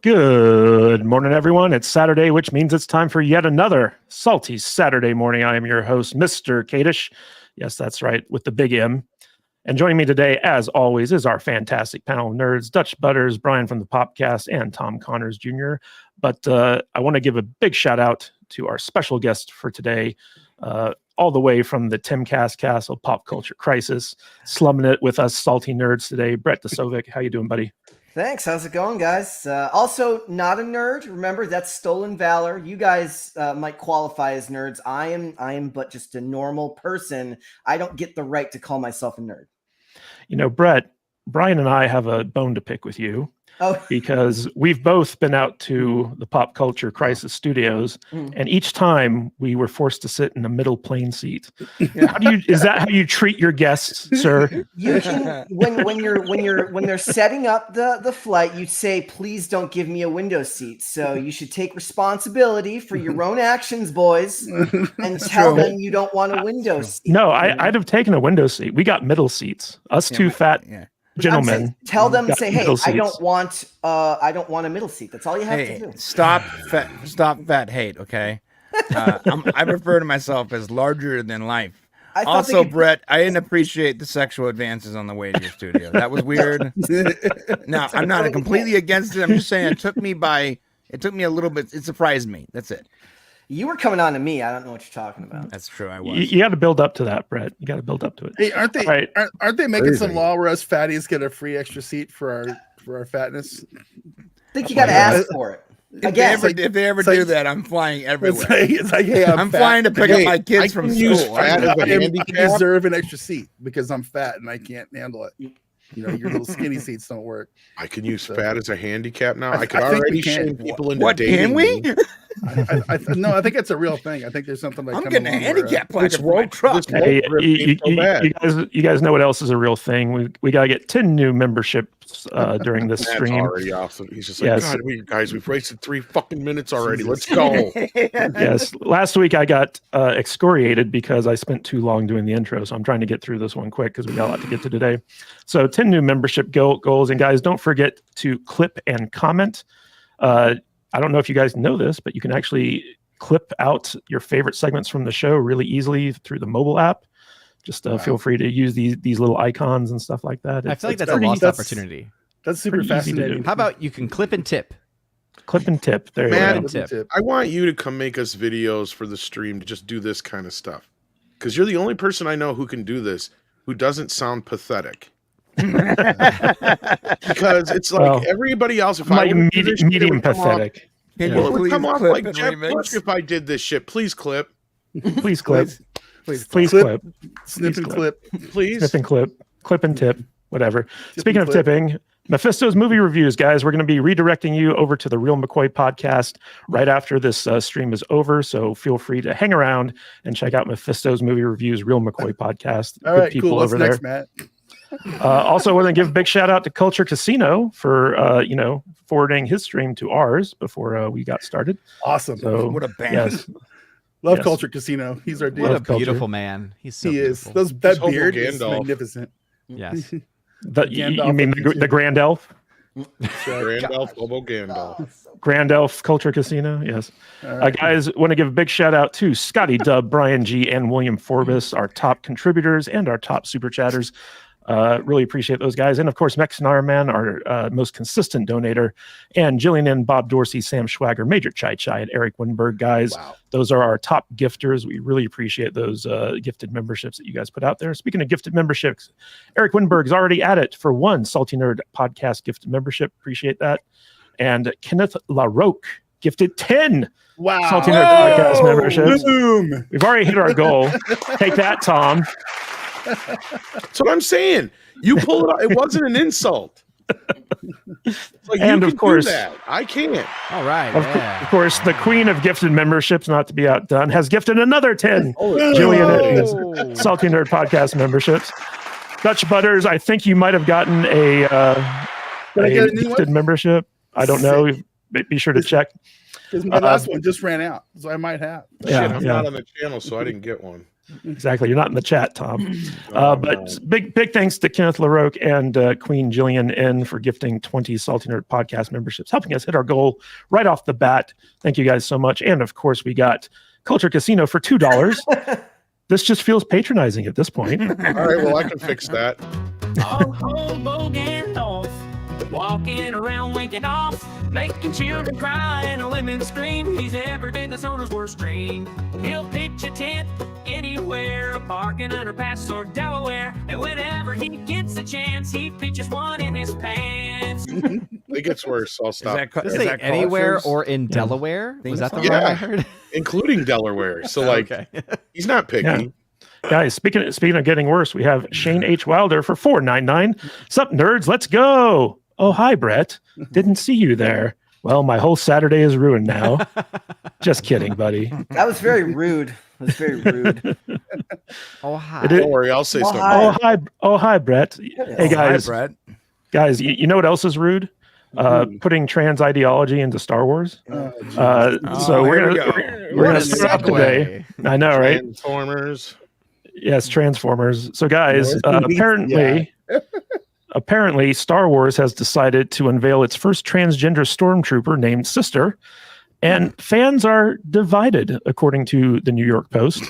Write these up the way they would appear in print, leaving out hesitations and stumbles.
Good morning, everyone. It's Saturday, which means it's time for yet another Salty Saturday morning. I am your host, Mr. Kadish. Yes, that's right, with the big M. And joining me today, as always, is our fantastic panel of nerds, Dutch Butters, Brian from the Popcast, and Tom Connors Jr. But I want to give a big shout out to our special guest for today, all the way from the Timcast Castle Pop Culture Crisis, slumming it with us salty nerds today, Brett Dasovic. How you doing, buddy? Thanks. How's it going, guys? Also, not a nerd. Remember, that's stolen valor. You guys might qualify as nerds. I am but just a normal person. I don't get the right to call myself a nerd. You know, Brett, Brian and I have a bone to pick with you. Oh, because we've both been out to the Pop Culture Crisis studios, and each time we were forced to sit in a middle plane seat. Is that how you treat your guests, sir? You can when they're setting up the flight, you say, "Please don't give me a window seat." So you should take responsibility for your own actions, boys, and tell them you don't want a window seat. No, I'd have taken a window seat. We got middle seats. Us two fat. Yeah. Gentlemen, tell them, say, "Hey, I don't want a middle seat." That's all you have to do. Stop fat hate, okay? I refer to myself as larger than life. Also, Brett, I didn't appreciate the sexual advances on the way to your studio. That was weird. Now, I'm not completely against it. I'm just saying it took me a little bit. It surprised me. That's it. You were coming on to me. I don't know what you're talking about. That's true. I was. You got to build up to that, Brett. You got to build up to it. Hey, aren't they making some law where us fatties get a free extra seat for our fatness? I think you got to ask for it. If they ever do that, I'm flying everywhere. It's like, hey, I'm flying to pick up my kids from school. I deserve an extra seat because I'm fat and I can't handle it. You know, your little skinny seats don't work. I can use fat as a handicap now. I can already shame people into dating. Can we? No, I think it's a real thing. I think there's something like I'm getting a handicap placard for my truck. Hey, you guys know what else is a real thing? We gotta get 10 new memberships during this stream. Already awesome. He's just like, God, we've wasted 3 fucking minutes already. Let's go. Yes. Last week I got excoriated because I spent too long doing the intro, so I'm trying to get through this one quick because we got a lot to get to today. So 10 new membership goals, and guys, don't forget to clip and comment. I don't know if you guys know this, but you can actually clip out your favorite segments from the show really easily through the mobile app. Just feel free to use these little icons and stuff like that. I feel like that's a lost opportunity. That's super fascinating. How about you can clip and tip? Clip and tip. There you go. I want you to come make us videos for the stream to just do this kind of stuff. Because you're the only person I know who can do this who doesn't sound pathetic. Because it's like everybody else, if I medium pathetic, it would come off like Jeff Bush if I did this shit. Please clip. Please clip. Please clip. Snip and clip. Please snip and clip. Clip and tip. Whatever. Speaking of tipping, Mephisto's movie reviews, guys. We're going to be redirecting you over to the Real McCoy podcast right after this stream is over. So feel free to hang around and check out Mephisto's movie reviews, Real McCoy podcast. All right, cool. What's next, Matt? Also, I want to give a big shout out to Culture Casino for forwarding his stream to ours before we got started. Awesome! So, what a band! Yes. Love Culture Casino. He's our dude. What a beautiful man! He's so beautiful. That beard is magnificent. Yes. You mean the Grand Elf? Grand Elf, Hobo Gandalf. Grand Elf Culture Casino, yes. Right. Guys, want to give a big shout out to Scotty Dub, Brian G, and William Forbes, our top contributors and our top super chatters. Really appreciate those guys. And of course, Mexican Iron Man, our most consistent donator, and Jillian N, Bob Dorsey, Sam Schwager, Major Chai Chai, and Eric Winberg, guys. Wow. Those are our top gifters. We really appreciate those gifted memberships that you guys put out there. Speaking of gifted memberships, Eric Winberg's already at it for 1 Salty Nerd podcast gifted membership. Appreciate that. And Kenneth LaRoque gifted 10 Salty Nerd podcast memberships. Boom. We've already hit our goal. Take that, Tom. That's what I'm saying. You pull it out. It wasn't an insult. Like, and of course, I can't. All right. Of course, the queen of gifted memberships, not to be outdone, has gifted another 10 Jillian Salty Nerd podcast memberships. Dutch Butters, I think you might have gotten a gifted membership. I don't know. Be sure to check. Because my last one just ran out, so I might have. I'm not on the channel, so I didn't get one. Exactly. You're not in the chat, Tom. Oh, But no. big thanks to Kenneth LaRoque and Queen Jillian N for gifting 20 Salty Nerd podcast memberships, helping us hit our goal right off the bat. Thank you guys so much. And of course, we got Culture Casino for $2. This just feels patronizing at this point. All right, well, I can fix that. All Hoboken North, walking around winking off, making children cry and women scream. He's every business owner's worst dream. He'll pitch a tent anywhere, a park in Underpass or Delaware, and whenever he gets a chance, he pitches one in his pants. It gets worse. I'll stop. Does it say anywhere or in Delaware? Was that the Yeah. one I heard? Including Delaware. So, like, he's not picky. Yeah. Guys, speaking of getting worse, we have Shane H. Wilder for $4.99. Sup, nerds? Let's go. Oh, hi, Brett. Didn't see you there. Well, my whole Saturday is ruined now. Just kidding, buddy. That was very rude. That was very rude. Oh, hi. Don't worry, I'll say something. hi. Oh, hi, Brett. Hey, guys. Hi, Brett. Guys, you know what else is rude? Putting trans ideology into Star Wars. So here we're we go. gonna What a start off segue. today. I know, right? Transformers. Yes, Transformers. So, guys, Yeah. apparently, Star Wars has decided to unveil its first transgender stormtrooper named Sister, and fans are divided, according to the New York Post.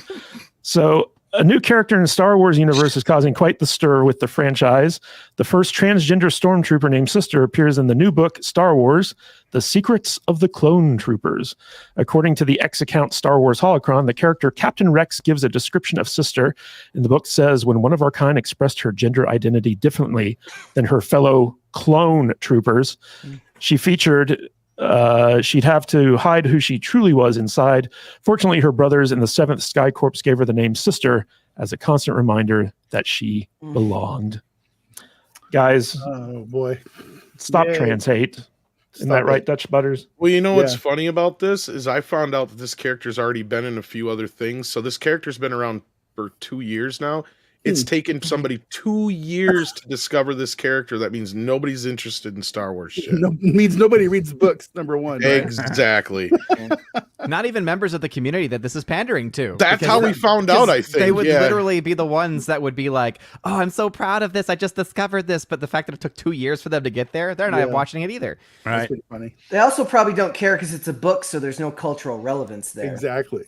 So, a new character in the Star Wars universe is causing quite the stir with the franchise. The first transgender stormtrooper named Sister appears in the new book, Star Wars, The Secrets of the Clone Troopers. According to the X account Star Wars Holocron, the character Captain Rex gives a description of Sister. And the book says, when one of our kind expressed her gender identity differently than her fellow clone troopers, she featured... she'd have to hide who she truly was inside. Fortunately, her brothers in the 7th Sky Corps gave her the name Sister as a constant reminder that she belonged. Guys, Oh boy. stop Yay. trans hate. Isn't Stop that right, it. Dutch Butters? Well, you know what's Yeah. funny about this is I found out that this character's already been in a few other things. So this character's been around for 2 years now. It's taken somebody 2 years to discover this character. That means nobody's interested in Star Wars shit. No, means nobody reads books, number one. Right? Exactly. Not even members of the community that this is pandering to. That's Because how we found out, I think. They would yeah. literally be the ones that would be like, oh, I'm so proud of this. I just discovered this. But the fact that it took 2 years for them to get there, they're not Yeah. watching it either. That's Right. pretty funny. They also probably don't care because it's a book, so there's no cultural relevance there. Exactly.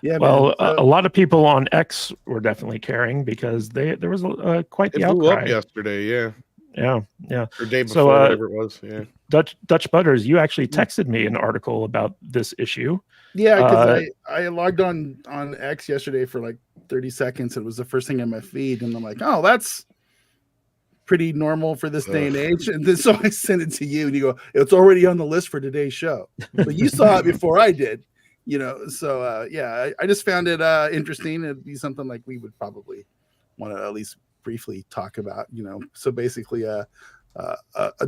Yeah. Well, man. a lot of people on X were definitely caring because there was quite It the blew up outcry. yesterday, yeah. Yeah. Or day before, So, whatever it was. Yeah. Dutch Butters, you actually texted me an article about this issue. Yeah, because I logged on X yesterday for like 30 seconds. It was the first thing in my feed, and I'm like, oh, that's pretty normal for this day and age. And then so I sent it to you, and you go, it's already on the list for today's show. But you saw it before I did, you know. So yeah, I just found it interesting. It'd be something like we would probably want to at least briefly talk about, you know. So basically, a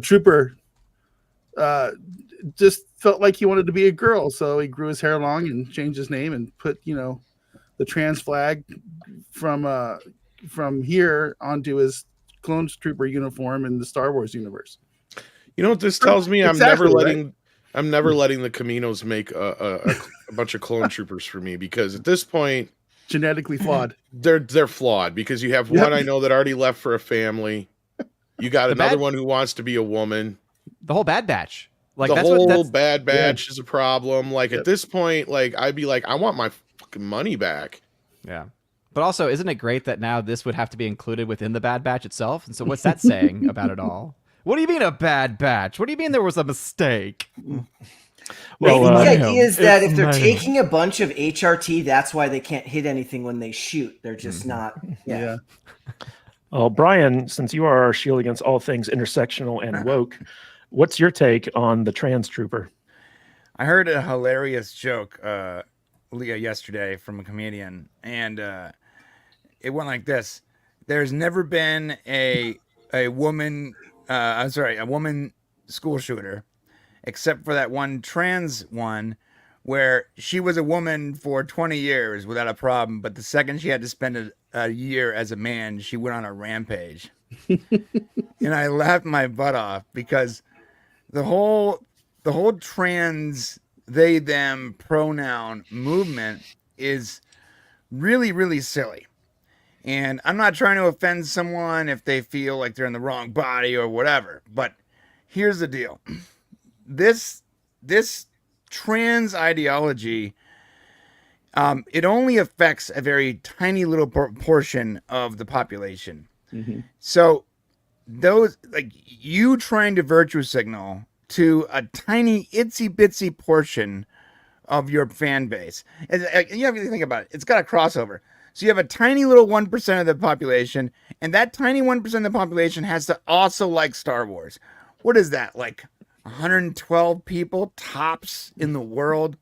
trooper just felt like he wanted to be a girl, so he grew his hair long and changed his name and put, you know, the trans flag from here onto his clone trooper uniform in the Star Wars universe. You know what this tells me? I'm Exactly, never letting the Caminos make a bunch of clone troopers for me, because at this point Genetically flawed. they're flawed, because you have one I know that already left for a family. You got another one who wants to be a woman. The whole Bad Batch. Like The that's whole what that's Bad Batch is a problem. Like at this point, like I'd be like, I want my fucking money back. yeah. But also, isn't it great that now this would have to be included within the Bad Batch itself? And so what's that saying about it all? What do you mean a Bad Batch? What do you mean there was a mistake? Well, I think you the know, idea is that if they're I know. taking a bunch of HRT, that's why they can't hit anything when they shoot. They're just not. Yeah. Well, Brian, since you are our shield against all things intersectional and woke, what's your take on the trans trooper? I heard a hilarious joke yesterday from a comedian, and it went like this: there's never been a woman school shooter, except for that one trans one where she was a woman for 20 years without a problem, but the second she had to spend a year as a man, she went on a rampage. And I laughed my butt off, because the whole trans they them pronoun movement is really, really silly. And I'm not trying to offend someone if they feel like they're in the wrong body or whatever. But here's the deal. This trans ideology, it only affects a very tiny little portion of the population. Mm-hmm. So those, like, you trying to virtue signal to a tiny itsy bitsy portion of your fan base, and you have to think about it. It's got a crossover. So you have a tiny little 1% of the population, and that tiny 1% of the population has to also like Star Wars. What is that, like 112 people tops in the world?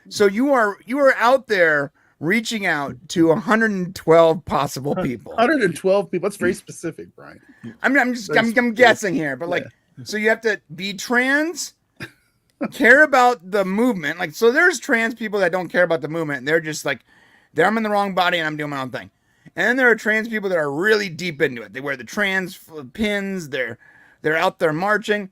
So you are out there reaching out to 112 possible people. 112 people. That's very specific, Brian. I'm guessing here, but like, so you have to be trans, care about the movement. Like, so there's trans people that don't care about the movement. And they're just like, I'm in the wrong body and I'm doing my own thing. And then there are trans people that are really deep into it. They wear the trans pins. They're out there marching.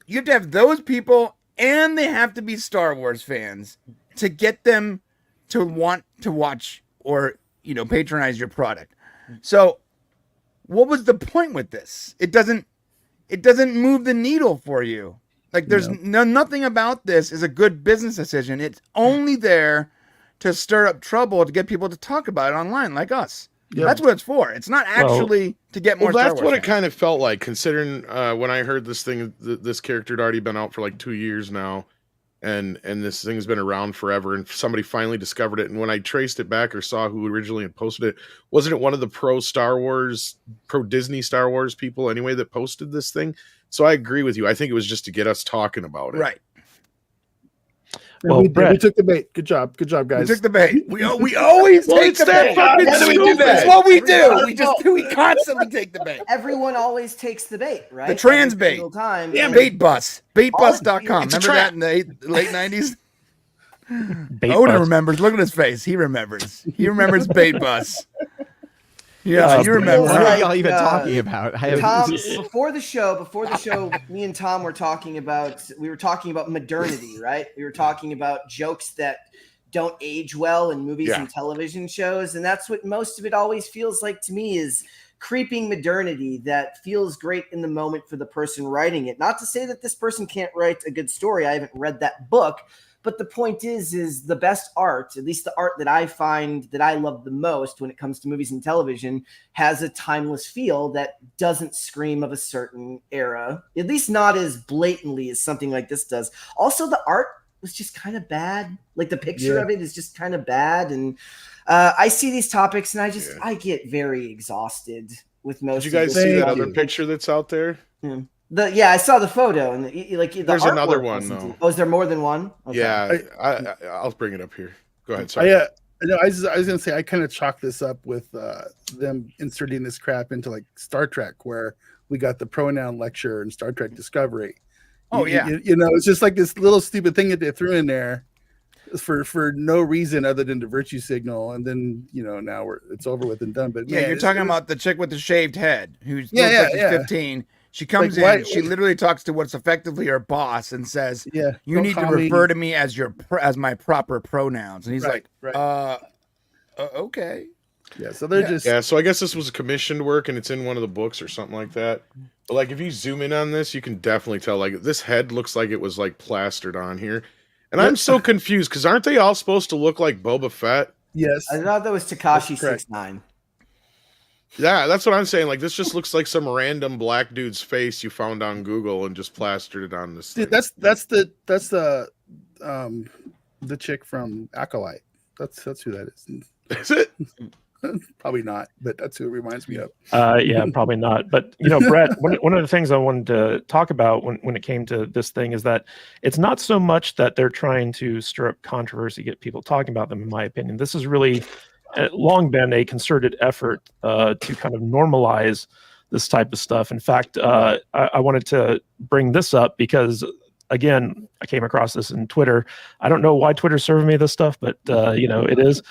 You have to have those people, and they have to be Star Wars fans to get them to want to watch or, patronize your product. So what was the point with this? It doesn't move the needle for you. Like, there's nothing about this is a good business decision. It's only there to stir up trouble, to get people to talk about it online like us. Yep. That's what it's for. It's not actually to get more Star Wars what fans. It kind of felt like, considering when I heard this thing, this character had already been out for like 2 years now, and this thing's been around forever, and somebody finally discovered it. And when I traced it back or saw who originally had posted it, wasn't it one of the pro Disney Star Wars people anyway that posted this thing? So I agree with you. I think it was just to get us talking about it. Right. Well, we took the bait. Good job, guys. We took the bait. We always take the bait. Fucking stupid. That's what we do. We constantly take the bait. Everyone always takes the bait, right? The trans bait. Time. Yeah, bait bus. Baitbus.com. Remember that in the late 90s? Odin remembers. Look at his face. He remembers. He remembers bait bus. Yeah, you remember. What are y'all even talking about? Tom, before the show, me and Tom were talking about modernity, right? We were talking about jokes that don't age well in movies and television shows. And that's what most of it always feels like to me, is creeping modernity that feels great in the moment for the person writing it. Not to say that this person can't write a good story. I haven't read that book. But the point is the best art, at least the art that I find that I love the most when it comes to movies and television, has a timeless feel that doesn't scream of a certain era, at least not as blatantly as something like this does. Also, the art was just kind of bad. Like, the picture of it is just kind of bad. And I see these topics and I get very exhausted with most. Did you guys see that other picture that's out there? Yeah. I saw the photo, and there's another one though. Oh, is there more than one? Okay. Yeah, I'll bring it up here. Go ahead. Sorry. I was gonna say I kind of chalk this up with them inserting this crap into like Star Trek, where we got the pronoun lecture in Star Trek Discovery. Oh, it's just like this little stupid thing that they threw in there for no reason other than to virtue signal, and then now it's over with and done. But you're talking about the chick with the shaved head who looks like she's 15. She comes in. She literally talks to what's effectively her boss and says, "You need to refer to me as my proper pronouns." And he's okay. Yeah, so they're just So I guess this was commissioned work, and it's in one of the books or something like that. But like, if you zoom in on this, you can definitely tell. Like, this head looks like it was like plastered on here, and I'm so confused because aren't they all supposed to look like Boba Fett? Yes, I thought that was Tekashi 69. Yeah, that's what I'm saying. Like, this just looks like some random black dude's face you found on Google and just plastered it on this thing. That's the chick from Acolyte. That's who that is. Is it? Probably not, but that's who it reminds me of. Yeah, probably not. But Brett, one of the things I wanted to talk about when it came to this thing is that it's not so much that they're trying to stir up controversy, get people talking about them. In my opinion, this is really long been a concerted effort to kind of normalize this type of stuff. In fact, I wanted to bring this up because again, I came across this in Twitter. I don't know why Twitter's serving me this stuff, but it is.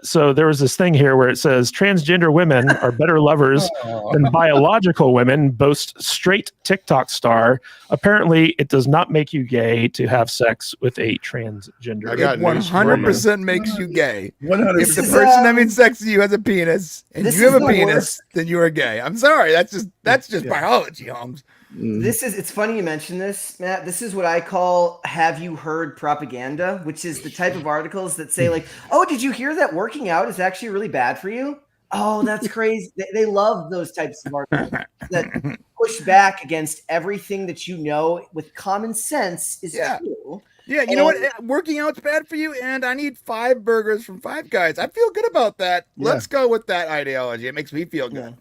So there was this thing here where it says transgender women are better lovers than biological women, boast straight TikTok star. Apparently, it does not make you gay to have sex with a transgender. I got It 100% makes you gay. 100%. If the person having sex with you has a penis and This you have is a the penis, worst. then you are gay. I'm sorry. That's just biology, Holmes. It's funny you mention this, Matt. This is what I call have you heard propaganda, which is the type of articles that say like, oh, did you hear that working out is actually really bad for you? Oh, that's crazy. They love those types of articles that push back against everything that you know with common sense is true. Yeah, you know what? Working out's bad for you, and I need 5 burgers from Five Guys. I feel good about that. Yeah. Let's go with that ideology. It makes me feel good.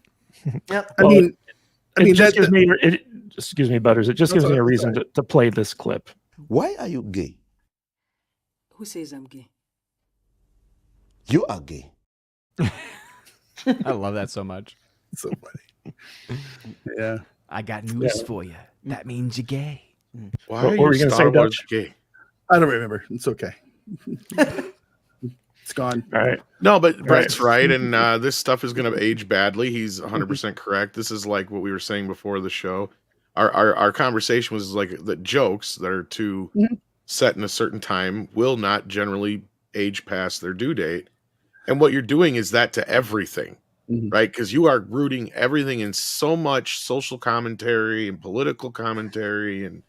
Yep. I mean, It just gives me, excuse me, Butters. It just gives me a reason to play this clip. Why are you gay? Who says I'm gay? You are gay. I love that so much. so funny. Yeah. I got news for you. That means you're gay. Why What are were you you gonna Star say, Wars Dutch? gay? I don't remember. It's okay. It's gone. All right. No, but Brett's right, and this stuff is going to age badly. He's 100% correct. This is like what we were saying before the show. Our conversation was like the jokes that are too set in a certain time will not generally age past their due date. And what you're doing is that to everything, right? Because you are rooting everything in so much social commentary and political commentary and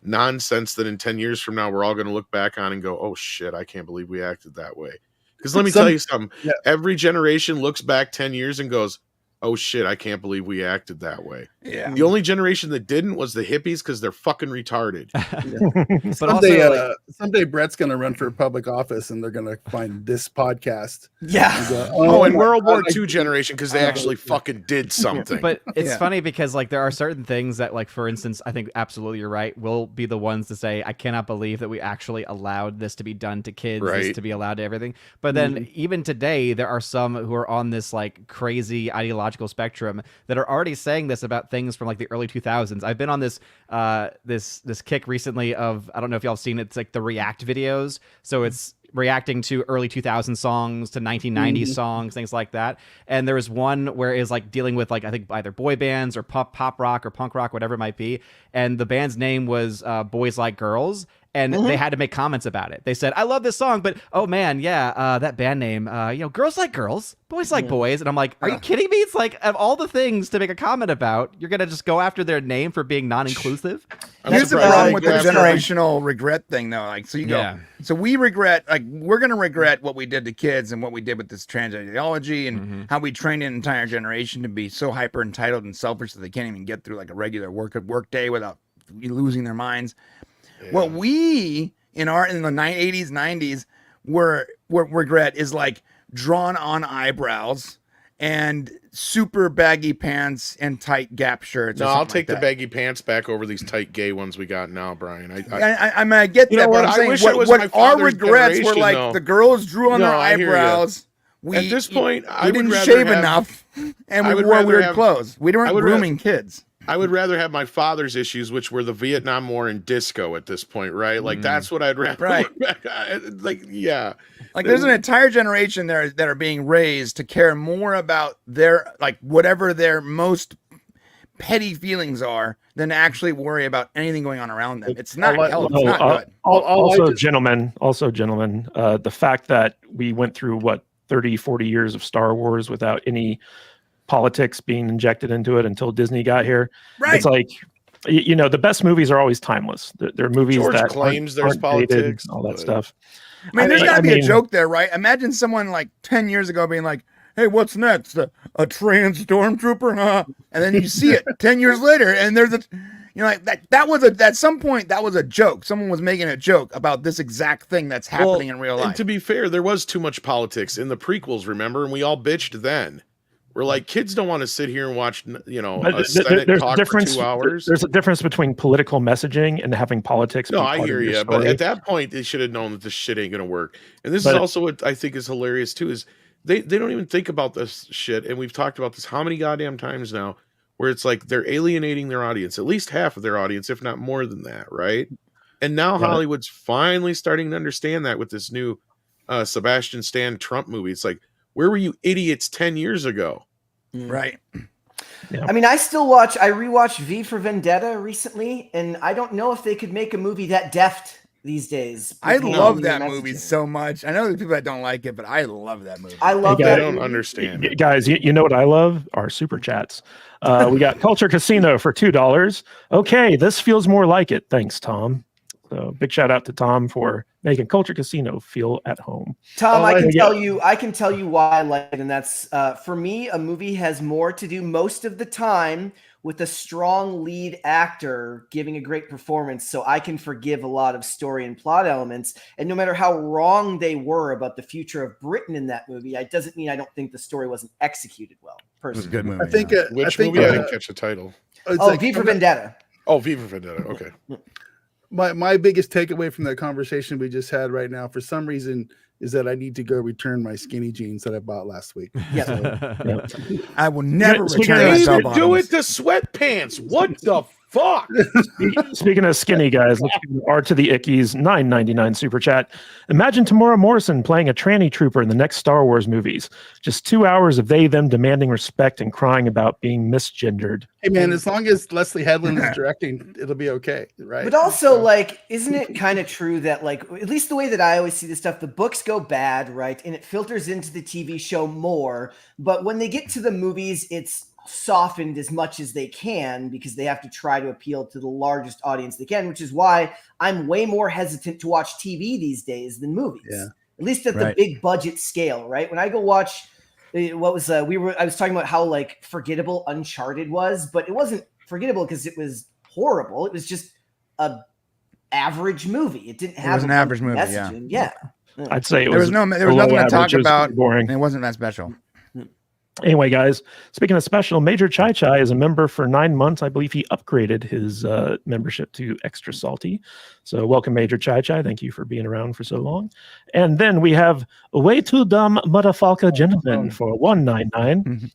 nonsense that in 10 years from now, we're all going to look back on and go, oh shit, I can't believe we acted that way. Because let me tell you something. Yeah. Every generation looks back 10 years and goes, oh shit, I can't believe we acted that way. Yeah. The only generation that didn't was the hippies because they're fucking retarded. But Someday, also, like, someday Brett's going to run for public office and they're going to find this podcast. Yeah. and go, Oh, and my World War God, II generation because they actually fucking did something. but it's Yeah. funny because like there are certain things that, like, for instance, I think absolutely you're right, will be the ones to say, I cannot believe that we actually allowed this to be done to kids, this Right. to be allowed to everything. But then even today, there are some who are on this like crazy ideological spectrum that are already saying this about things from like the early 2000s. I've been on this this kick recently of, I don't know if y'all have seen it, it's like the React videos. So it's reacting to early 2000 songs to 1990s songs, things like that. And there was one where it was like dealing with like, I think either boy bands or pop rock or punk rock, whatever it might be. And the band's name was Boys Like Girls. And they had to make comments about it. They said, I love this song, but oh man, yeah, that band name, girls like girls, boys like boys. And I'm like, are you kidding me? It's like, of all the things to make a comment about, you're going to just go after their name for being non-inclusive? Here's the surprised problem they with the go after, generational regret thing, though. Like, so you go, Yeah. so we regret, like, we're gonna regret what we did to kids and what we did with this trans ideology and how we trained an entire generation to be so hyper entitled and selfish that they can't even get through like a regular work day without losing their minds. What we in the 80s, 90s were regret is like drawn on eyebrows and super baggy pants and tight Gap shirts. No, or I'll something take the like that. baggy pants back over these tight gay ones we got now, Brian. I mean, I get You that, know but what? I'm I saying wish it was what my our father's regrets were generation, like though. the girls drew on No, their I hear ya. eyebrows. At this point, I we would didn't rather shave have- enough, and I we would wore rather weird have- clothes. We I weren't would grooming kids. I would rather have my father's issues, which were the Vietnam War and disco at this point, right? Like that's what I'd rather. Right. Like, yeah. Like there's an entire generation there that are being raised to care more about their like whatever their most petty feelings are than to actually worry about anything going on around them. It's not I'll- healthy. It's not good. Also, gentlemen, the fact that we went through 30, 40 years of Star Wars without any politics being injected into it until Disney got here. Right. It's like, the best movies are always timeless. They're movies George that claims aren't there's dated, politics, all that but- stuff. I mean, there's got to be I a mean- joke there, right? Imagine someone like 10 years ago being like, hey, what's next? A trans stormtrooper? Huh? And then you see it 10 years later, and there's like that was at some point, that was a joke. Someone was making a joke about this exact thing that's happening in real And life. to be fair, there was too much politics in the prequels, remember? And we all bitched then. We're like, kids don't want to sit here and watch, But a Senate there's a talk difference. for 2 hours. There's a difference between political messaging and having politics. No, be I part hear of your you, but story. at that point, they should have known that this shit ain't gonna work. And this But- is also what I think is hilarious too. Is they don't even think about this shit, and we've talked about this how many goddamn times now. where it's like they're alienating their audience, at least half of their audience, if not more than that, right? And now Hollywood's finally starting to understand that with this new Sebastian Stan Trump movie. It's like, where were you idiots 10 years ago? Right. Yeah. I mean, I rewatched V for Vendetta recently, and I don't know if they could make a movie that deft these days. I love that movie so much. I know there's people that don't like it, but I love that movie. I love that. I don't understand it. Guys, you know what I love? Our super chats. We got Culture Casino for $2. Okay, this feels more like it. Thanks, Tom. So big shout out to Tom for making Culture Casino feel at home. Tom, I can tell you why I like it, and that's for me, a movie has more to do most of the time with a strong lead actor giving a great performance, so I can forgive a lot of story and plot elements. And no matter how wrong they were about the future of Britain in that movie, it doesn't mean I don't think the story wasn't executed well. Personally, it was a good movie. I think which movie? I didn't catch the title. V for Vendetta. Oh, V for Vendetta. Okay. My biggest takeaway from that conversation we just had right now, for some reason, is that I need to go return my skinny jeans that I bought last week. Yeah. So, I will never return They my even do it to sweatpants. What the fuck? Speaking of skinny guys, let's give R to the Ickies, $9.99 super chat. Imagine Tamora Morrison playing a tranny trooper in the next Star Wars movies. Just 2 hours of them demanding respect and crying about being misgendered. hey man, as long as Leslie Headland is directing, it'll be okay, right? But also, like, isn't it kind of true that, like, at least the way that I always see this stuff, the books go bad, right? And it filters into the TV show more. But when they get to the movies, it's softened as much as they can because they have to try to appeal to the largest audience they can, which is why I'm way more hesitant to watch TV these days than movies. Yeah. At least at the big budget scale, right? When I go watch I was talking about how like forgettable Uncharted was, but it wasn't forgettable because it was horrible. It was just a average movie. It didn't have It was an average movie, messaging. Yeah. I'd say there was nothing to talk about. Boring. It wasn't that special. Anyway, guys, speaking of special, Major Chai Chai is a member for 9 months. I believe he upgraded his membership to extra salty. So welcome, Major Chai Chai. Thank you for being around for so long. And then we have Way Too Dumb Motherfucker Gentleman for $1.99.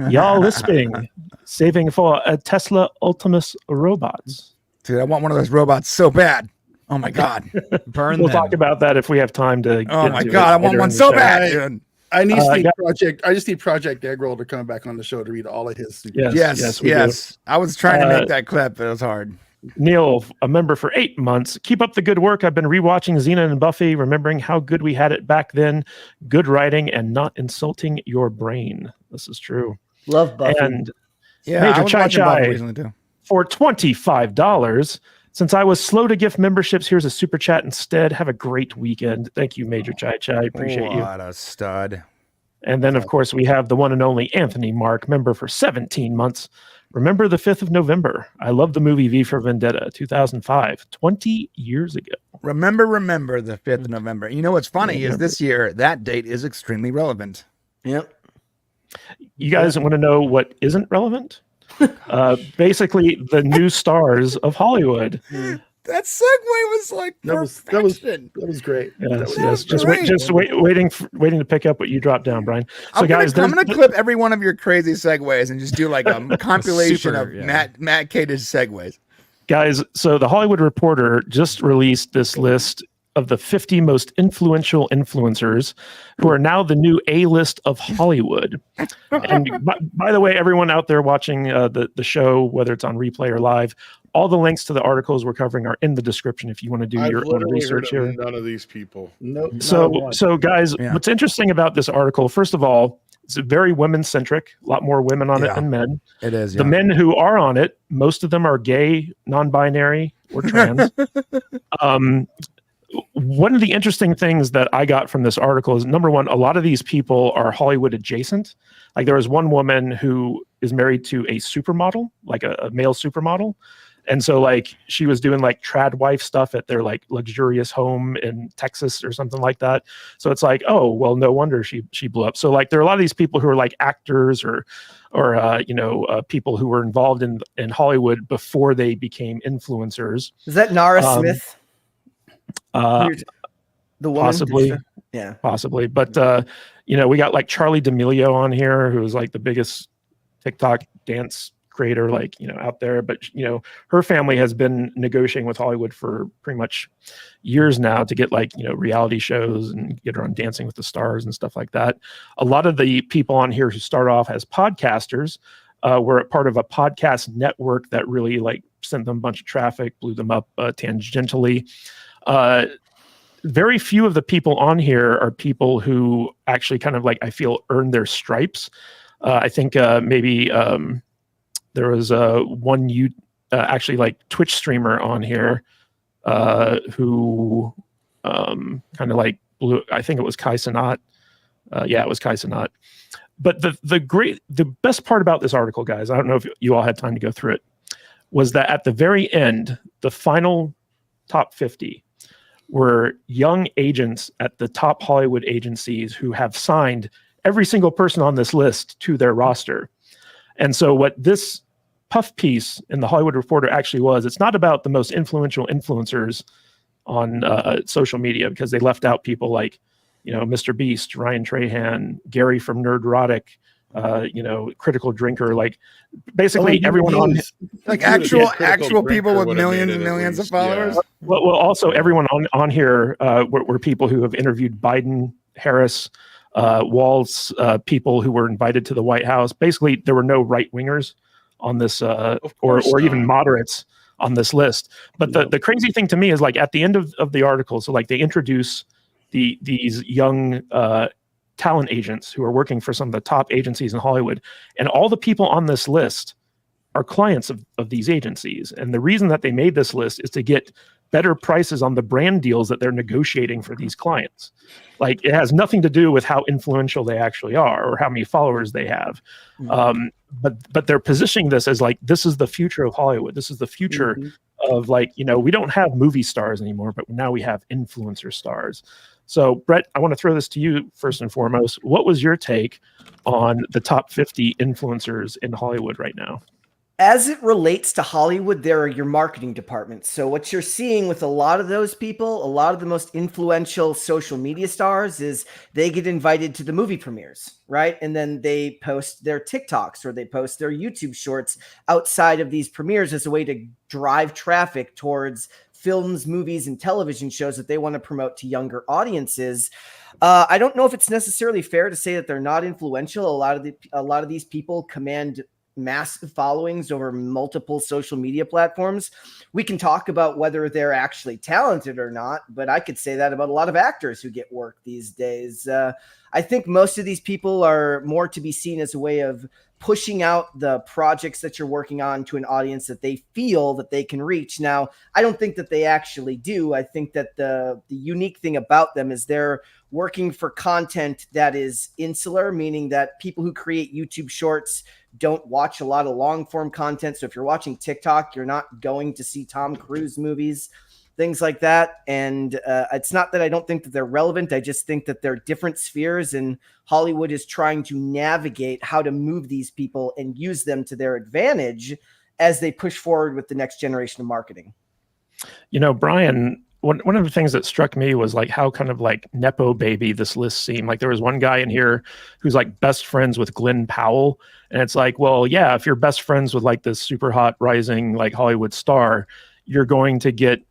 Y'all lisping, saving for a Tesla Optimus robots. Dude, I want one of those robots so bad. Oh my God. Burn We'll them. talk about that if we have time to. Oh my God, I want one so bad, dude. I just need Project Eggroll to come back on the show to read all of his. Yes. I was trying to make that clip, but it was hard. Neil, a member for 8 months. Keep up the good work. I've been rewatching Xena and Buffy, remembering how good we had it back then. Good writing and not insulting your brain. This is true. Love Buffy. And Yeah, Major I was Chai watching Buffy Chai recently too. for $25. Since I was slow to gift memberships, here's a super chat instead. Have a great weekend. Thank you, Major Chai Chai. Appreciate you. What a stud. And then, of course, we have the one and only Anthony Mark, member for 17 months. Remember the 5th of November. I love the movie V for Vendetta, 2005, 20 years ago. Remember the 5th of November. You know what's funny is this year, that date is extremely relevant. Yep. You guys want to know what isn't relevant? Basically, the new stars of Hollywood. That segue was like that was great. Yes. Just waiting to pick up what you dropped down, Brian. So, I'm guys, gonna clip every one of your crazy segues and just do like a compilation of Matt Cadish segues. Guys, so the Hollywood Reporter just released this list of the 50 most influential influencers who are now the new A-list of Hollywood. And by the way, everyone out there watching the show, whether it's on replay or live, all the links to the articles we're covering are in the description if you want to do your own research here. None of these people. Nope. So guys, what's interesting about this article, first of all, it's very women-centric, a lot more women on it than men. It is. The men who are on it, most of them are gay, non-binary, or trans. One of the interesting things that I got from this article is, number one, a lot of these people are Hollywood adjacent. Like there was one woman who is married to a supermodel, like a male supermodel. And so like she was doing like trad wife stuff at their like luxurious home in Texas or something like that. So it's like, oh, well, no wonder she blew up. So like there are a lot of these people who are like actors or people who were involved in Hollywood before they became influencers. Is that Nara Smith? The woman? Possibly. Yeah. Possibly. But we got like Charlie D'Amelio on here, who's like the biggest TikTok dance creator, like, out there. But, her family has been negotiating with Hollywood for pretty much years now to get like, reality shows and get her on Dancing with the Stars and stuff like that. A lot of the people on here who start off as podcasters were a part of a podcast network that really like sent them a bunch of traffic, blew them up tangentially. Very few of the people on here are people who actually kind of like, I feel, earned their stripes. I think maybe there was one actually like Twitch streamer on here who kind of like blew. I think it was Kai Cenat. Yeah, it was Kai Cenat. But the best part about this article, guys, I don't know if you all had time to go through it, was that at the very end, the final top 50 were young agents at the top Hollywood agencies who have signed every single person on this list to their roster. And so what this puff piece in the Hollywood Reporter actually was, it's not about the most influential influencers on social media, because they left out people like, Mr. Beast, Ryan Trahan, Gary from Nerdrotic, Critical Drinker, like basically everyone on, like actual people with millions and millions of followers. Yeah. Well, also everyone on here were people who have interviewed Biden, Harris, Walz, people who were invited to the White House. Basically, there were no right wingers on this, or even moderates on this list. But the crazy thing to me is, like, at the end of the article, so like they introduce these young talent agents who are working for some of the top agencies in Hollywood, and all the people on this list are clients of these agencies. And the reason that they made this list is to get better prices on the brand deals that they're negotiating for these clients. Like, it has nothing to do with how influential they actually are or how many followers they have. But they're positioning this as like, this is the future of Hollywood. This is the future of, like, we don't have movie stars anymore, but now we have influencer stars. So, Brett, I want to throw this to you first and foremost. What was your take on the top 50 influencers in Hollywood right now? As it relates to Hollywood, there are your marketing departments. So what you're seeing with a lot of those people, a lot of the most influential social media stars, is they get invited to the movie premieres, right? And then they post their TikToks or they post their YouTube shorts outside of these premieres as a way to drive traffic towards films, movies, and television shows that they want to promote to younger audiences. I don't know if it's necessarily fair to say that they're not influential. A lot of these people command massive followings over multiple social media platforms. We can talk about whether they're actually talented or not, but I could say that about a lot of actors who get work these days. I think most of these people are more to be seen as a way of pushing out the projects that you're working on to an audience that they feel that they can reach. Now, I don't think that they actually do. I think that the unique thing about them is they're working for content that is insular, meaning that people who create YouTube shorts don't watch a lot of long form content. So if you're watching TikTok, you're not going to see Tom Cruise movies, things like that. And it's not that I don't think that they're relevant. I just think that they're different spheres, and Hollywood is trying to navigate how to move these people and use them to their advantage as they push forward with the next generation of marketing. Brian, one of the things that struck me was like how kind of like Nepo baby this list seemed. Like, there was one guy in here who's like best friends with Glenn Powell. And it's like, well, yeah, if you're best friends with like this super hot rising like Hollywood star, you're going to get,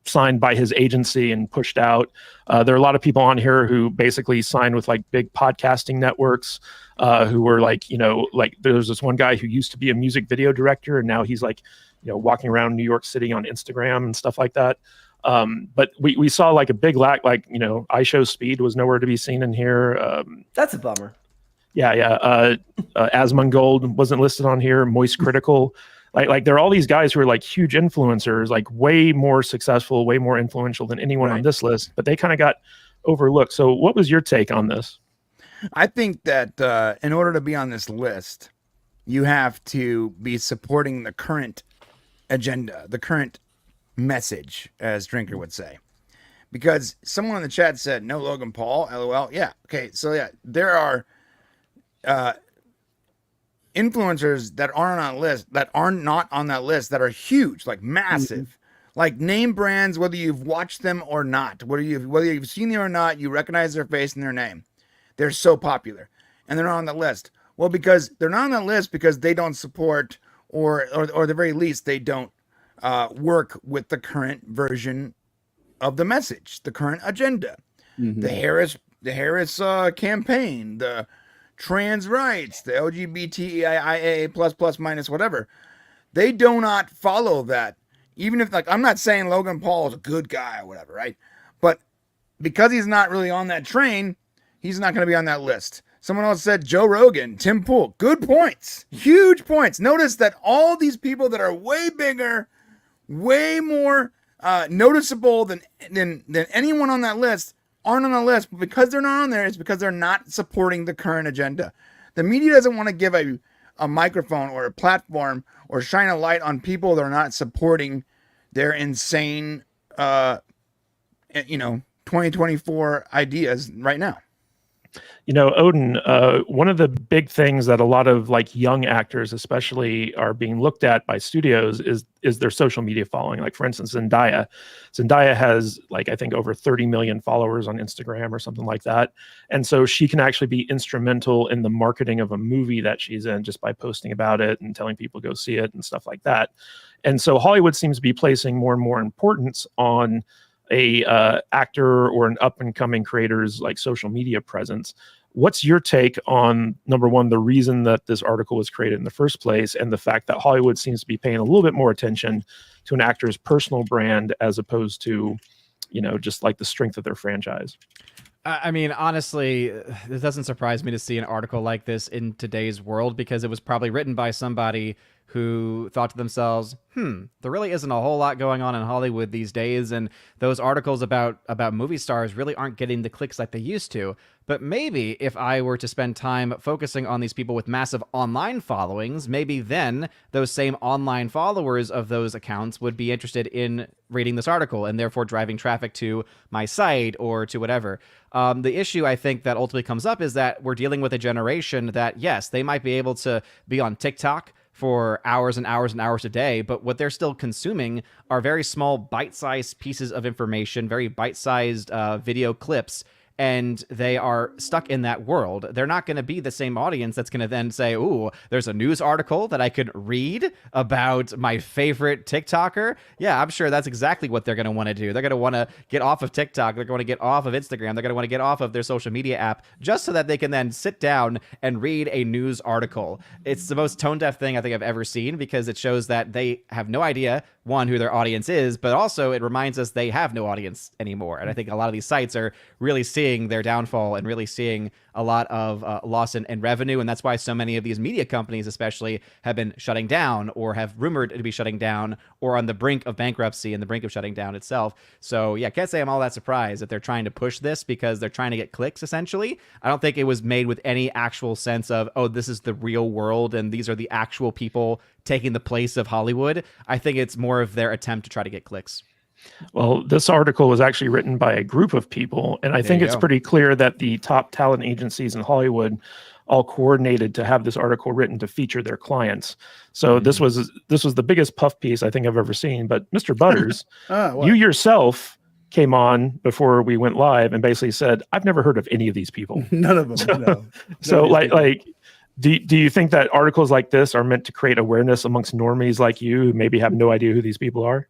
signed by his agency and pushed out. There are a lot of people on here who basically signed with like big podcasting networks, who were like, like there's this one guy who used to be a music video director, and now he's like, walking around New York City on Instagram and stuff like that. But we saw like a big lack, like, iShow Speed was nowhere to be seen in here. That's a bummer. Yeah. Asmongold wasn't listed on here. Moist Critical. Like there are all these guys who are like huge influencers, like way more successful, way more influential than anyone on this list, but they kind of got overlooked. So what was your take on this? I think that in order to be on this list, you have to be supporting the current agenda, the current message, as Drinker would say. Because someone in the chat said, no Logan Paul, LOL. Yeah, okay, so yeah, there are influencers that aren't on that list, that are not on that list, that are huge, like massive, like name brands, whether you've watched them or not, whether you've seen them or not, you recognize their face and their name. They're so popular, and they're not on the list. Well, because they're not on that list because they don't support, or at the very least, they don't work with the current version of the message, the current agenda. The Harris campaign, the trans rights, the LGBTIA plus minus whatever. They do not follow that. Even if, like, I'm not saying Logan Paul is a good guy or whatever, right? But because he's not really on that train, he's not going to be on that list. Someone else said Joe Rogan, Tim Pool. Good points. Huge points. Notice that all these people that are way bigger, way more noticeable than anyone on that list aren't on the list. But because they're not on there, it's because they're not supporting the current agenda. The media doesn't want to give a microphone or a platform or shine a light on people that are not supporting their insane, 2024 ideas right now. Odin, one of the big things that a lot of like young actors especially are being looked at by studios is their social media following. Like, for instance, Zendaya has, like, I think over 30 million followers on Instagram or something like that. And so she can actually be instrumental in the marketing of a movie that she's in just by posting about it and telling people go see it and stuff like that. And so Hollywood seems to be placing more and more importance on a actor or an up and coming creator's like social media presence. What's your take on, number one, the reason that this article was created in the first place, and the fact that Hollywood seems to be paying a little bit more attention to an actor's personal brand as opposed to, just like the strength of their franchise? I mean, honestly, it doesn't surprise me to see an article like this in today's world, because it was probably written by somebody who thought to themselves, there really isn't a whole lot going on in Hollywood these days, and those articles about movie stars really aren't getting the clicks like they used to. But maybe if I were to spend time focusing on these people with massive online followings, maybe then those same online followers of those accounts would be interested in reading this article and therefore driving traffic to my site or to whatever. The issue I think that ultimately comes up is that we're dealing with a generation that, yes, they might be able to be on TikTok for hours and hours and hours a day, but what they're still consuming are very small bite-sized pieces of information, very bite-sized video clips, and they are stuck in that world. They're not going to be the same audience that's going to then say, ooh, there's a news article that I could read about my favorite TikToker. Yeah, I'm sure that's exactly what they're going to want to do. They're going to want to get off of TikTok. They're going to get off of Instagram. They're going to want to get off of their social media app just so that they can then sit down and read a news article. It's the most tone-deaf thing I think I've ever seen, because it shows that they have no idea, one, who their audience is, but also it reminds us they have no audience anymore. And I think a lot of these sites are really seeing their downfall and really seeing a lot of loss in revenue. And that's why so many of these media companies especially have been shutting down, or have rumored to be shutting down, or on the brink of bankruptcy and the brink of shutting down itself. So yeah, I can't say I'm all that surprised that they're trying to push this because they're trying to get clicks, essentially. I don't think it was made with any actual sense of, oh, this is the real world and these are the actual people taking the place of Hollywood. I think it's more of their attempt to try to get clicks. Well, this article was actually written by a group of people, and I think it's pretty clear that the top talent agencies in Hollywood all coordinated to have this article written to feature their clients. So this was the biggest puff piece I think I've ever seen. But Mr. Butters, you yourself came on before we went live and basically said, I've never heard of any of these people. None of them. So do you think that articles like this are meant to create awareness amongst normies like you who maybe have no idea who these people are?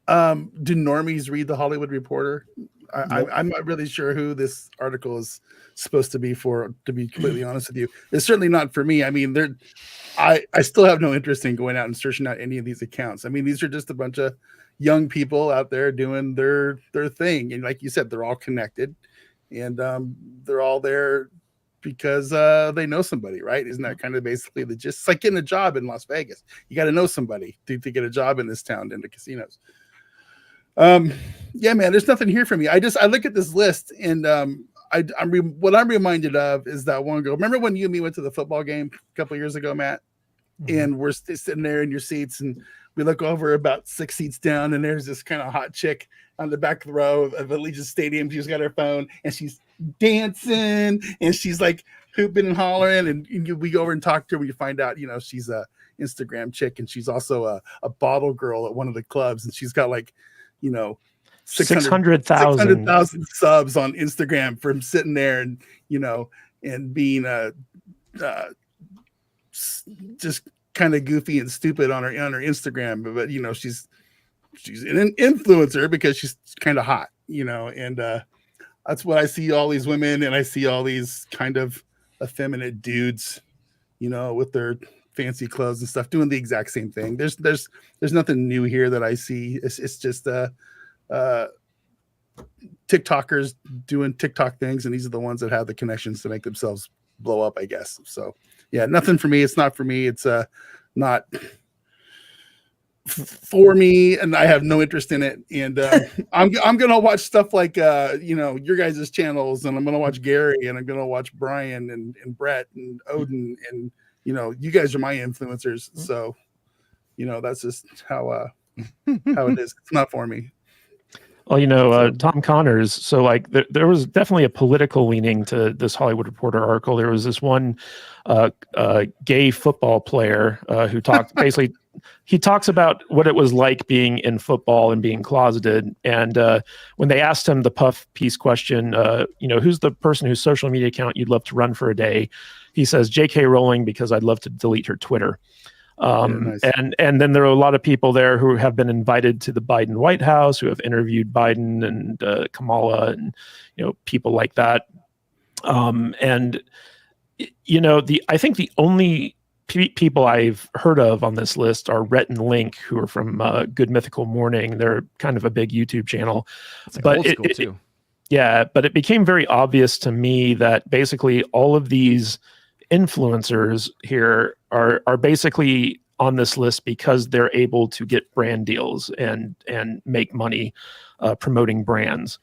Do normies read the Hollywood Reporter? I'm not really sure who this article is supposed to be for, to be completely honest with you. It's certainly not for me. I mean, I still have no interest in going out and searching out any of these accounts. I mean, these are just a bunch of young people out there doing their thing. And like you said, they're all connected, and they're all there because they know somebody, right? Isn't that kind of basically the gist? It's like getting a job in Las Vegas. You got to know somebody to get a job in this town, in the casinos. Yeah, man, there's nothing here for me. I look at this list, and what I'm reminded of is that one ago. Remember when you and me went to the football game a couple of years ago, Matt? Mm-hmm. And we're sitting there in your seats, and we look over about 6 seats down, and there's this kind of hot chick on the back row of Allegiant Stadium. She's got her phone, and she's dancing, and she's like hooping and hollering. And we go over and talk to her. We find out, she's a Instagram chick, and she's also a bottle girl at one of the clubs, and she's got like, 600,000 subs on Instagram from sitting there and, and being just kind of goofy and stupid on her Instagram, but you know, she's an influencer because she's kind of hot, you know, and that's what I see all these women, and I see all these kind of effeminate dudes, you know, with their fancy clothes and stuff doing the exact same thing. There's nothing new here that I see. It's just TikTokers doing TikTok things, and these are the ones that have the connections to make themselves blow up, I guess. So yeah, nothing for me. It's not for me. It's not for me, and I have no interest in it. And I'm gonna watch stuff like you know, your guys' channels, and I'm gonna watch Gary, and I'm gonna watch Brian and Brett and Odin, and you know, you guys are my influencers. So you know, that's just how it is. It's not for me. Well, you know, Tom Connors. So, like, there was definitely a political leaning to this Hollywood Reporter article. There was this one gay football player who talked basically. He talks about what it was like being in football and being closeted. And when they asked him the puff piece question, you know, who's the person whose social media account you'd love to run for a day? He says J.K. Rowling because I'd love to delete her Twitter. Nice. And then there are a lot of people there who have been invited to the Biden White House, who have interviewed Biden and Kamala and, you know, people like that. And, you know, I think the only people I've heard of on this list are Rhett and Link, who are from Good Mythical Morning. They're kind of a big YouTube channel. It's like but old school too. Yeah, but it became very obvious to me that basically all of these influencers here are basically on this list because they're able to get brand deals and make money promoting brands.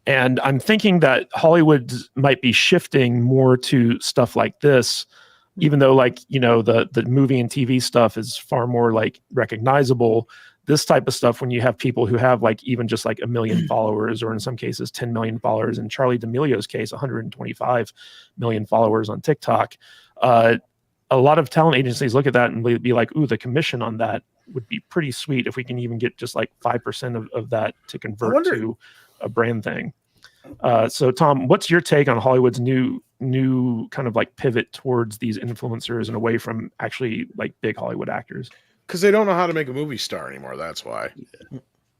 And I'm thinking that Hollywood might be shifting more to stuff like this, even though, like, you know, the movie and TV stuff is far more like recognizable. This type of stuff, when you have people who have like even just like 1 million followers, or in some cases 10 million followers, in Charlie D'Amelio's case 125 million followers on TikTok, a lot of talent agencies look at that and be like, ooh, the commission on that would be pretty sweet if we can even get just like 5% of that to convert to a brand thing. So Tom, what's your take on Hollywood's new kind of like pivot towards these influencers and away from actually like big Hollywood actors? Because they don't know how to make a movie star anymore. That's why.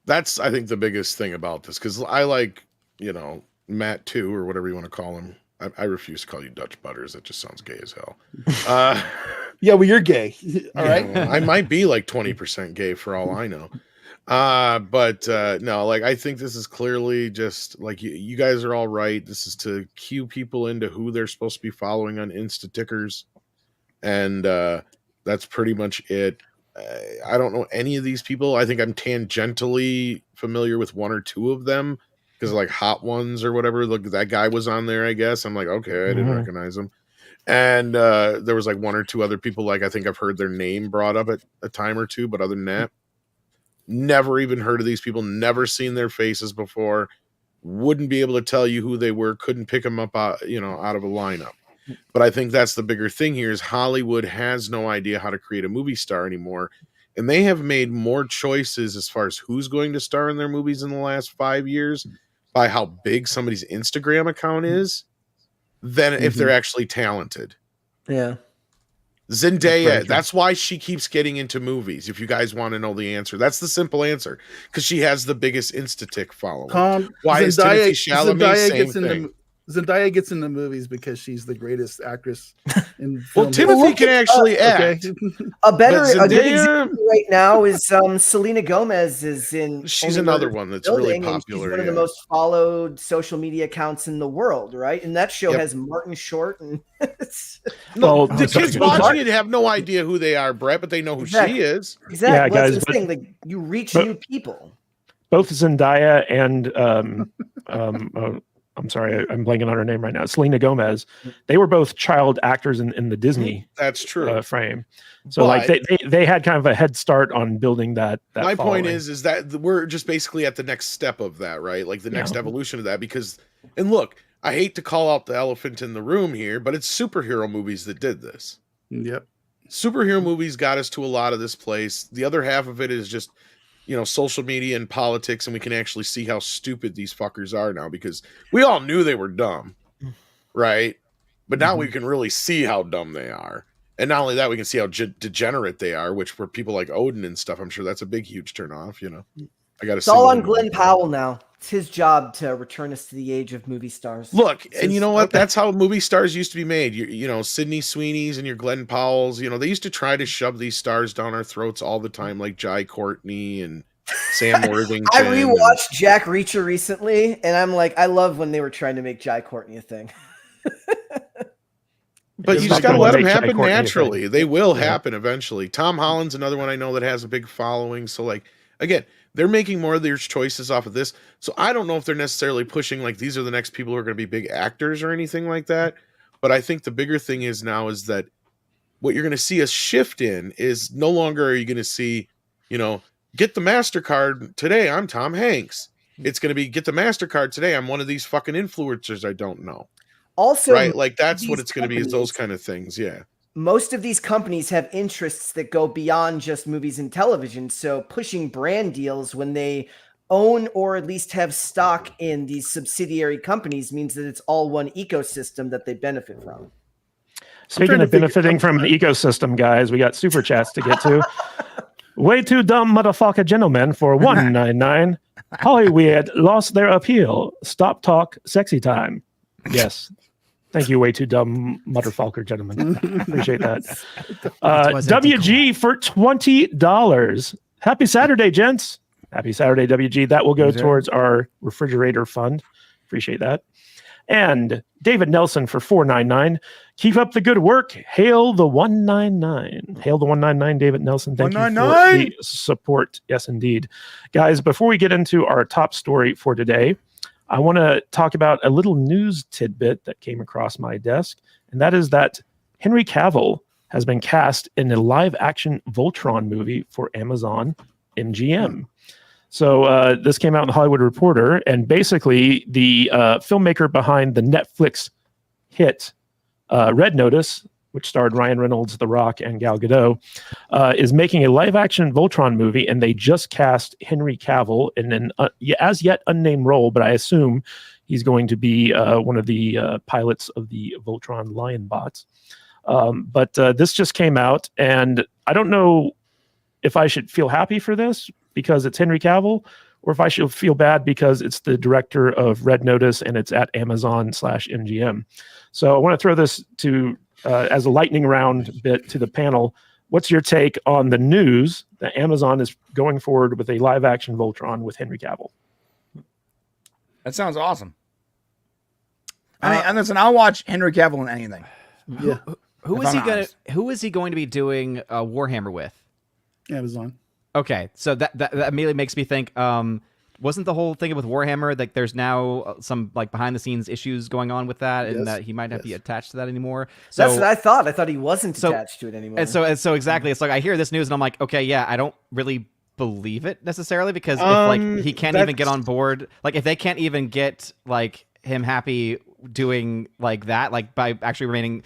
That's, I think, the biggest thing about this. Because I like, you know, Matt too, or whatever you want to call him. I refuse to call you Dutch Butters. That just sounds gay as hell. Yeah, well, you're gay. All right. I might be like 20% gay for all I know. But no, like, I think this is clearly just like you guys are all right. This is to cue people into who they're supposed to be following on Insta tickers. And that's pretty much it. I don't know any of these people. I think I'm tangentially familiar with one or two of them because like Hot Ones or whatever. Look, that guy was on there, I guess. I'm like, okay, I didn't recognize him. And there was like one or two other people, like I think I've heard their name brought up at a time or two, but other than that, never even heard of these people, never seen their faces before, wouldn't be able to tell you who they were, couldn't pick them up out of a lineup. But I think that's the bigger thing here is Hollywood has no idea how to create a movie star anymore. And they have made more choices as far as who's going to star in their movies in the last 5 years by how big somebody's Instagram account is than if they're actually talented. Yeah. Zendaya, that's why she keeps getting into movies. If you guys want to know the answer, that's the simple answer. Because she has the biggest Insta-tick following. Why is Timothée Chalamet same thing? Zendaya gets into movies because she's the greatest actress in film. Well, Timothy can actually act. Okay. A good example right now is Selena Gomez is in. She's another one that's really popular. She's one of the most followed social media accounts in the world, right? And that show has Martin Short and. The kids watching it have no idea who they are, Brett, but they know who she is. Exactly. Yeah, guys, that's the thing. Like, you reach new people. Both Zendaya and I'm sorry, I'm blanking on her name right now. Selena Gomez. They were both child actors in the Disney. That's true. Frame. So like they had kind of a head start on building that. My following. point is that we're just basically at the next step of that, right? Like the next evolution of that. Because, and look, I hate to call out the elephant in the room here, but it's superhero movies that did this. Yep. Superhero movies got us to a lot of this place. The other half of it is just, social media and politics, and we can actually see how stupid these fuckers are now because we all knew they were dumb, right? But now we can really see how dumb they are. And not only that, we can see how degenerate they are, which for people like Odin and stuff, I'm sure that's a big, huge turn off. You know, I got to. It's all on Glenn Powell now. It's his job to return us to the age of movie stars. Look, and you know what? That's how movie stars used to be made. You know, Sydney Sweeney's and your Glenn Powell's. You know, they used to try to shove these stars down our throats all the time, like Jai Courtney and Sam Worthington. I rewatched Jack Reacher recently, and I'm like, I love when they were trying to make Jai Courtney a thing. But you just got to let them happen naturally. They will happen eventually. Tom Holland's another one I know that has a big following. So, like, again, they're making more of their choices off of this. So I don't know if they're necessarily pushing like these are the next people who are going to be big actors or anything like that. But I think the bigger thing is now is that what you're going to see a shift in is no longer are you going to see, you know, get the MasterCard today. I'm Tom Hanks. It's going to be get the MasterCard today. I'm one of these fucking influencers I don't know. Also, right? Like that's what it's going to be, is those kind of things. Yeah. Most of these companies have interests that go beyond just movies and television. So pushing brand deals when they own or at least have stock in these subsidiary companies means that it's all one ecosystem that they benefit from. Speaking of benefiting from an ecosystem, guys, we got super chats to get to. Way too dumb motherfucker gentlemen for 199. Hollywood lost their appeal. Stop talk sexy time. Yes. Thank you, way too dumb motherfucker gentlemen. Appreciate that. WG for $20. Happy Saturday, gents. Happy Saturday, WG. That will go towards our refrigerator fund. Appreciate that. And David Nelson for $4.99. Keep up the good work. Hail the 199. Hail the 199, David Nelson. Thank you for the support. Yes, indeed. Guys, before we get into our top story for today, I want to talk about a little news tidbit that came across my desk, and that is that Henry Cavill has been cast in a live-action Voltron movie for Amazon MGM. So this came out in the Hollywood Reporter, and basically the filmmaker behind the Netflix hit Red Notice, which starred Ryan Reynolds, The Rock, and Gal Gadot, is making a live-action Voltron movie, and they just cast Henry Cavill in an as yet unnamed role, but I assume he's going to be one of the pilots of the Voltron Lion bots. But this just came out, and I don't know if I should feel happy for this because it's Henry Cavill, or if I should feel bad because it's the director of Red Notice and it's at Amazon/MGM. So I want to throw this to as a lightning round bit to the panel. What's your take on the news that Amazon is going forward with a live action Voltron with Henry Cavill? That sounds awesome. I mean, and listen, I'll watch Henry Cavill in anything. Yeah. Who is he going to be doing Warhammer with? Amazon. Okay, so that immediately makes me think. Wasn't the whole thing with Warhammer like there's now some like behind the scenes issues going on with that, and that he might not be attached to that anymore? So that's what I thought. I thought he wasn't attached to it anymore. And so exactly, it's like I hear this news and I'm like, okay, yeah, I don't really believe it necessarily because if like he can't even get on board, like if they can't even get like him happy doing like that, like by actually remaining,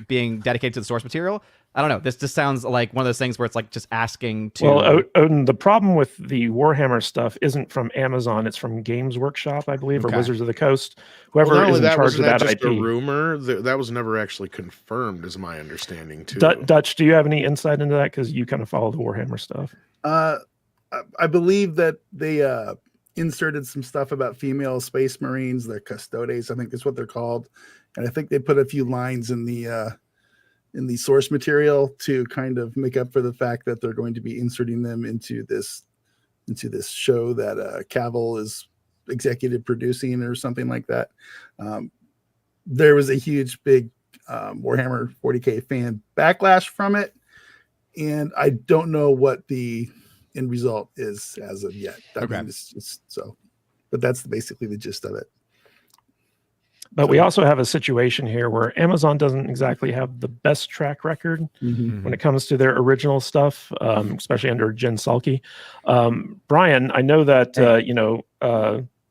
being dedicated to the source material. I don't know. This just sounds like one of those things where it's like just asking to. Well, Odin, the problem with the Warhammer stuff isn't from Amazon; it's from Games Workshop, I believe, or Wizards of the Coast. Whoever is in charge of that IP. A rumor that was never actually confirmed, is my understanding too. Dutch, do you have any insight into that? Because you kind of follow the Warhammer stuff. I believe that they inserted some stuff about female space marines, the custodes, I think is what they're called, and I think they put a few lines in the source material to kind of make up for the fact that they're going to be inserting them into this show that Cavill is executive producing or something like that. There was a huge, big Warhammer 40K fan backlash from it, and I don't know what the end result is as of yet. I mean, but that's basically the gist of it. But we also have a situation here where Amazon doesn't exactly have the best track record when it comes to their original stuff, especially under Jen Salke. Brian, I know that,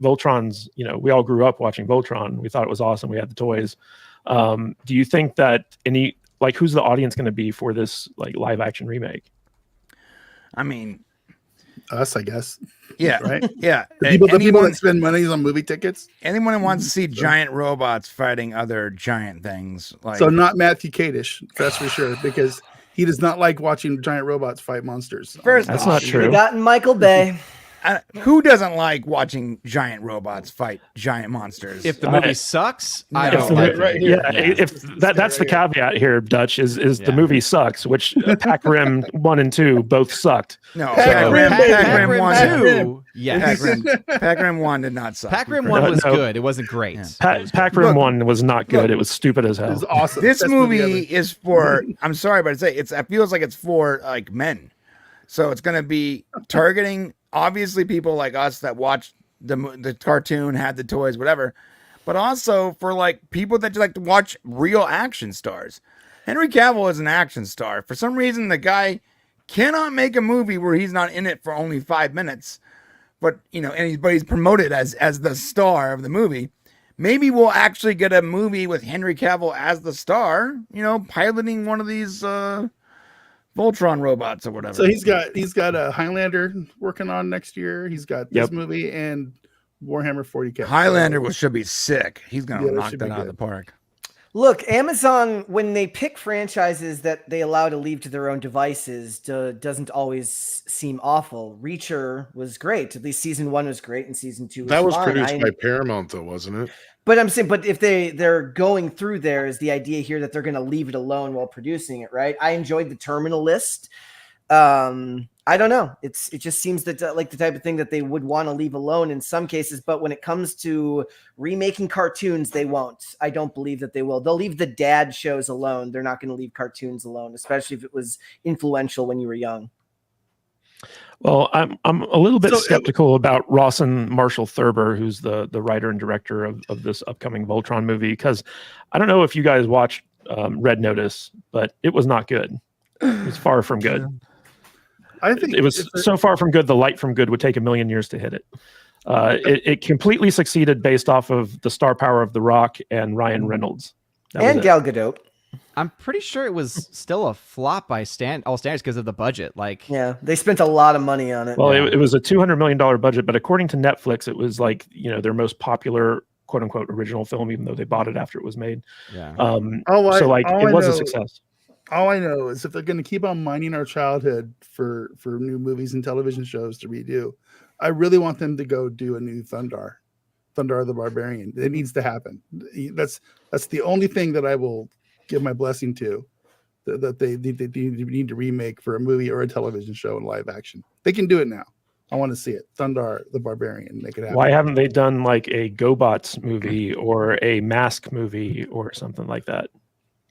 Voltron's, we all grew up watching Voltron. We thought it was awesome. We had the toys. Do you think that who's the audience going to be for this like live action remake? I mean, Us, I guess. Yeah, Right. Yeah, The people anyone, that spend money on movie tickets. anyone who wants to see giant robots fighting other giant things, like So not Matthew Kadish, that's for sure, because he does not like watching giant robots fight monsters. First That's off, not We true. got Michael Bay. who doesn't like watching giant robots fight giant monsters? If the movie sucks, I No. don't like it. Right here. Yeah, if that's the caveat here, Dutch, is the movie sucks, which Pac Rim 1 and 2 both sucked. No, Pac Pac Rim, Rim, baby. Pac Rim 1, Pac-Rim did. 2, yes. Pac Rim 1 did not suck. Pac-Rim 1 was No. good. It wasn't great. Yeah. Pac Rim Look, 1 was not good. look. It was stupid as It hell. was awesome. This Best movie ever. is for, I'm sorry, but it feels like it's for like men. So it's going to be targeting obviously people like us that watch the cartoon, had the toys, whatever, but also for like people that like to watch real action stars. Henry Cavill is an action star. For some reason, the guy cannot make a movie where he's not in it for only 5 minutes, but but he's promoted as the star of the movie. Maybe we'll actually get a movie with Henry Cavill as the star, piloting one of these Voltron robots or whatever. So he's got a Highlander working on next year. He's got this movie and Warhammer 40K. Highlander should be sick. He's gonna Yeah, that knock should that be out of good. the park. Look, Amazon, when they pick franchises that they allow to leave to their own devices, doesn't always seem awful. Reacher was great. At least season 1 was great, and season 2 was That was fine. produced by Paramount, though, wasn't it? But I'm saying, but if they're going through there, is the idea here that they're going to leave it alone while producing it, right? I enjoyed the Terminal List. I don't know. It just seems that like the type of thing that they would want to leave alone in some cases, but when it comes to remaking cartoons, they won't. I don't believe that they will. They'll leave the dad shows alone. They're not going to leave cartoons alone, especially if it was influential when you were young. Well, I'm a little bit skeptical about Rawson Marshall Thurber, who's the writer and director of this upcoming Voltron movie, because I don't know if you guys watched Red Notice, but it was not good. It was far from good. I think It was so far from good, the light from good would take 1,000,000 years to hit it. It completely succeeded based off of the star power of The Rock and Ryan Reynolds. And Gal Gadot. I'm pretty sure it was still a flop by all standards because of the budget. Like, Yeah, they spent a lot of money on it. Well, it was a $200 million budget, but according to Netflix, it was like, their most popular quote unquote original film, even though they bought it after it was made. yeah. It was a success. All I know is if they're going to keep on mining our childhood for new movies and television shows to redo, I really want them to go do a new Thundar the Barbarian. It needs to happen. That's the only thing that I will give my blessing to, that they need to remake for a movie or a television show in live action. They can do it now. I want to see it. Thundar the Barbarian. Make it happen. Why haven't they done like a GoBots movie or a Mask movie or something like that?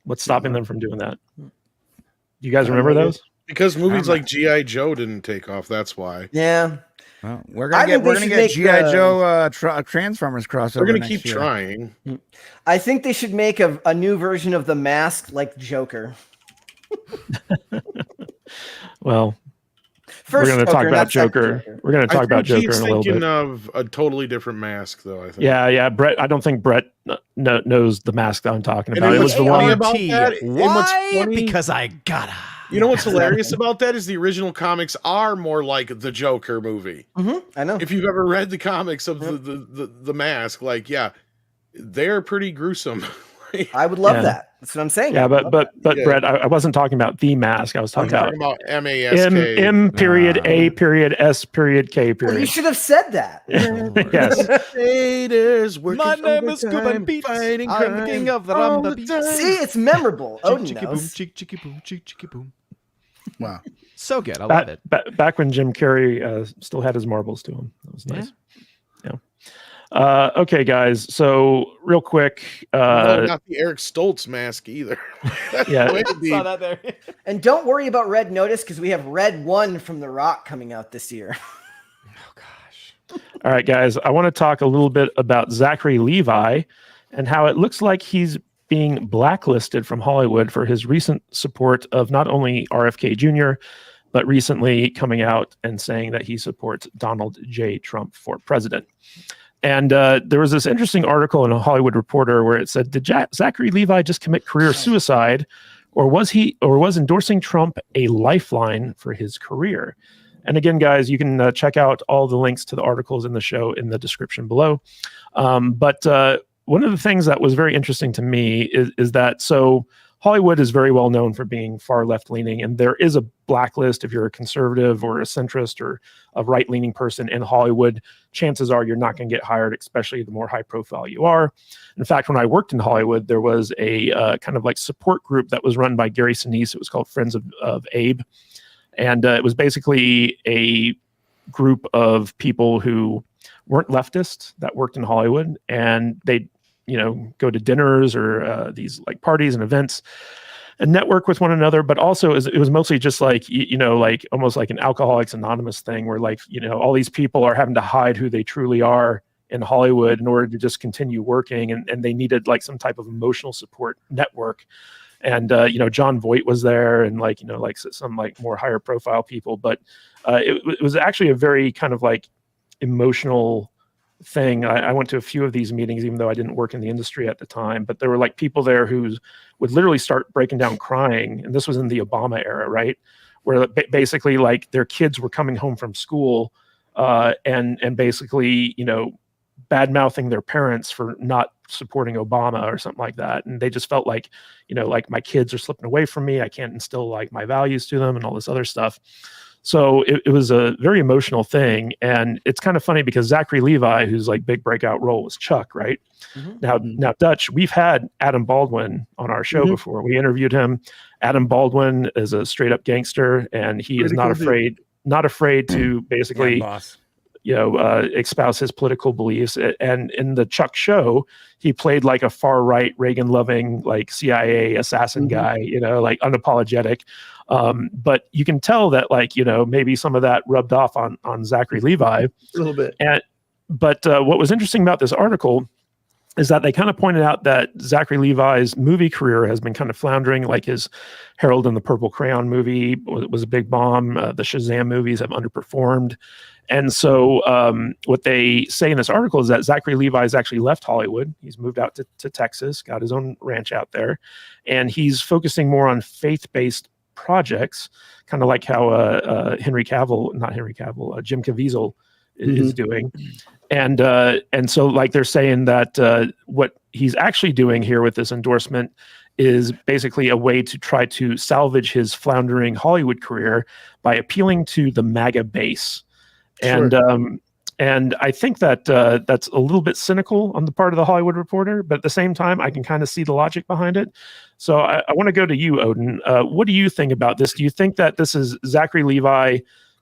What's stopping them from doing that? You guys remember those? Because movies like G.I. Joe didn't take off. That's why. Yeah. Well, we're I gonna think they get should GI make Joe Transformers crossover. They're going next to keep year. trying. I think they should make a new version of The Mask like Joker. Well, First we're going to talk Joker, about not second Joker. We're going to talk about Joker he's in a little thinking bit. of a totally different mask, though. I think. Yeah. Brett, I don't think Brett knows the mask that I'm talking And about. it It was was the funny one. about that. And what's Why? funny- Because I gotta. You know what's hilarious about that is the original comics are more like the Joker movie. I know. If you've ever read the comics of the mask, they're pretty gruesome. I would love Yeah. that. That's what I'm saying. Yeah, I would but love Yeah. Brett, I wasn't talking about the mask. I was I'm talking about talking about M-A-S-K. M period A period S period K that. Well, you period. should have said that. Yes. Haters working My name is overtime, Cuban Beats. fighting I'm the crime king of the all Rumba the Beats. time. See, it's memorable. Odin Chicky boom, knows. chicky boom, chicky boom. Wow. So good. I love it. Back when Jim Carrey still had his marbles to him. That was nice. Yeah. Okay, guys. So real quick, No, not the Eric Stoltz mask either. That's Yeah. way Saw deep. that there. And don't worry about Red Notice because we have Red 1 from The Rock coming out this year. Oh gosh. all right, guys. I want to talk a little bit about Zachary Levi and how it looks like he's being blacklisted from Hollywood for his recent support of not only RFK Jr., but recently coming out and saying that he supports Donald J. Trump for president. And there was this interesting article in a Hollywood Reporter where it said, "Did Zachary Levi just commit career suicide, or was endorsing Trump a lifeline for his career?" And again, guys, you can check out all the links to the articles in the show in the description below. But one of the things that was very interesting to me is that, so Hollywood is very well known for being far left-leaning, and there is a blacklist. If you're a conservative or a centrist or a right-leaning person in Hollywood, chances are you're not going to get hired, especially the more high-profile you are. In fact, when I worked in Hollywood, there was a kind of like support group that was run by Gary Sinise. It was called Friends of Abe. And it was basically a group of people who weren't leftists that worked in Hollywood, and they go to dinners or these like parties and events and network with one another. But also it was mostly just like, like almost like an Alcoholics Anonymous thing where like, all these people are having to hide who they truly are in Hollywood in order to just continue working. And they needed like some type of emotional support network. And, John Voight was there and like some like more higher profile people, but it was actually a very kind of like emotional thing. I went to a few of these meetings, even though I didn't work in the industry at the time, but there were like people there who would literally start breaking down crying. And this was in the Obama era, right? Where basically like their kids were coming home from school and basically, bad mouthing their parents for not supporting Obama or something like that. And they just felt like, like my kids are slipping away from me. I can't instill like my values to them and all this other stuff. So it was a very emotional thing. And it's kind of funny because Zachary Levi, whose like big breakout role was Chuck, right? Mm-hmm. Now, Dutch, we've had Adam Baldwin on our show before. We interviewed him. Adam Baldwin is a straight up gangster, and he is not afraid to basically, espouse his political beliefs. And in the Chuck show, he played like a far right Reagan loving, like CIA assassin guy, like unapologetic. But you can tell that like, maybe some of that rubbed off on Zachary Levi a little bit. But what was interesting about this article is that they kind of pointed out that Zachary Levi's movie career has been kind of floundering. Like his Harold and the Purple Crayon movie was a big bomb. The Shazam movies have underperformed. And so what they say in this article is that Zachary Levi has actually left Hollywood. He's moved out to Texas, got his own ranch out there, and he's focusing more on faith-based projects, kind of like how Jim Caviezel is doing. And so like they're saying that what he's actually doing here with this endorsement is basically a way to try to salvage his floundering Hollywood career by appealing to the MAGA base. And I think that that's a little bit cynical on the part of the Hollywood Reporter, but at the same time, I can kind of see the logic behind it. So I want to go to you, Odin. What do you think about this? Do you think that this is Zachary Levi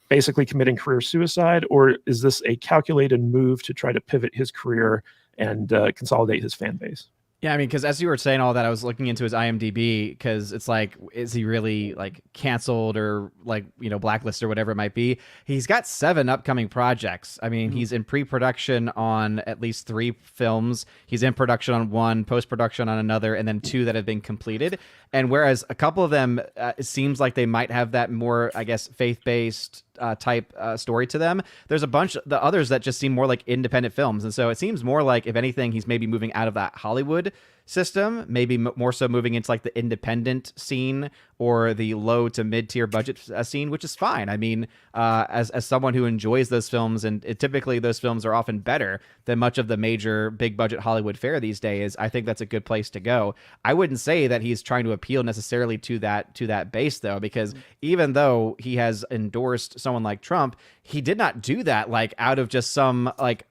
basically committing career suicide, or is this a calculated move to try to pivot his career and consolidate his fan base? Yeah, I mean, because as you were saying all that, I was looking into his IMDb because it's like, is he really like canceled or like, blacklisted or whatever it might be? He's got 7 upcoming projects. I mean, he's in pre-production on at least 3 films. He's in production on 1, post-production on another, and then 2 that have been completed. And whereas a couple of them, it seems like they might have that more, I guess, faith-based type story to them, there's a bunch of the others that just seem more like independent films. And so it seems more like, if anything, he's maybe moving out of that Hollywood system, maybe more so moving into like the independent scene or the low to mid-tier budget scene, which is fine. I mean, as someone who enjoys those films, and typically those films are often better than much of the major big budget Hollywood fare these days, I think that's a good place to go. I wouldn't say that he's trying to appeal necessarily to that base, though, because even though he has endorsed someone like Trump, he did not do that like out of just some like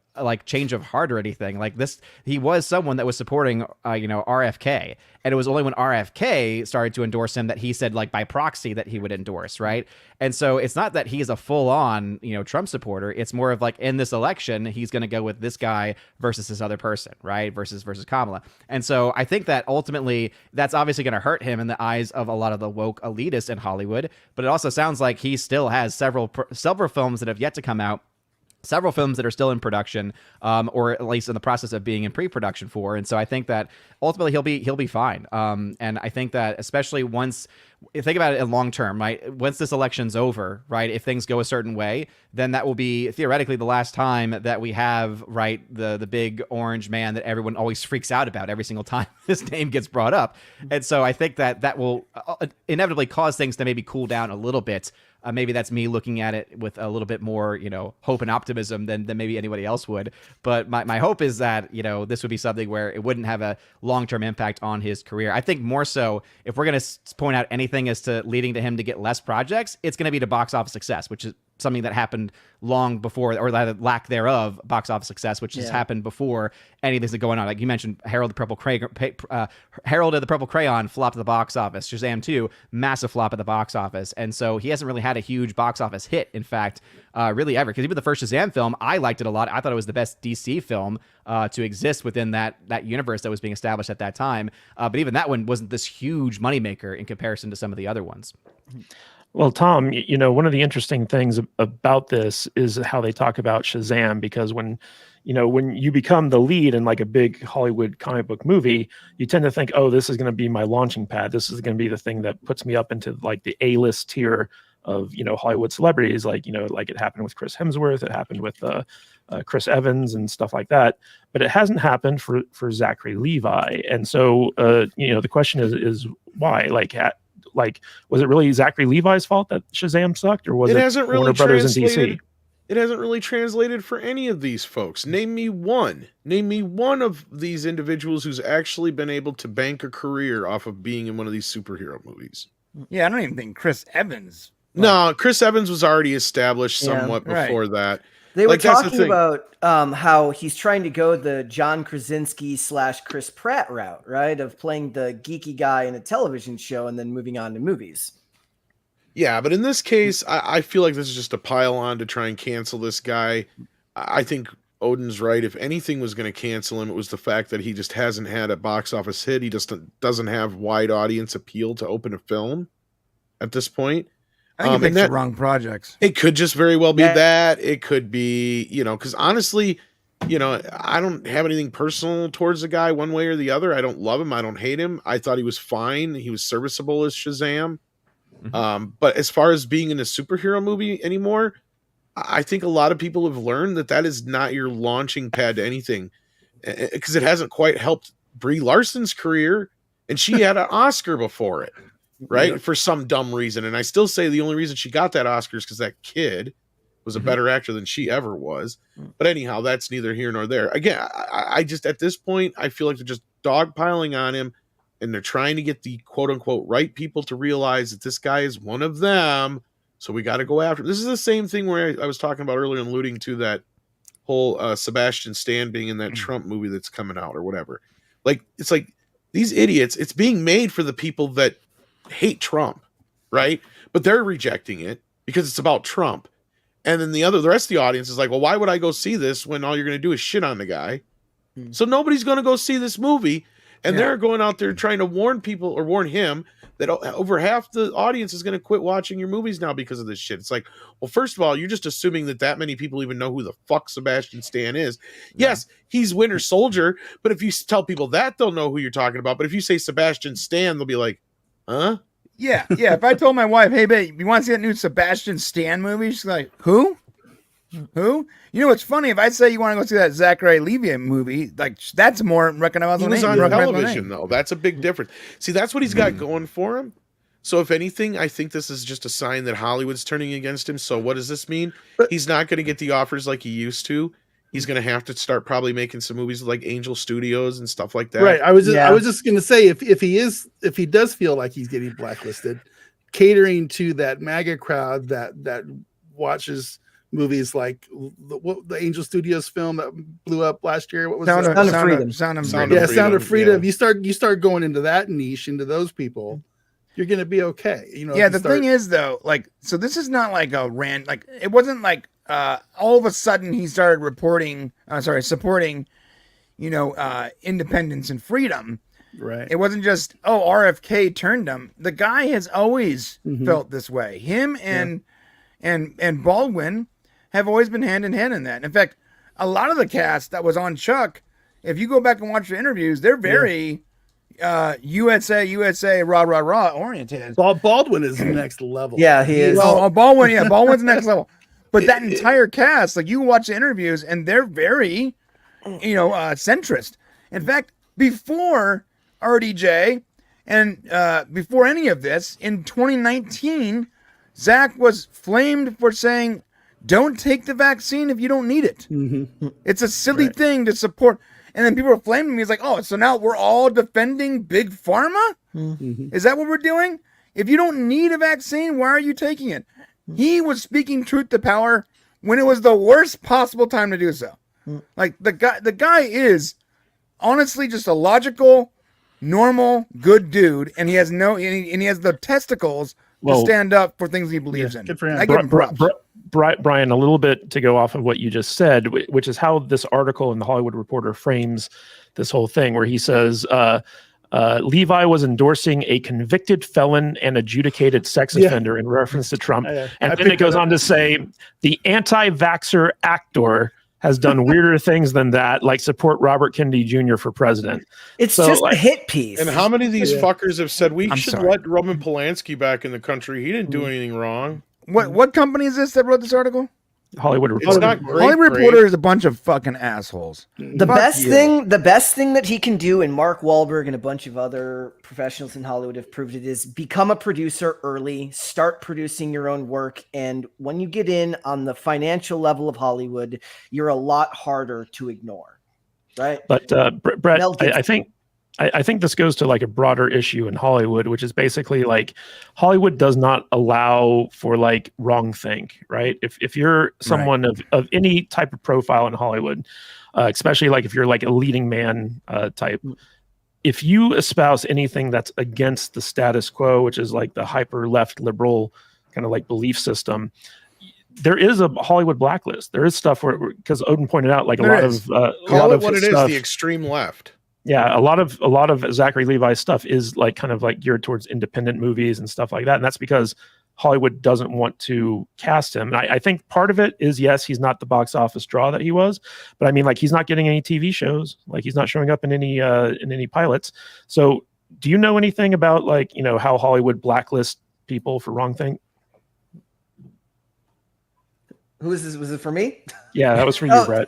change of heart or anything like this. He was someone that was supporting RFK, and it was only when RFK started to endorse him that he said, like, by proxy, that he would endorse, right? And so it's not that he is a full-on Trump supporter. It's more of like, in this election, he's going to go with this guy versus this other person, right? Versus Kamala. And so I think that ultimately that's obviously going to hurt him in the eyes of a lot of the woke elitists in Hollywood, but it also sounds like he still has several films that have yet to come out, several films that are still in production, or at least in the process of being in pre-production for. And so I think that ultimately he'll be fine. And I think that especially once think about it in long term, right? Once this election's over, right? If things go a certain way, then that will be theoretically the last time that we have, right, the big orange man that everyone always freaks out about every single time his name gets brought up. And so I think that will inevitably cause things to maybe cool down a little bit. Maybe that's me looking at it with a little bit more, hope and optimism than maybe anybody else would. But my hope is that, this would be something where it wouldn't have a long-term impact on his career. I think more so, if we're going to point out anything as to leading to him to get less projects, it's going to be to box office success, which is something that happened long before, or the lack thereof, box office success, which has happened before any of this is going on. Like you mentioned, Harold of the Purple Crayon flopped at the box office. Shazam 2, massive flop at the box office. And so he hasn't really had a huge box office hit, in fact, really ever. Because even the first Shazam film, I liked it a lot. I thought it was the best DC film to exist within that universe that was being established at that time. But even that one wasn't this huge moneymaker in comparison to some of the other ones. Well, Tom, one of the interesting things about this is how they talk about Shazam, because when you become the lead in like a big Hollywood comic book movie, you tend to think, oh, this is going to be my launching pad. This is going to be the thing that puts me up into like the A-list tier of, Hollywood celebrities. Like, like it happened with Chris Hemsworth, it happened with Chris Evans and stuff like that. But it hasn't happened for Zachary Levi. And so, the question is why? Like, was it really Zachary Levi's fault that Shazam sucked, or was it Warner Brothers and DC? It hasn't really translated for any of these folks. Name me one of these individuals who's actually been able to bank a career off of being in one of these superhero movies. Yeah, I don't even think Chris Evans. No, Chris Evans was already established somewhat before that. They were talking about how he's trying to go the John Krasinski / Chris Pratt route, right? Of playing the geeky guy in a television show and then moving on to movies. Yeah, but in this case, I feel like this is just a pile on to try and cancel this guy. I think Odin's right. If anything was going to cancel him, it was the fact that he just hasn't had a box office hit. He just doesn't have wide audience appeal to open a film at this point. I think he picks the wrong projects. It could just very well be that. It could be, because honestly, I don't have anything personal towards the guy one way or the other. I don't love him. I don't hate him. I thought he was fine. He was serviceable as Shazam. But as far as being in a superhero movie anymore, I think a lot of people have learned that is not your launching pad to anything, because it hasn't quite helped Brie Larson's career, and she had an Oscar before it. Right? For some dumb reason. And I still say the only reason she got that Oscar is because that kid was a better actor than she ever was. But anyhow, that's neither here nor there. Again, I just, at this point, I feel like they're just dogpiling on him, and they're trying to get the quote unquote right people to realize that this guy is one of them. So we got to go after. This is the same thing where I was talking about earlier and alluding to that whole Sebastian Stan being in that Trump movie that's coming out or whatever. Like, it's like these idiots, it's being made for the people that hate Trump, right? But they're rejecting it because it's about Trump. And then the rest of the audience is like, well, why would I go see this when all you're going to do is shit on the guy? So nobody's going to go see this movie. And they're going out there trying to warn people, or warn him, that over half the audience is going to quit watching your movies now because of this shit. It's like, well, first of all, you're just assuming that many people even know who the fuck Sebastian Stan is. Yes, he's Winter Soldier, but if you tell people that, they'll know who you're talking about. But if you say Sebastian Stan, they'll be like, huh? Yeah. If I told my wife, hey, babe, you want to see that new Sebastian Stan movie? She's like, who? Who? What's funny? If I say you want to go see that Zachary Levi movie, like, that's more recognizable. He was on television, though. That's a big difference. See, that's what he's got going for him. So if anything, I think this is just a sign that Hollywood's turning against him. So what does this mean? He's not going to get the offers like he used to. He's going to have to start probably making some movies with like Angel Studios and stuff like that. Right. I was just going to say, if he does feel like he's getting blacklisted, catering to that MAGA crowd that watches movies like the Angel Studios film that blew up last year. What was Sound of Freedom? Sound of Freedom. Yeah. You start going into that niche, into those people, you're going to be okay. Yeah. The thing is, though, like, so this is not like a like, it wasn't like all of a sudden he started supporting, independence and freedom. Right. It wasn't just, RFK turned him. The guy has always felt this way. Him and Baldwin have always been hand in hand in that. In fact, a lot of the cast that was on Chuck, if you go back and watch the interviews, they're very USA, rah rah rah oriented. Baldwin is next level. Yeah, he is. Well, Baldwin's next level. But that entire cast, like you watch the interviews, and they're very, centrist. In fact, before RDJ and before any of this, in 2019, Zach was flamed for saying, "Don't take the vaccine if you don't need it." Mm-hmm. It's a silly thing to support. And then people were flaming me. It's like, oh, so now we're all defending big pharma? Mm-hmm. Is that what we're doing? If you don't need a vaccine, why are you taking it? He was speaking truth to power when it was the worst possible time to do so. Like the guy is honestly just a logical, normal, good dude, and he has he has the testicles to stand up for things he believes in. Good for him. I give him props. Brian, a little bit to go off of what you just said, which is how this article in the Hollywood Reporter frames this whole thing, where he says Levi was endorsing a convicted felon and adjudicated sex offender in reference to Trump. And then it goes on to say the anti-vaxxer actor has done weirder things than that, like support Robert Kennedy Jr. for president. It's just a hit piece. And how many of these fuckers have said we should let Roman Polanski back in the country? He didn't do anything wrong. What company is this that wrote this article? Hollywood Reporter. It's not great. Hollywood Reporter is a bunch of fucking assholes. The best thing that he can do, and Mark Wahlberg and a bunch of other professionals in Hollywood have proved it, is become a producer early, start producing your own work, and when you get in on the financial level of Hollywood, you're a lot harder to ignore, right? But Brett, I think this goes to like a broader issue in Hollywood, which is basically like Hollywood does not allow for like wrong think, right? If you're someone of any type of profile in Hollywood, especially like if you're like a leading man type, if you espouse anything that's against the status quo, which is like the hyper left liberal kind of like belief system, there is a Hollywood blacklist. There is stuff where, because Odin pointed out, like Call it what it is, stuff, the extreme left. Yeah, a lot of Zachary Levi's stuff is like kind of like geared towards independent movies and stuff like that, and that's because Hollywood doesn't want to cast him. And I think part of it is, yes, he's not the box office draw that he was, but I mean, like, he's not getting any TV shows, like he's not showing up in any pilots. So, do you know anything about like how Hollywood blacklist people for wrong thing? Who is this? Was it for me? Yeah, that was for you, Brett.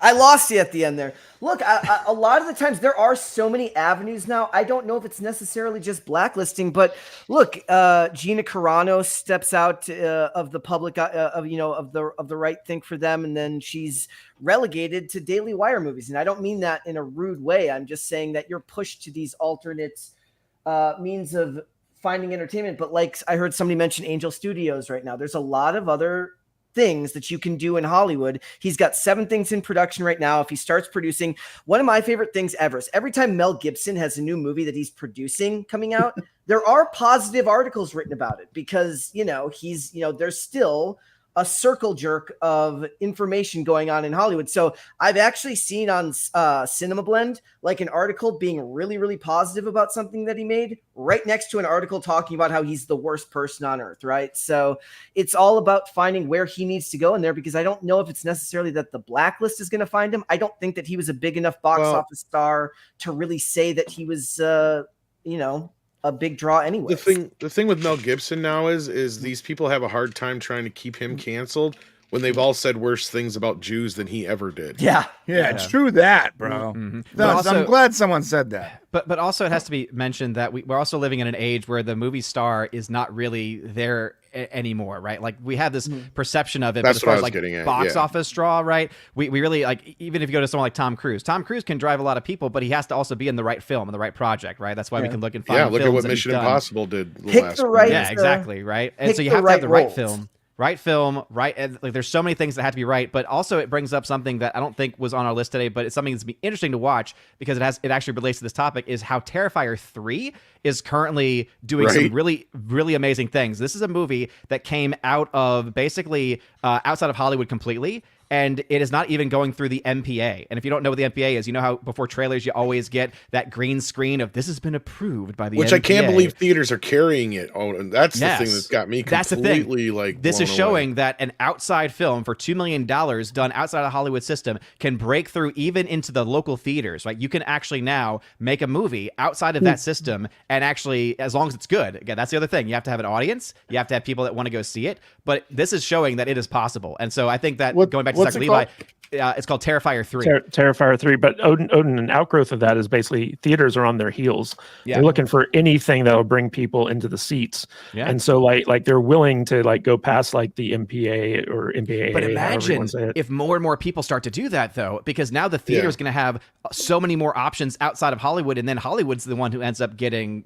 I lost you at the end there. Look, a lot of the times there are so many avenues now. I don't know if it's necessarily just blacklisting, but look, Gina Carano steps out of the public, of the right thing for them, and then she's relegated to Daily Wire movies. And I don't mean that in a rude way. I'm just saying that you're pushed to these alternate means of finding entertainment. But like I heard somebody mention Angel Studios right now. There's a lot of other things that you can do in Hollywood. He's got 7 things in production right now. If he starts producing, one of my favorite things ever is every time Mel Gibson has a new movie that he's producing coming out, there are positive articles written about it because, he's, there's still a circle jerk of information going on in Hollywood. So I've actually seen on Cinema Blend, like an article being really, really positive about something that he made right next to an article talking about how he's the worst person on earth. Right. So it's all about finding where he needs to go in there, because I don't know if it's necessarily that the blacklist is going to find him. I don't think that he was a big enough box office star to really say that he was, a big draw anyway. The thing with Mel Gibson now is these people have a hard time trying to keep him canceled when they've all said worse things about Jews than he ever did. Yeah. It's true that, bro. Mm-hmm. No, I'm glad someone said that. But also it has to be mentioned that we're also living in an age where the movie star is not really there anymore, right? Like we have this perception of it, That's but as far what I as was like getting at, box office draw, right? We really, like, even if you go to someone like Tom Cruise can drive a lot of people, but he has to also be in the right film and the right project, right? That's why we can look and find look at what films Mission Impossible did Pick the right, yeah, exactly, right? And so you have to have the right film. Right film, right? And like, there's so many things that have to be right, but also it brings up something that I don't think was on our list today, but it's something that's be interesting to watch because it actually relates to this topic. Is how Terrifier 3 is currently doing some really, really amazing things. This is a movie that came out of basically outside of Hollywood completely. and it is not even going through the MPA. And if you don't know what the MPA is, you know how before trailers you always get that green screen of this has been approved by the Which MPA. I can't believe theaters are carrying it. Oh, and that's Yes. the thing that's got me That's the completely thing. like. This is blown showing away. that an outside film for $2 million done outside of the Hollywood system can break through even into the local theaters, right? You can actually now make a movie outside of that system and actually, as long as it's good. Again, that's the other thing. You have to have an audience. You have to have people that want to go see it. But this is showing that it is possible. And so I think that going back to Zachary Levi, it's called Terrifier 3. Terrifier 3. But Odin, an outgrowth of that is basically theaters are on their heels. Yeah. They're looking for anything that will bring people into the seats. Yeah. And so like they're willing to like go past like the MPA or MPAA. But however you imagine wanna say it. if more and more people start to do that, though, because now the theater is going to have so many more options outside of Hollywood, and then Hollywood's the one who ends up getting,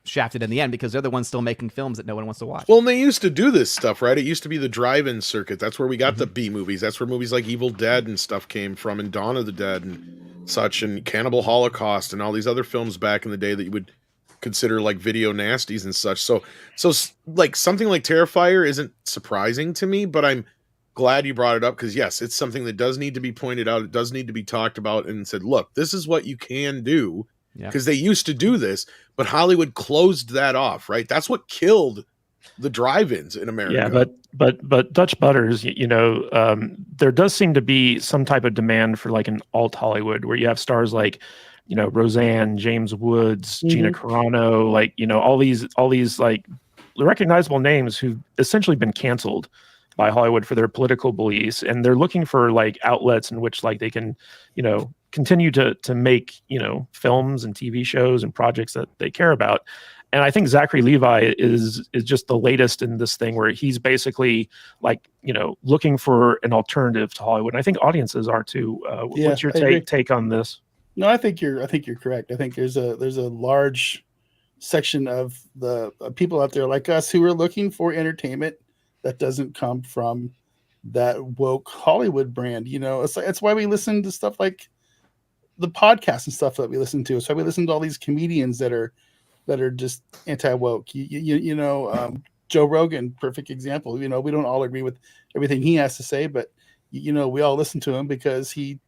shafted in the end because they're the ones still making films that no one wants to watch. Well, and they used to do this stuff, right? It used to be the drive-in circuit. That's where we got the B movies. That's where movies like Evil Dead and stuff came from, and Dawn of the Dead and such, and Cannibal Holocaust and all these other films back in the day that you would consider like video nasties and such. So like something like Terrifier isn't surprising to me, but I'm glad you brought it up because yes, it's something that does need to be pointed out. It does need to be talked about and said, look, this is what you can do. Because they used to do this, but Hollywood closed that off, right? That's what killed the drive-ins in America. Yeah, but Dutch Butters, there does seem to be some type of demand for like an alt Hollywood where you have stars like, Roseanne, James Woods, Gina Carano, like, all these like recognizable names who've essentially been canceled by Hollywood for their political beliefs, and they're looking for like outlets in which like they can, continue to make films and TV shows and projects that they care about. And I think Zachary Levi is just the latest in this thing where he's basically like looking for an alternative to Hollywood. And I think audiences are too. What's your take on this? No, I think you're correct. I think there's a large section of the people out there like us who are looking for entertainment that doesn't come from that woke Hollywood brand. It's why we listen to stuff like the podcasts and stuff that we listen to. It's why we listen to all these comedians that are just anti-woke. Joe Rogan, perfect example. We don't all agree with everything he has to say, but we all listen to him because he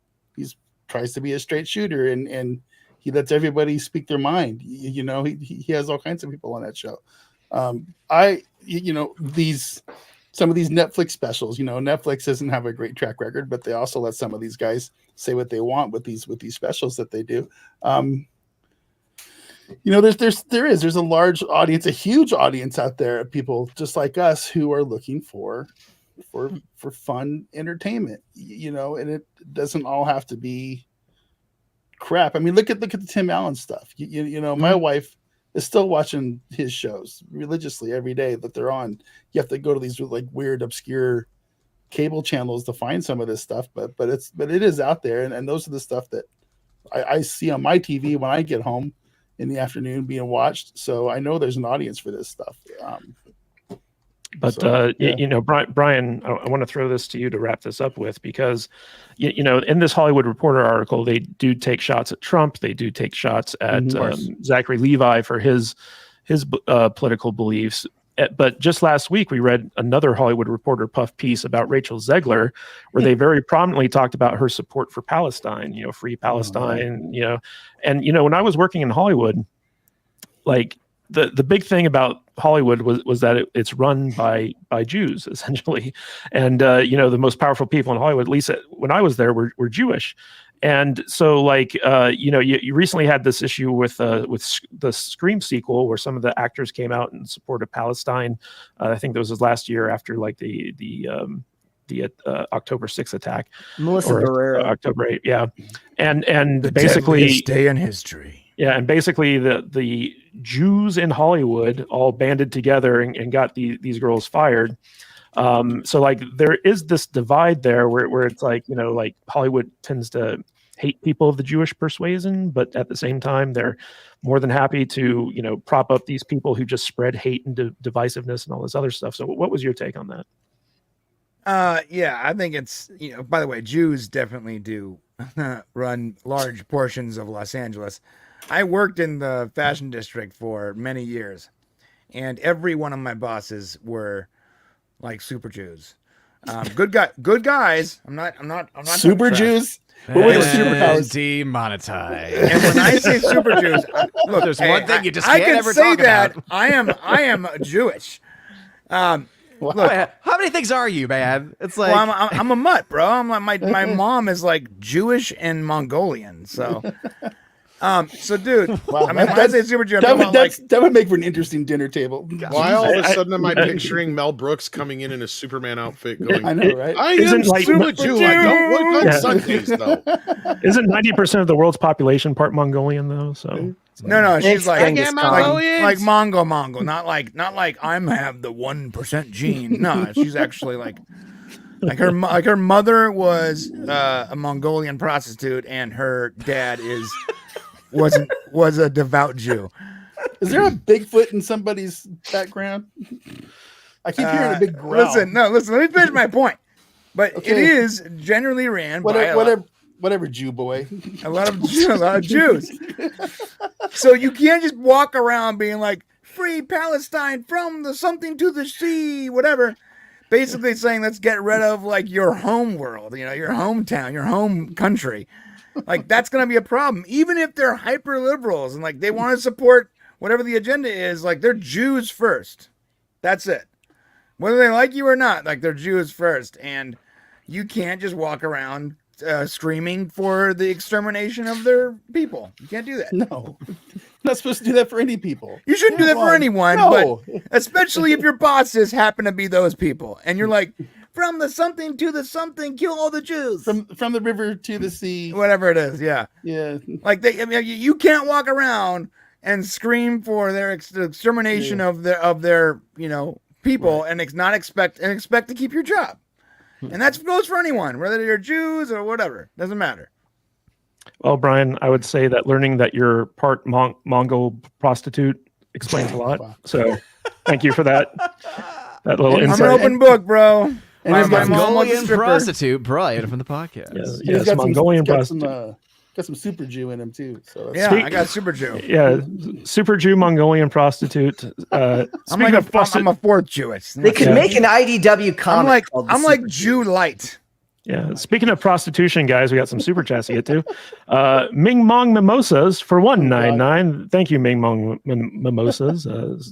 tries to be a straight shooter and he lets everybody speak their mind. He has all kinds of people on that show. Some of these Netflix specials, Netflix doesn't have a great track record, but they also let some of these guys say what they want with these specials that they do. There's a large audience, a huge audience out there of people just like us who are looking for fun entertainment, and it doesn't all have to be crap. I mean, look at the Tim Allen stuff. My wife is still watching his shows religiously every day that they're on. You have to go to these like weird, obscure cable channels to find some of this stuff, but it is out there, and those are the stuff that I see on my TV when I get home in the afternoon being watched. So I know there's an audience for this stuff. Brian, I want to throw this to you to wrap this up with, because in this Hollywood Reporter article, they do take shots at Trump. They do take shots at Zachary Levi for his political beliefs. But just last week, we read another Hollywood Reporter puff piece about Rachel Zegler, where they very prominently talked about her support for Palestine, free Palestine, and, when I was working in Hollywood, like the big thing about Hollywood was that it's run by Jews, essentially. And, the most powerful people in Hollywood, at least when I was there, were Jewish. And so, like, you recently had this issue with the Scream sequel, where some of the actors came out in support of Palestine. I think that was last year after like the October 6th attack. Melissa Barrera. October 8th, yeah. And The basically deadliest day in history. Yeah, and basically the Jews in Hollywood all banded together and got these girls fired. So like there is this divide there where it's like, like Hollywood tends to hate people of the Jewish persuasion, but at the same time, they're more than happy to, prop up these people who just spread hate and divisiveness and all this other stuff. So what was your take on that? Yeah, I think it's, by the way, Jews definitely do run large portions of Los Angeles. I worked in the fashion district for many years, and every one of my bosses were like super Jews. Good guys. I'm not Super talking trash. Jews. What were the And superpowers? demonetized. And when I say super Jews, look, There's one thing you just I can't can ever say talk that about. I am Jewish. Look, How many things are you, man? It's like well, I'm a mutt, bro. I'm like my mom is like Jewish and Mongolian, so. So dude, Wow, I mean, when I say super Jew, I'm talking about, like, that would make for an interesting dinner table. Why all of a sudden am I picturing Mel Brooks coming in a Superman outfit going, I know, right? I am Isn't like- Super Jew. I don't look on Yeah. Sundays, though. Isn't 90% of the world's population part Mongolian though? So no, she's like Genghis Khan. like Mongo, not like I'm have the 1% gene. No, she's actually like her mother was a Mongolian prostitute, and her dad was a devout Jew. Is there a Bigfoot in somebody's background? I keep hearing a big growl. Listen, let me finish my point. But Okay. it is generally ran by Whatever, Jew boy. a lot of Jews. So you can't just walk around being like, free Palestine from the something to the sea, whatever. Basically saying, let's get rid of like your home world, your hometown, your home country. Like, that's going to be a problem. Even if they're hyper liberals and like they want to support whatever the agenda is, like they're Jews first. That's it. Whether they like you or not, like they're Jews first. And you can't just walk around screaming for the extermination of their people. You can't do that. No. Not supposed to do that for any people. You shouldn't do that for anyone, No. but especially if your bosses happen to be those people. And you're like, from the something to the something, kill all the Jews. From the river to the sea. Whatever it is, yeah. Yeah. Like you can't walk around and scream for their extermination of their people, right, and not expect to keep your job. And that goes for anyone, whether you're Jews or whatever. Doesn't matter. well, Brian, I would say that learning that you're part Mongol prostitute explains a lot. Wow. So thank you for that. That little I'm insight. an open book, bro. And My he's got mom was a Mongolian stripper. prostitute, Brian from the podcast. Yes, He's yes, Mongolian got prostitute. got some super Jew in him too. So that's Yeah, Speak- I got super Jew. Yeah, super Jew Mongolian prostitute. I'm Speaking like of I'm a fourth Jewish. They could Yeah. make an IDW comic. I'm like Jew light. Yeah. Speaking of prostitution, guys, we got some super chats to get to. Ming Mong Mimosas for $1.99. Thank you, Ming Mong Mimosas.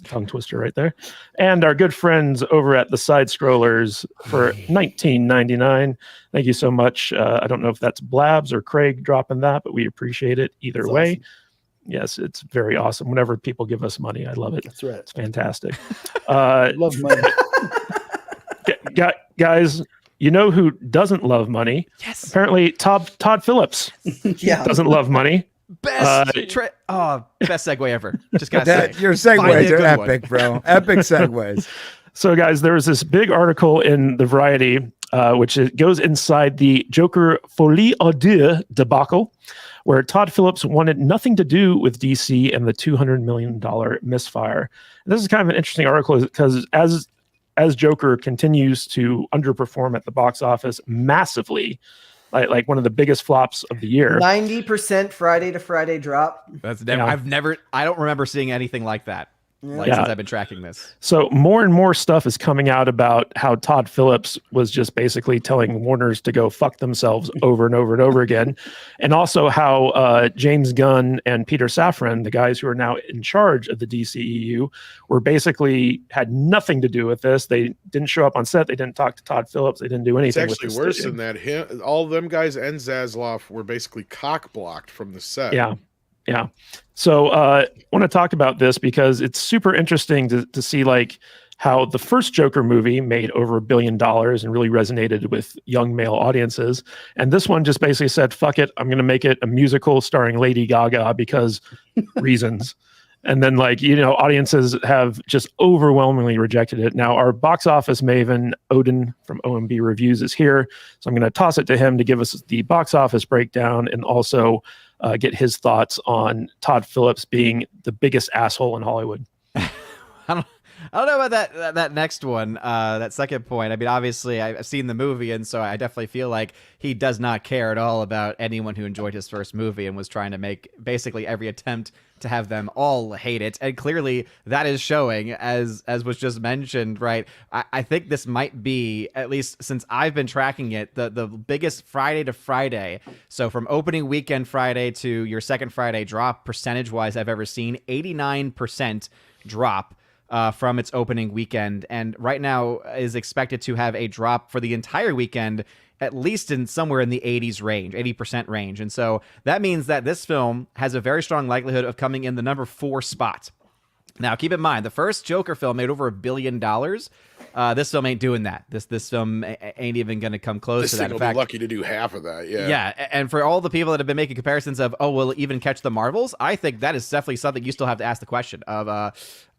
Tongue twister right there. And our good friends over at the Side Scrollers for $19.99. Thank you so much. I don't know if that's Blabs or Craig dropping that, but we appreciate it either That's way. awesome. Yes, it's very awesome. Whenever people give us money, I love it. That's right. It's fantastic. Love money. Guys, you know who doesn't love money? Yes. Apparently, Todd Phillips Yeah. doesn't love money. Best best segue ever. Just gotta say. Your Finally segues a are good one. epic, bro. Epic segues. So, guys, there was this big article in the Variety, which goes inside the Joker Folie à deux debacle, where Todd Phillips wanted nothing to do with DC and the $200 million misfire. And this is kind of an interesting article because as Joker continues to underperform at the box office massively, like one of the biggest flops of the year. 90% Friday to Friday drop. That's never. Yeah. I don't remember seeing anything like that. Yeah. Since I've been tracking this. So more and more stuff is coming out about how Todd Phillips was just basically telling Warners to go fuck themselves over and over and over again. And also how James Gunn and Peter Safran, the guys who are now in charge of the DCEU, were basically had nothing to do with this. They didn't show up on set. They didn't talk to Todd Phillips. They didn't do It's anything. actually with worse this. than that. All of them guys and Zasloff were basically cock blocked from the set. Yeah. Yeah. So I want to talk about this because it's super interesting to see like how the first Joker movie made over $1 billion and really resonated with young male audiences. And this one just basically said, fuck it, I'm going to make it a musical starring Lady Gaga because reasons. And then audiences have just overwhelmingly rejected it. Now our box office maven, Odin from OMB Reviews, is here. So I'm going to toss it to him to give us the box office breakdown and also get his thoughts on Todd Phillips being the biggest asshole in Hollywood. I don't know about that next one, that second point. I mean, obviously, I've seen the movie, and so I definitely feel like he does not care at all about anyone who enjoyed his first movie and was trying to make basically every attempt to have them all hate it. And clearly that is showing, as was just mentioned, right? I think this might be, at least since I've been tracking it, the biggest Friday to Friday. So from opening weekend Friday to your second Friday drop percentage-wise I've ever seen, 89% drop from its opening weekend. And right now is expected to have a drop for the entire weekend at least in somewhere in the 80s range, 80% range. And so that means that this film has a very strong likelihood of coming in the number 4 spot. Now, keep in mind, the first Joker film made over $1 billion. This film ain't doing that. This film ain't even going to come close to that. This thing will be lucky to do half of that. Yeah. Yeah. And for all the people that have been making comparisons of, oh, will it even catch the Marvels? I think that is definitely something you still have to ask the question of,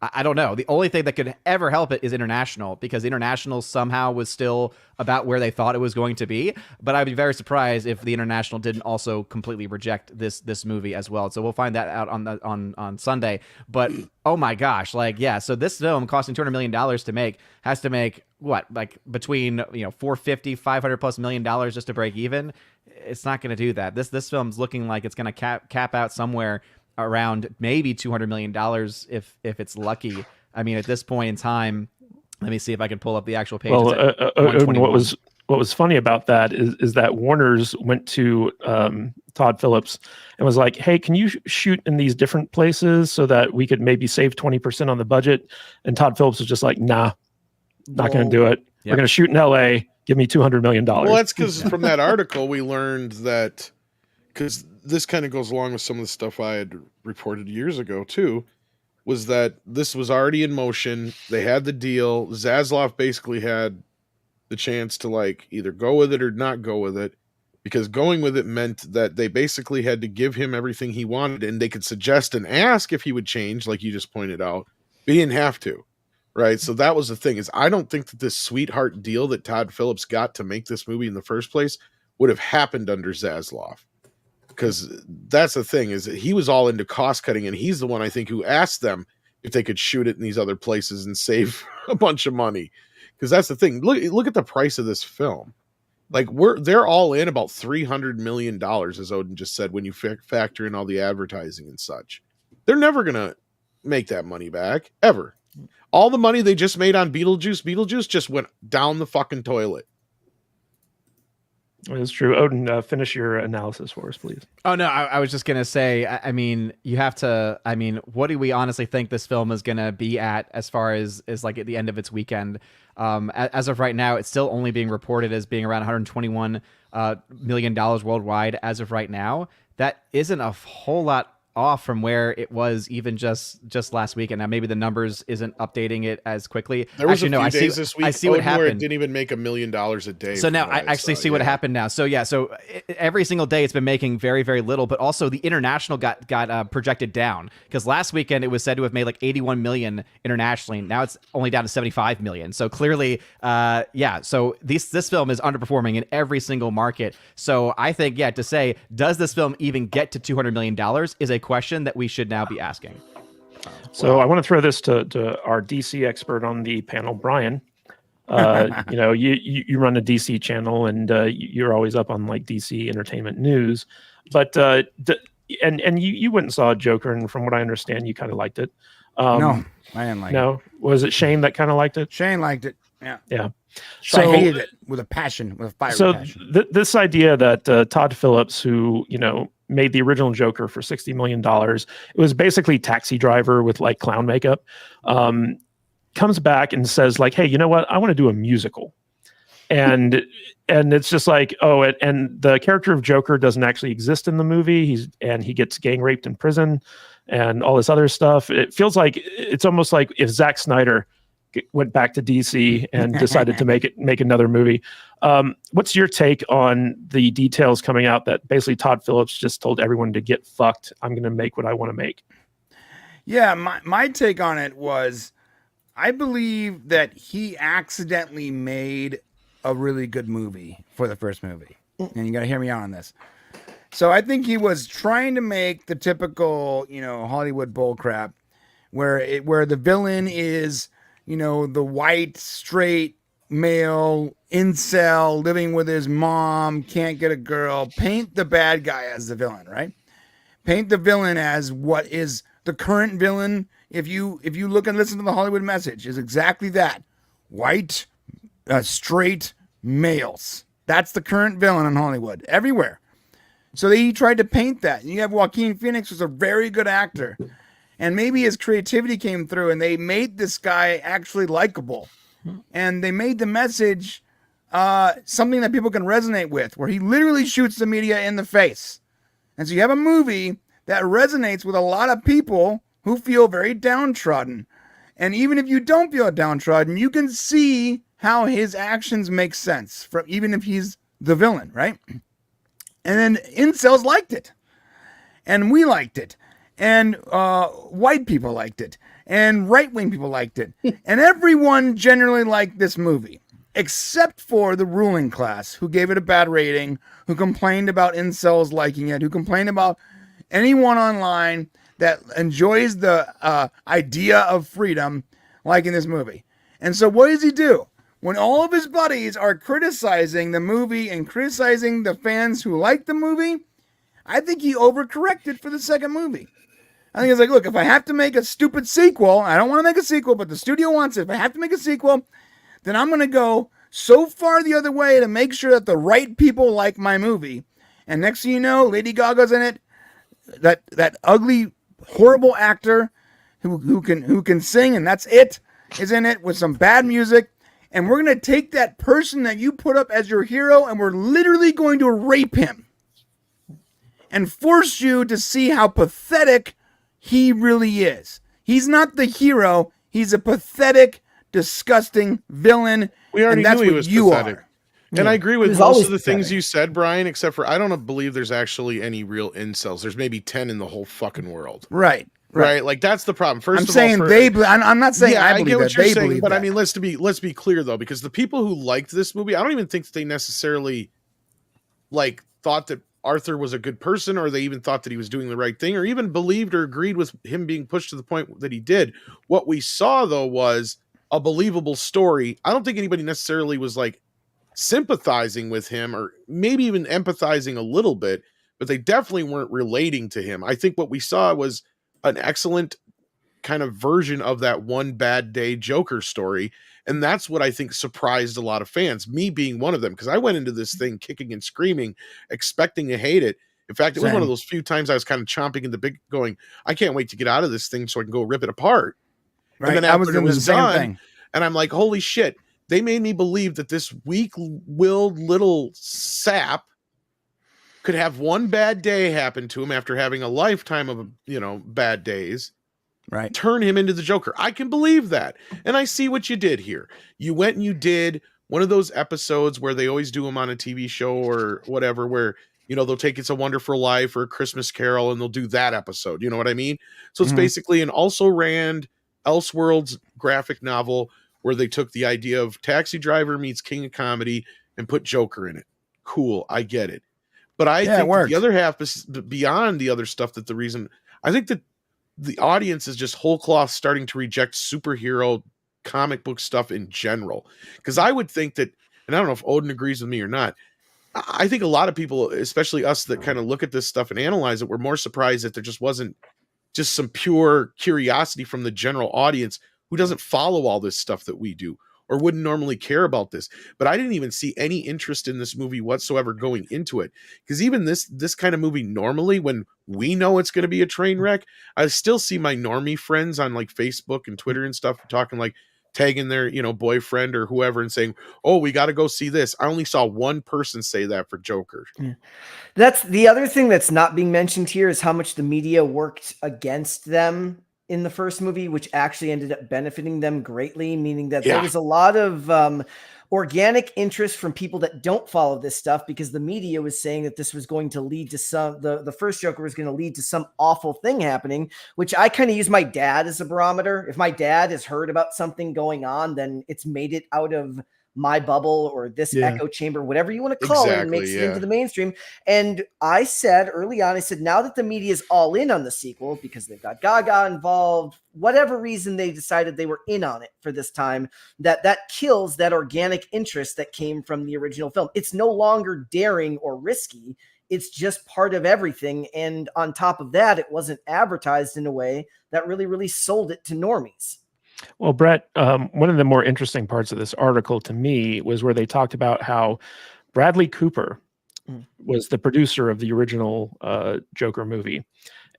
I don't know. The only thing that could ever help it is international, because international somehow was still about where they thought it was going to be. But I'd be very surprised if the international didn't also completely reject this movie as well. So we'll find that out on Sunday. But oh my gosh, so this film costing $200 million to make has to make what, like between $450-500+ million just to break even. It's not going to do that. This film's looking like it's going to cap out somewhere around maybe $200 million if it's lucky. I mean, at this point in time, let me see if I can pull up the actual page. Well, what was funny about that is that Warner's went to Todd Phillips and was like, hey, can you shoot in these different places so that we could maybe save 20% on the budget? And Todd Phillips was just like, nah, not going to do it. We're going to shoot in LA. Give me $200 million. Well, that's because from that article, we learned that, because this kind of goes along with some of the stuff I had reported years ago too, was that this was already in motion. They had the deal. Zaslav basically had the chance to either go with it or not go with it, because going with it meant that they basically had to give him everything he wanted, and they could suggest and ask if he would change, like you just pointed out, but he didn't have to. Right. So that was the thing, is I don't think that this sweetheart deal that Todd Phillips got to make this movie in the first place would have happened under Zaslav. Because that's the thing, is that he was all into cost cutting, and he's the one, I think, who asked them if they could shoot it in these other places and save a bunch of money. Because that's the thing. Look at the price of this film. They're all in about $300 million, as Odin just said, when you factor in all the advertising and such. They're never gonna make that money back, ever. All the money they just made on Beetlejuice just went down the fucking toilet. It's true. Odin, finish your analysis for us, please. Oh, no, I was just going to say, I mean, you have to, what do we honestly think this film is going to be at as far as at the end of its weekend? As of right now, it's still only being reported as being around $121 million worldwide as of right now. That isn't a whole lot off from where it was even just last weekend. Now maybe the numbers isn't updating it as quickly. There was a few days this week I see what happened. Where it didn't even make $1 million a day. So now I actually see what happened now. So yeah, so every single day it's been making very, very little, but also the international got projected down, because last weekend it was said to have made like 81 million internationally. Now it's only down to 75 million. So clearly, so this film is underperforming in every single market. So I think, to say, does this film even get to $200 million is a question that we should now be asking. So I want to throw this to our DC expert on the panel, Brian. You run a DC channel, and you're always up on DC entertainment news. But and you went and saw Joker, and from what I understand, you kind of liked it. No, I didn't like it. No, was it Shane that kind of liked it? Shane liked it. Yeah. So I hated it with a passion, with a fiery passion. So this idea that Todd Phillips, who made the original Joker for $60 million, it was basically Taxi Driver with clown makeup, comes back and says hey, you know what? I want to do a musical. And it's just and the character of Joker doesn't actually exist in the movie. He gets gang raped in prison and all this other stuff. It feels like it's almost like if Zack Snyder went back to DC and decided to make another movie. What's your take on the details coming out that basically Todd Phillips just told everyone to get fucked? I'm going to make what I want to make. Yeah, my take on it was, I believe that he accidentally made a really good movie for the first movie. And you got to hear me out on this. So I think he was trying to make the typical, Hollywood bullcrap where the villain is, the white, straight male incel living with his mom, can't get a girl. Paint the bad guy as the villain, right? Paint the villain as what is the current villain. If you look and listen to the Hollywood Message, is exactly that. White, straight males. That's the current villain in Hollywood, everywhere. So he tried to paint that. And you have Joaquin Phoenix, who's a very good actor. And maybe his creativity came through and they made this guy actually likable. And they made the message something that people can resonate with, where he literally shoots the media in the face. And so you have a movie that resonates with a lot of people who feel very downtrodden. And even if you don't feel downtrodden, you can see how his actions make sense, even if he's the villain, right? And then incels liked it. And we liked it. And white people liked it. And right-wing people liked it. And everyone generally liked this movie, except for the ruling class, who gave it a bad rating, who complained about incels liking it, who complained about anyone online that enjoys the idea of freedom liking this movie. And so what does he do? When all of his buddies are criticizing the movie and criticizing the fans who like the movie, I think he overcorrected for the second movie. I think it's like, look, if I have to make a stupid sequel, I don't want to make a sequel, but the studio wants it. If I have to make a sequel, then I'm going to go so far the other way to make sure that the right people like my movie. And next thing you know, Lady Gaga's in it. That ugly, horrible actor who can sing, and that's it, is in it with some bad music. And we're going to take that person that you put up as your hero, and we're literally going to rape him and force you to see how pathetic he really is. He's not the hero. He's a pathetic, disgusting villain. We already and that's knew he what was you pathetic. are. And I agree with He was most always of the things pathetic. you said, Brian, except for I don't believe there's actually any real incels. There's maybe 10 in the whole fucking world. Right. Right? Like, that's the problem. First I'm of saying all, I'm not saying yeah, I I believe get what that. you're They saying, believe but that. I mean, let's be clear though, because the people who liked this movie, I don't even think that they necessarily thought that Arthur was a good person, or they even thought that he was doing the right thing, or even believed or agreed with him being pushed to the point that he did. What we saw though was a believable story. I don't think anybody necessarily was sympathizing with him, or maybe even empathizing a little bit, but they definitely weren't relating to him. I think what we saw was an excellent kind of version of that One Bad Day Joker story. And that's what I think surprised a lot of fans, me being one of them, because I went into this thing kicking and screaming, expecting to hate it. In fact, it was one of those few times I was kind of chomping in the big, going, I can't wait to get out of this thing so I can go rip it apart. Right. And then I was after it doing the was same done, thing. and I'm like, holy shit, they made me believe that this weak-willed little sap could have one bad day happen to him after having a lifetime of, bad days. Right. Turn him into the Joker. I can believe that. And I see what you did here. You went and you did one of those episodes where they always do them on a TV show or whatever, where, they'll take It's a Wonderful Life or A Christmas Carol and they'll do that episode. You know what I mean? So it's basically an also ran Elseworlds graphic novel where they took the idea of Taxi Driver meets King of Comedy and put Joker in it. Cool. I get it. But I think that the other half is beyond the other stuff, that the reason I think that the audience is just whole cloth starting to reject superhero comic book stuff in general. Because I would think that, and I don't know if Odin agrees with me or not, I think a lot of people, especially us that kind of look at this stuff and analyze it, we're more surprised that there just wasn't just some pure curiosity from the general audience who doesn't follow all this stuff that we do, or wouldn't normally care about this. But I didn't even see any interest in this movie whatsoever going into it. Because even this kind of movie, normally when we know it's going to be a train wreck, I still see my normie friends on Facebook and Twitter and stuff talking, tagging their, boyfriend or whoever and saying, oh, we got to go see this. I only saw one person say that for Joker. Yeah. That's the other thing that's not being mentioned here, is how much the media worked against them in the first movie, which actually ended up benefiting them greatly, meaning that there was a lot of organic interest from people that don't follow this stuff, because the media was saying that this was going to lead to the first Joker was going to lead to some awful thing happening, which I kind of use my dad as a barometer. If my dad has heard about something going on, then it's made it out of my bubble or this echo chamber, whatever you want to call it, and makes it into the mainstream. And I said early on, I said, now that the media is all in on the sequel because they've got Gaga involved, whatever reason they decided they were in on it for this time, that kills that organic interest that came from the original film. It's no longer daring or risky. It's just part of everything. And on top of that, it wasn't advertised in a way that really, really sold it to normies. Well, Brett, one of the more interesting parts of this article to me was where they talked about how Bradley Cooper was the producer of the original Joker movie.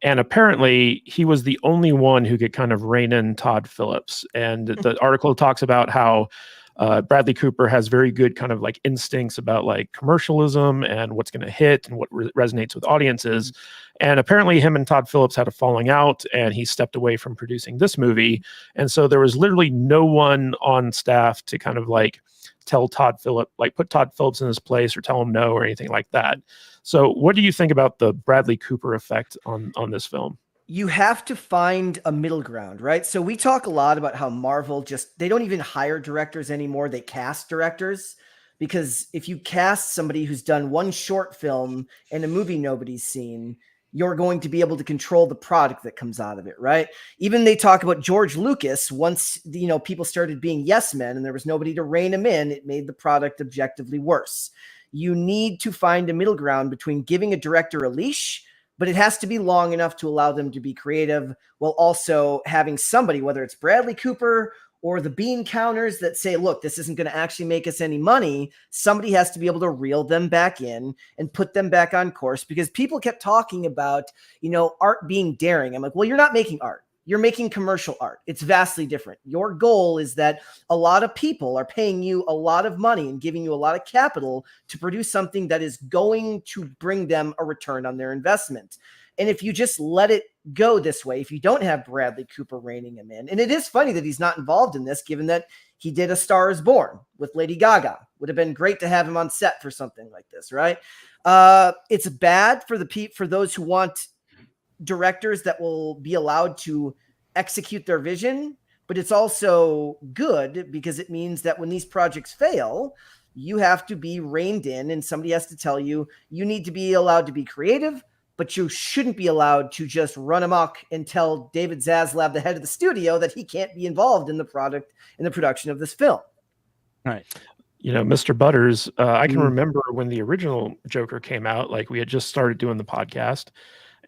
And apparently he was the only one who could kind of rein in Todd Phillips. And the article talks about how Bradley Cooper has very good kind of like instincts about like commercialism and what's going to hit and what resonates with audiences. And apparently him and Todd Phillips had a falling out and he stepped away from producing this movie. And so there was literally no one on staff to kind of like tell Todd Phillips, like put Todd Phillips in his place or tell him no or anything like that. So what do you think about the Bradley Cooper effect on this film? You have to find a middle ground, right? So we talk a lot about how Marvel they don't even hire directors anymore. They cast directors, because if you cast somebody who's done one short film and a movie nobody's seen, you're going to be able to control the product that comes out of it, right? Even they talk about George Lucas. Once, people started being yes men and there was nobody to rein him in, it made the product objectively worse. You need to find a middle ground between giving a director a leash, but it has to be long enough to allow them to be creative, while also having somebody, whether it's Bradley Cooper or the bean counters that say, look, this isn't going to actually make us any money. Somebody has to be able to reel them back in and put them back on course, because people kept talking about, art being daring. I'm like, well, you're not making art. You're making commercial art. It's vastly different. Your goal is that a lot of people are paying you a lot of money and giving you a lot of capital to produce something that is going to bring them a return on their investment. And if you just let it go this way, if you don't have Bradley Cooper reining him in, and it is funny that he's not involved in this, given that he did A Star Is Born with Lady Gaga. Would have been great to have him on set for something like this, right? It's bad for those who want directors that will be allowed to execute their vision, but it's also good because it means that when these projects fail, you have to be reined in and somebody has to tell you, you need to be allowed to be creative, but you shouldn't be allowed to just run amok and tell David Zaslav, the head of the studio, that he can't be involved in the production of this film. Right. Mr. Butters, I can remember when the original Joker came out, like we had just started doing the podcast,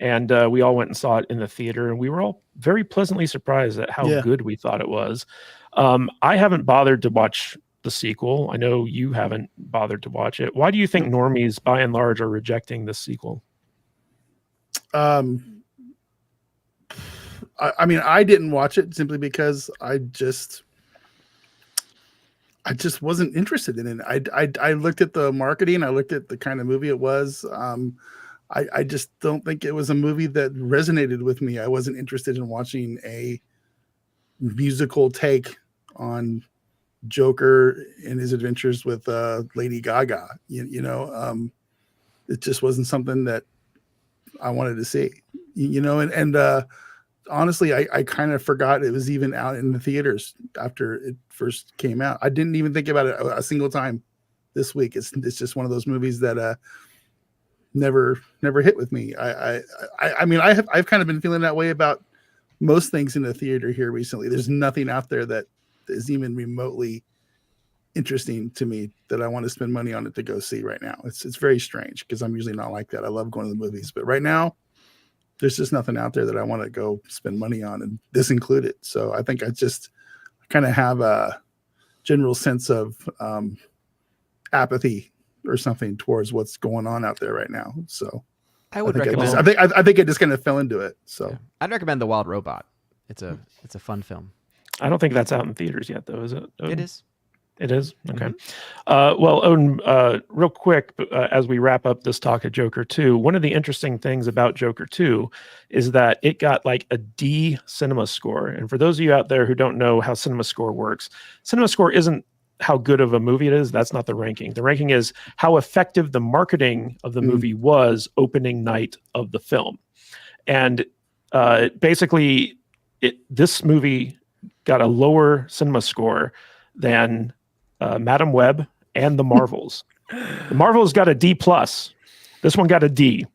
and we all went and saw it in the theater, and we were all very pleasantly surprised at how good we thought it was. I haven't bothered to watch the sequel. I know you haven't bothered to watch it. Why do you think normies, by and large, are rejecting the sequel? I mean, I didn't watch it simply because I just wasn't interested in it. I looked at the marketing. I looked at the kind of movie it was. I just don't think it was a movie that resonated with me. I wasn't interested in watching a musical take on Joker and his adventures with Lady Gaga. It just wasn't something that I wanted to see. And honestly, I kind of forgot it was even out in the theaters after it first came out. I didn't even think about it a single time this week. It's just one of those movies that never hit with me. I mean, I've kind of been feeling that way about most things in the theater here recently. There's nothing out there that is even remotely interesting to me that I want to spend money on it to go see right now. It's very strange because I'm usually not like that. I love going to the movies, but right now there's just nothing out there that I want to go spend money on, and this included. So I think I just kind of have a general sense of apathy or something towards what's going on out there right now. So I would recommend. I think I just kind of fell into it. So yeah. I'd recommend The Wild Robot. It's a fun film. I don't think that's out in theaters yet, though, is it? It is. It is? Okay. Well, Odin, real quick, as we wrap up this talk of Joker 2, one of the interesting things about Joker 2 is that it got like a D cinema score. And for those of you out there who don't know how cinema score works, cinema score isn't how good of a movie it is. That's not the ranking. The ranking is how effective the marketing of the movie was opening night of the film. And basically, this movie got a lower cinema score than Madam Web, and The Marvels. The Marvels got a D+. This one got a D.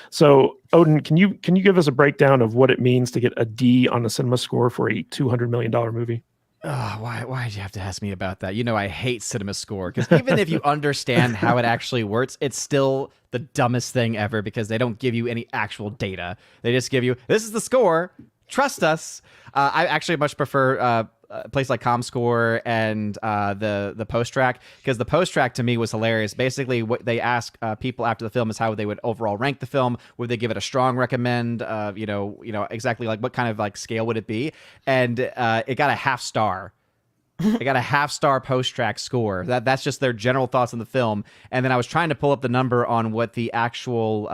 So, Odin, can you give us a breakdown of what it means to get a D on a cinema score for a $200 million movie? Why did you have to ask me about that? You know I hate cinema score, because even if you understand how it actually works, it's still the dumbest thing ever, because they don't give you any actual data. They just give you, this is the score, trust us. I actually much prefer a place like ComScore and the post track, because the post track to me was hilarious. Basically, what they ask people after the film is how they would overall rank the film. Would they give it a strong recommend? Exactly like what kind of like scale would it be? And it got a half star. It got a half star post track score. That's just their general thoughts on the film. And then I was trying to pull up the number on what the actual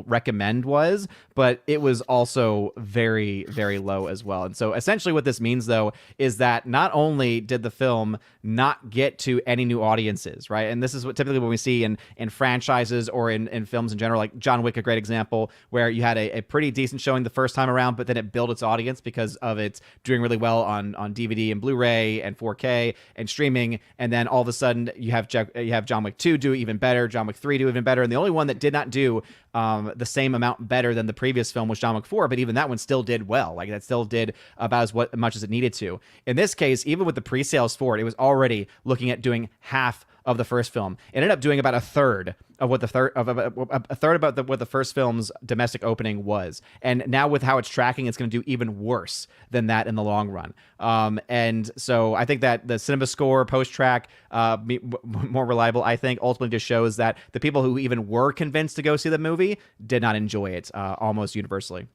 recommend was, but it was also very, very low as well. And so essentially what this means, though, is that not only did the film not get to any new audiences, right? And this is what typically what we see in franchises or in films in general, like John Wick, a great example, where you had a pretty decent showing the first time around, but then it built its audience because of its doing really well on DVD and Blu-ray and 4K and streaming. And then all of a sudden you have John Wick 2 do even better, John Wick 3 do even better. And the only one that did not do the same amount better than the previous film was John Wick 4, but even that one still did well. Like that still did about as much as it needed to. In this case, even with the pre-sales for it, it was already looking at doing half of the first film. It ended up doing about a third of what the first film's domestic opening was. And now with how it's tracking, it's going to do even worse than that in the long run. And so I think that the cinema score post track, more reliable, I think ultimately just shows that the people who even were convinced to go see the movie did not enjoy it almost universally.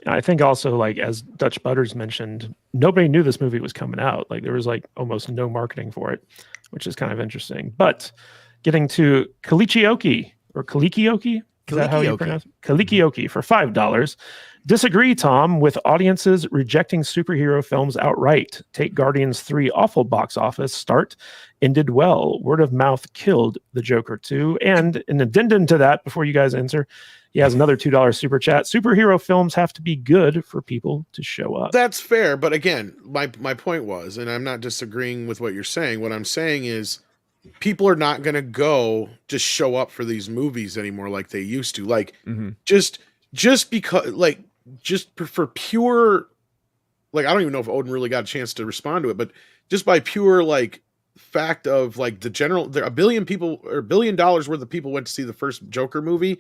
I think also, like as Dutch Butters mentioned, nobody knew this movie was coming out. Like there was like almost no marketing for it, which is kind of interesting. But getting to Kalikioki or Kalikioki, is that how you pronounce it? Kalikioki for $5. Disagree, Tom, with audiences rejecting superhero films outright. Take Guardians 3 awful box office start, ended well. Word of mouth killed the Joker 2. And an addendum to that, before you guys answer, he has another $2 super chat. Superhero films have to be good for people to show up. That's fair, but again, my point was, and I'm not disagreeing with what you're saying. What I'm saying is, people are not going to go just show up for these movies anymore like they used to. Like just because, like, just for pure, like, I don't even know if Odin really got a chance to respond to it, but just by pure like fact of like the general, there $1 billion people or $1 billion worth of people went to see the first Joker movie.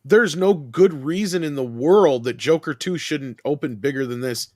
There's no good reason in the world that Joker 2 shouldn't open bigger than this,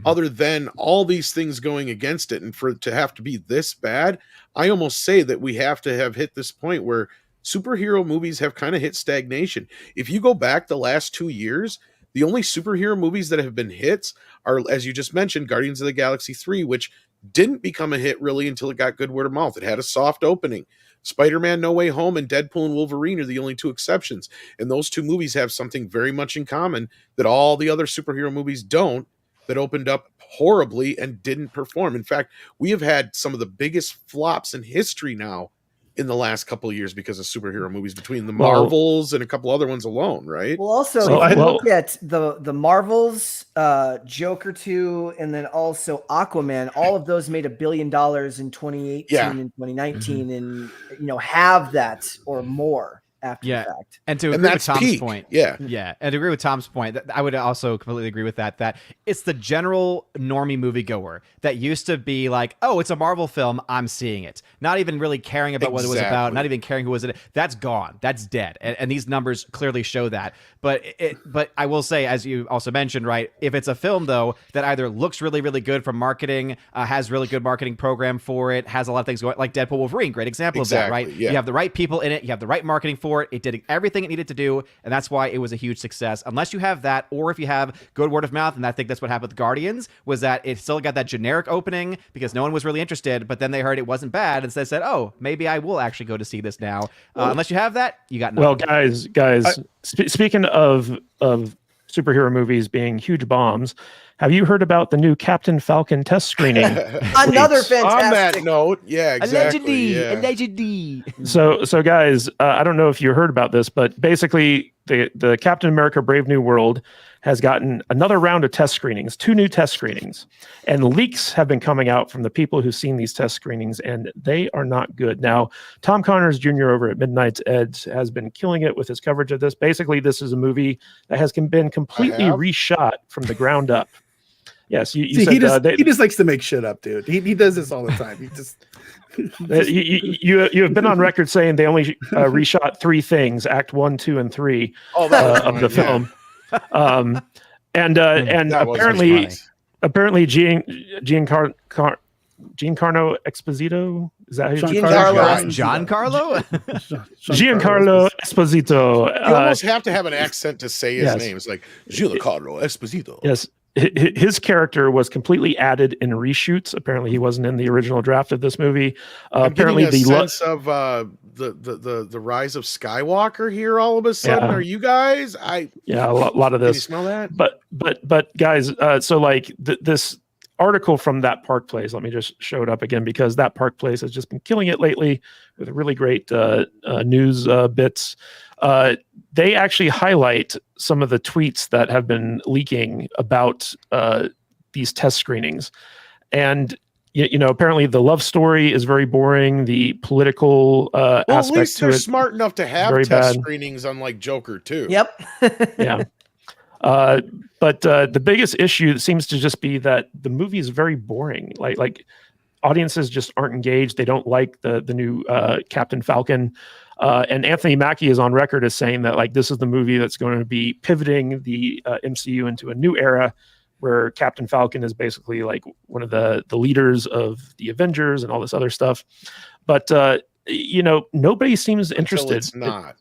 other than all these things going against it. And for it to have to be this bad, I almost say that we have to have hit this point where superhero movies have kind of hit stagnation. If you go back the last 2 years, the only superhero movies that have been hits are, as you just mentioned, Guardians of the Galaxy 3, which didn't become a hit really until it got good word of mouth. It had a soft opening. Spider-Man No Way Home and Deadpool and Wolverine are the only two exceptions. And those two movies have something very much in common that all the other superhero movies don't, that opened up horribly and didn't perform. In fact, we have had some of the biggest flops in history now in the last couple of years because of superhero movies, between the Marvels and a couple other ones alone, right? Well, also, if you look at the Marvels, Joker 2, and then also Aquaman, all of those made $1 billion in 2018 and 2019, and have that or more after the fact. And to agree with Tom's peak. point, and to agree with Tom's point, I would also completely agree with that it's the general normie moviegoer that used to be like, oh, it's a Marvel film, I'm seeing it, not even really caring about what it was about, not even caring who was in it. That's gone, that's dead, and these numbers clearly show that. But I will say, as you also mentioned, right, if it's a film though that either looks really, really good from marketing, has really good marketing program for it, has a lot of things going, like Deadpool Wolverine, great example of that, right? You have the right people in it, you have the right marketing for it did everything it needed to do, and that's why it was a huge success. Unless you have that, or if you have good word of mouth, and I think that's what happened with Guardians, was that it still got that generic opening because no one was really interested, but then they heard it wasn't bad, and so they said, oh, maybe I will actually go to see this now. Unless you have that, you got nothing. Well, guys, speaking of superhero movies being huge bombs, have you heard about the new Captain Falcon test screening? Another fantastic. On that note, exactly. Allegedly. So guys, I don't know if you heard about this, but basically the Captain America Brave New World has gotten another round of test screenings, 2 new test screenings, and leaks have been coming out from the people who've seen these test screenings, and they are not good. Now, Tom Connors Jr. over at Midnight's Edge has been killing it with his coverage of this. Basically, this is a movie that has been completely reshot from the ground up. Yes, you See, said he just likes to make shit up, dude. He does this all the time. He just you have been on record saying they only reshot 3 things: Act 1, 2, and 3 of the film. And apparently Giancarlo Esposito, is that who? Giancarlo Esposito. You almost have to have an accent to say his name. It's like Giancarlo Esposito. Yes. His character was completely added in reshoots. Apparently, he wasn't in the original draft of this movie. Apparently, the sense of the rise of Skywalker here. All of a sudden, are you guys? A lot of this. Can you smell that? But guys, so like this article from That Park Place. Let me just show it up again because That Park Place has just been killing it lately with really great news bits. They actually highlight some of the tweets that have been leaking about these test screenings. And, apparently the love story is very boring. The political aspect at least to they're it, smart enough to have test bad. screenings, unlike Joker, too. Yep. Yeah. But the biggest issue seems to just be that the movie is very boring. Like audiences just aren't engaged. They don't like the new Captain Falcon. And Anthony Mackie is on record as saying that like this is the movie that's going to be pivoting the MCU into a new era where Captain Falcon is basically like one of the leaders of the Avengers and all this other stuff. But nobody seems interested. It's not.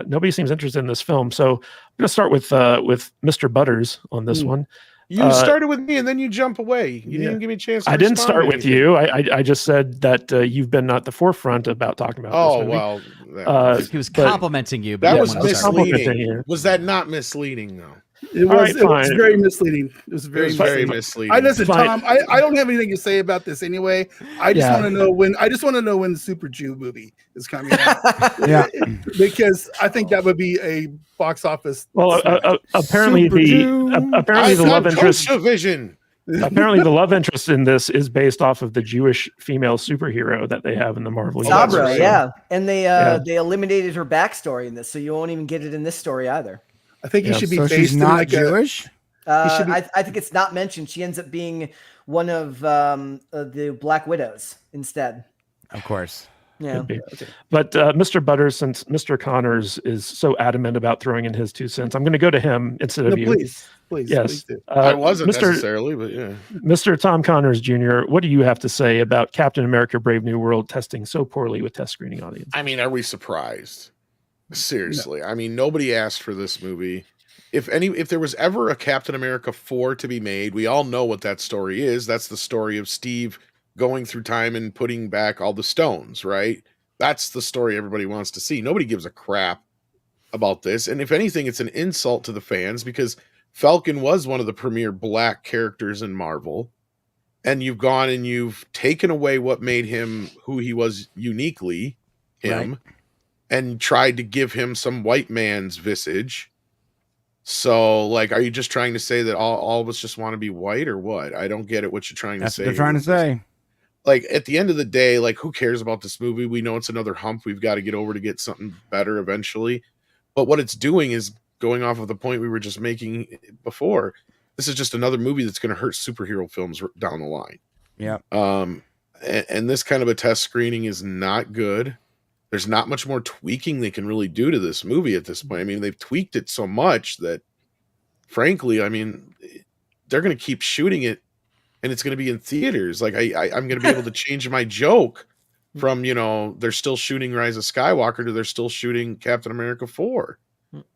Nobody seems interested in this film. So I'm going to start with Mr. Butters on this one. You started with me and then you jump away. You didn't give me a chance. I didn't start with you. I just said that you've been at the forefront about talking about this movie. Well, he was complimenting you. That was misleading. Was that not misleading though? It was very misleading. It was very misleading. Listen, Tom, I don't have anything to say about this anyway. I just want to know when the Super Jew movie is coming out. Because I think that would be a box office. Well, apparently the love interest vision. Apparently the love interest in this is based off of the Jewish female superhero that they have in the Marvel universe. universe. Yeah. And they eliminated her backstory in this, so you won't even get it in this story either. I think he should be based she's not Jewish. I think it's not mentioned. She ends up being one of the Black Widows instead. Of course. Yeah. But Mr. Butters, since Mr. Connors is so adamant about throwing in his 2 cents, I'm going to go to him instead of you. Please. Yes. Please I wasn't necessarily, but yeah. Mr. Tom Connors Jr., what do you have to say about Captain America Brave New World testing so poorly with test screening audience? I mean, are we surprised? Seriously. No. I mean, nobody asked for this movie. If there was ever a Captain America 4 to be made, we all know what that story is. That's the story of Steve going through time and putting back all the stones, right? That's the story everybody wants to see. Nobody gives a crap about this. And if anything, it's an insult to the fans because Falcon was one of the premier black characters in Marvel. And you've gone and you've taken away what made him who he was uniquely, him. Right. And tried to give him some white man's visage. So, like, are you just trying to say that all of us just want to be white or what? I don't get it. What you're trying to say. That's what they're trying to say. Like, at the end of the day, like, who cares about this movie? We know it's another hump we've got to get over to get something better eventually. But what it's doing is going off of the point we were just making before. This is just another movie that's going to hurt superhero films down the line. Yeah. And this kind of a test screening is not good. There's not much more tweaking they can really do to this movie at this point. I mean, they've tweaked it so much that, frankly, I mean, they're going to keep shooting it, and it's going to be in theaters. Like, I'm going to be able to change my joke from, they're still shooting Rise of Skywalker to they're still shooting Captain America 4,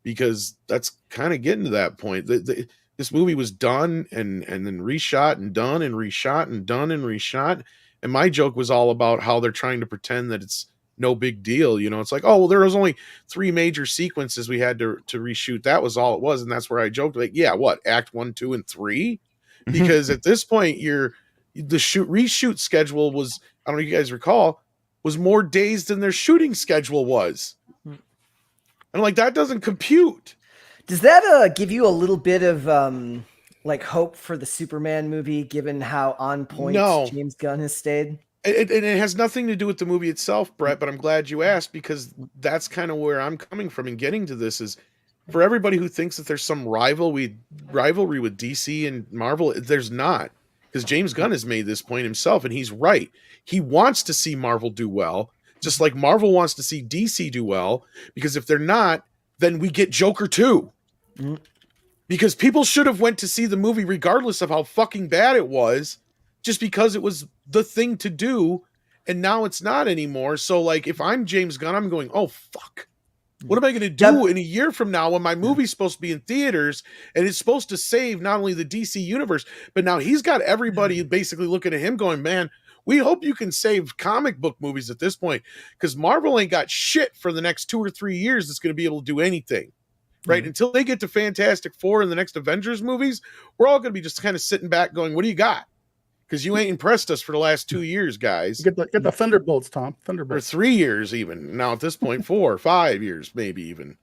because that's kind of getting to that point. This movie was done and then reshot and done and reshot and done and reshot. And my joke was all about how they're trying to pretend that it's no big deal. It's like, oh, well, there was only 3 major sequences we had to reshoot. That was all it was. And that's where I joked, like, yeah, what, act 1, 2, and 3? Because at this point, the reshoot schedule was, I don't know if you guys recall, was more days than their shooting schedule was. And I'm like, that doesn't compute. Does that give you a little bit of like hope for the Superman movie, given how on point James Gunn has stayed? And it has nothing to do with the movie itself, Brett, but I'm glad you asked, because that's kind of where I'm coming from in getting to this. Is for everybody who thinks that there's some rivalry with DC and Marvel, there's not, because James Gunn has made this point himself, and he's right. He wants to see Marvel do well, just like Marvel wants to see DC do well, because if they're not, then we get Joker 2. Because people should have went to see the movie regardless of how fucking bad it was, just because it was the thing to do, and now it's not anymore. So, like, if I'm James Gunn, I'm going, oh, fuck. What am I going to do in a year from now when my movie's supposed to be in theaters and it's supposed to save not only the DC universe, but now he's got everybody basically looking at him going, man, we hope you can save comic book movies at this point, because Marvel ain't got shit for the next 2 or 3 years that's going to be able to do anything. Right? Until they get to Fantastic Four and the next Avengers movies, we're all going to be just kind of sitting back going, what do you got? Because you ain't impressed us for the last 2 years, guys. Get the Thunderbolts, Tom. Or Thunderbolts. 3 years even. Now at this point, 4 or 5 years, maybe even.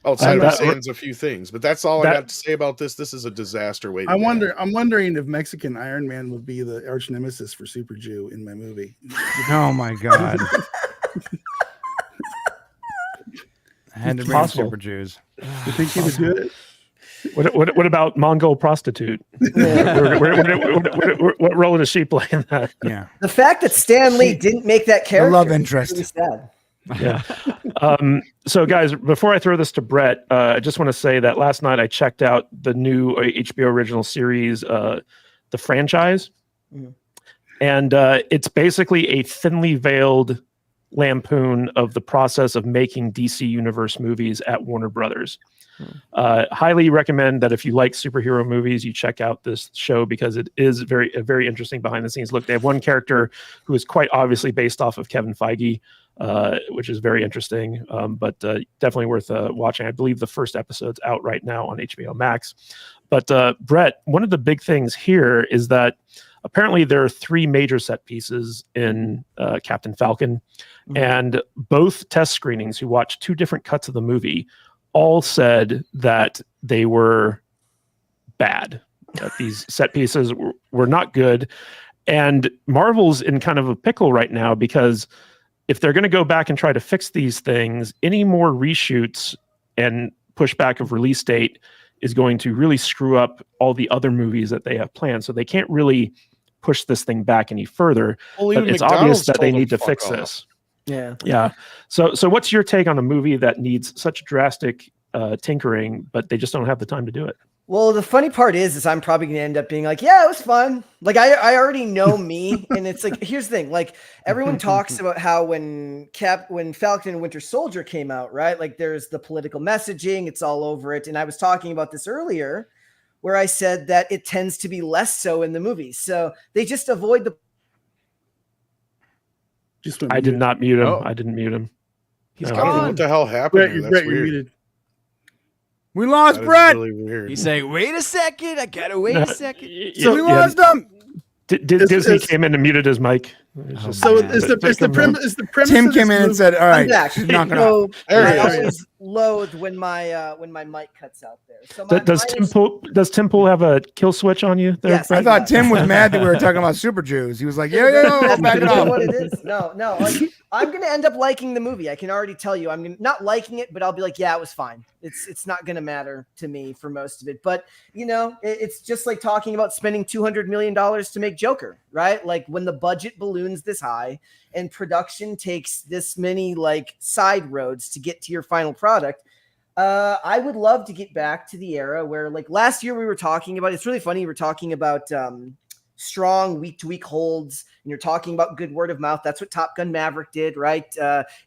Outside of Sans a few things. But that's all I got to say about this. This is a disaster way to I'm wondering if Mexican Iron Man would be the arch nemesis for Super Jew in my movie. Oh my god. I had to bring Super Jews. You think he would do it? What about Mongol prostitute? What role does she play in that? Yeah. The fact that Stan Lee didn't make that character, the love interest. Really sad. Yeah. So, guys, before I throw this to Brett, I just want to say that last night I checked out the new HBO original series, The Franchise, and it's basically a thinly veiled lampoon of the process of making DC Universe movies at Warner Brothers. Highly recommend that if you like superhero movies, you check out this show, because it is a very interesting behind the scenes look. They have one character who is quite obviously based off of Kevin Feige, which is very interesting, but definitely worth watching. I believe the first episode's out right now on HBO Max. But Brett, one of the big things here is that apparently there are 3 major set pieces in Captain Falcon, and both test screenings who watched 2 different cuts of the movie all said that they were bad, that these set pieces were not good. And Marvel's in kind of a pickle right now, because if they're going to go back and try to fix these things, any more reshoots and pushback of release date is going to really screw up all the other movies that they have planned. So they can't really push this thing back any further. Well, but it's obvious that they need to fix this. Yeah. So what's your take on a movie that needs such drastic tinkering, but they just don't have the time to do it? Well, the funny part is I'm probably going to end up being like, yeah, it was fun. Like, I already know me. And it's like, here's the thing. Like, everyone talks about how when Falcon and Winter Soldier came out, right? Like, there's the political messaging. It's all over it. And I was talking about this earlier, where I said that it tends to be less so in the movies. So they just avoid the... I did not mute him. I didn't mute him. I don't know what the hell happened. That's weird. We lost Brett. Really weird. He's saying, wait a second. I gotta wait a second. So we lost him. Disney came in and muted his mic. So is the premise? Tim came in and said, "All right, knock it off." I always loathe when my mic cuts out there. So does Tim Pool have a kill switch on you there? Yes, I thought Tim was mad that we were talking about Super Jews. He was like, "Yeah, back it off." What it is? No. Like, I'm gonna end up liking the movie. I can already tell you. I'm not liking it, but I'll be like, yeah, it was fine. It's not gonna matter to me for most of it. But it's just like talking about spending $200 million to make Joker, right? Like, when the budget balloons this high and production takes this many like side roads to get to your final product. I would love to get back to the era where, like, last year we were talking about, it's really funny. We were talking about strong week-to-week holds, and you're talking about good word of mouth. That's what Top Gun Maverick did, right?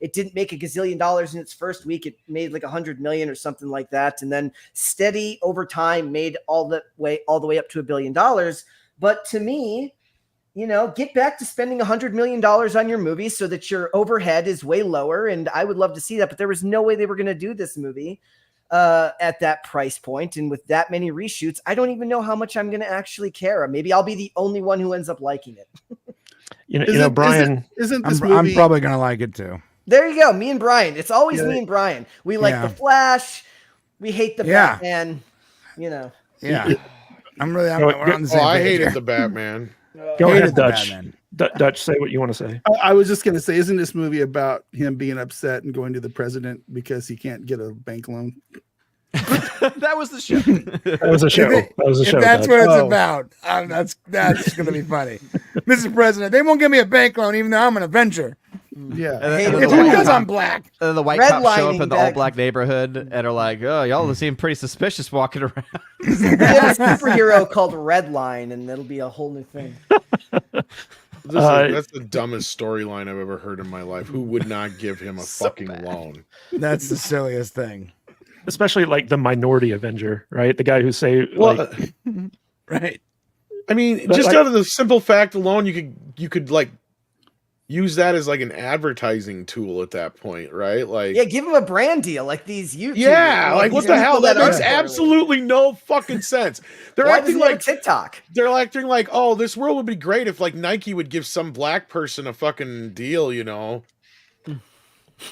It didn't make $1 gazillion in its first week. It made like 100 million or something like that. And then steady over time made all the way up to $1 billion. But to me, get back to spending $100 million on your movie so that your overhead is way lower. And I would love to see that, but there was no way they were going to do this movie at that price point. And with that many reshoots, I don't even know how much I'm going to actually care. Maybe I'll be the only one who ends up liking it. Brian, isn't this movie... I'm probably going to like it too. There you go. Me and Brian. It's always me and Brian. We like The Flash. We hate the Yeah. Batman. You know. Yeah. we're on the Oh, same I page hated here. the Batman. Go Hated ahead, the Dutch. Batman. Dutch, say what you want to say. I was just gonna say, isn't this movie about him being upset and going to the president because he can't get a bank loan? That was the show. That was a show. That was a If show. that's Dutch. what it's Oh. about, that's going to be funny. Mr. President, they won't give me a bank loan even though I'm an Avenger. Yeah. And then- Hey, and then It's the white because cop- I'm black. and then the white cops show up Redlining in the back- all-black neighborhood and are like, "Oh, y'all seem pretty suspicious walking around." We have a superhero called Redline, and that'll be a whole new thing. That's the dumbest storyline I've ever heard in my life. Who would not give him a fucking loan? That's the silliest thing. Especially like the minority Avenger, right? The guy who say, Well, like, Right. I mean, But, just like- out of the simple fact alone, you could like use that as like an advertising tool at that point, right? Like, Yeah, give him a brand deal like these YouTubers. yeah, like what these the hell? people That makes are- absolutely no fucking sense. They're Why acting does he have like TikTok? they're acting like, oh, this world would be great if like Nike would give some black person a fucking deal, you know?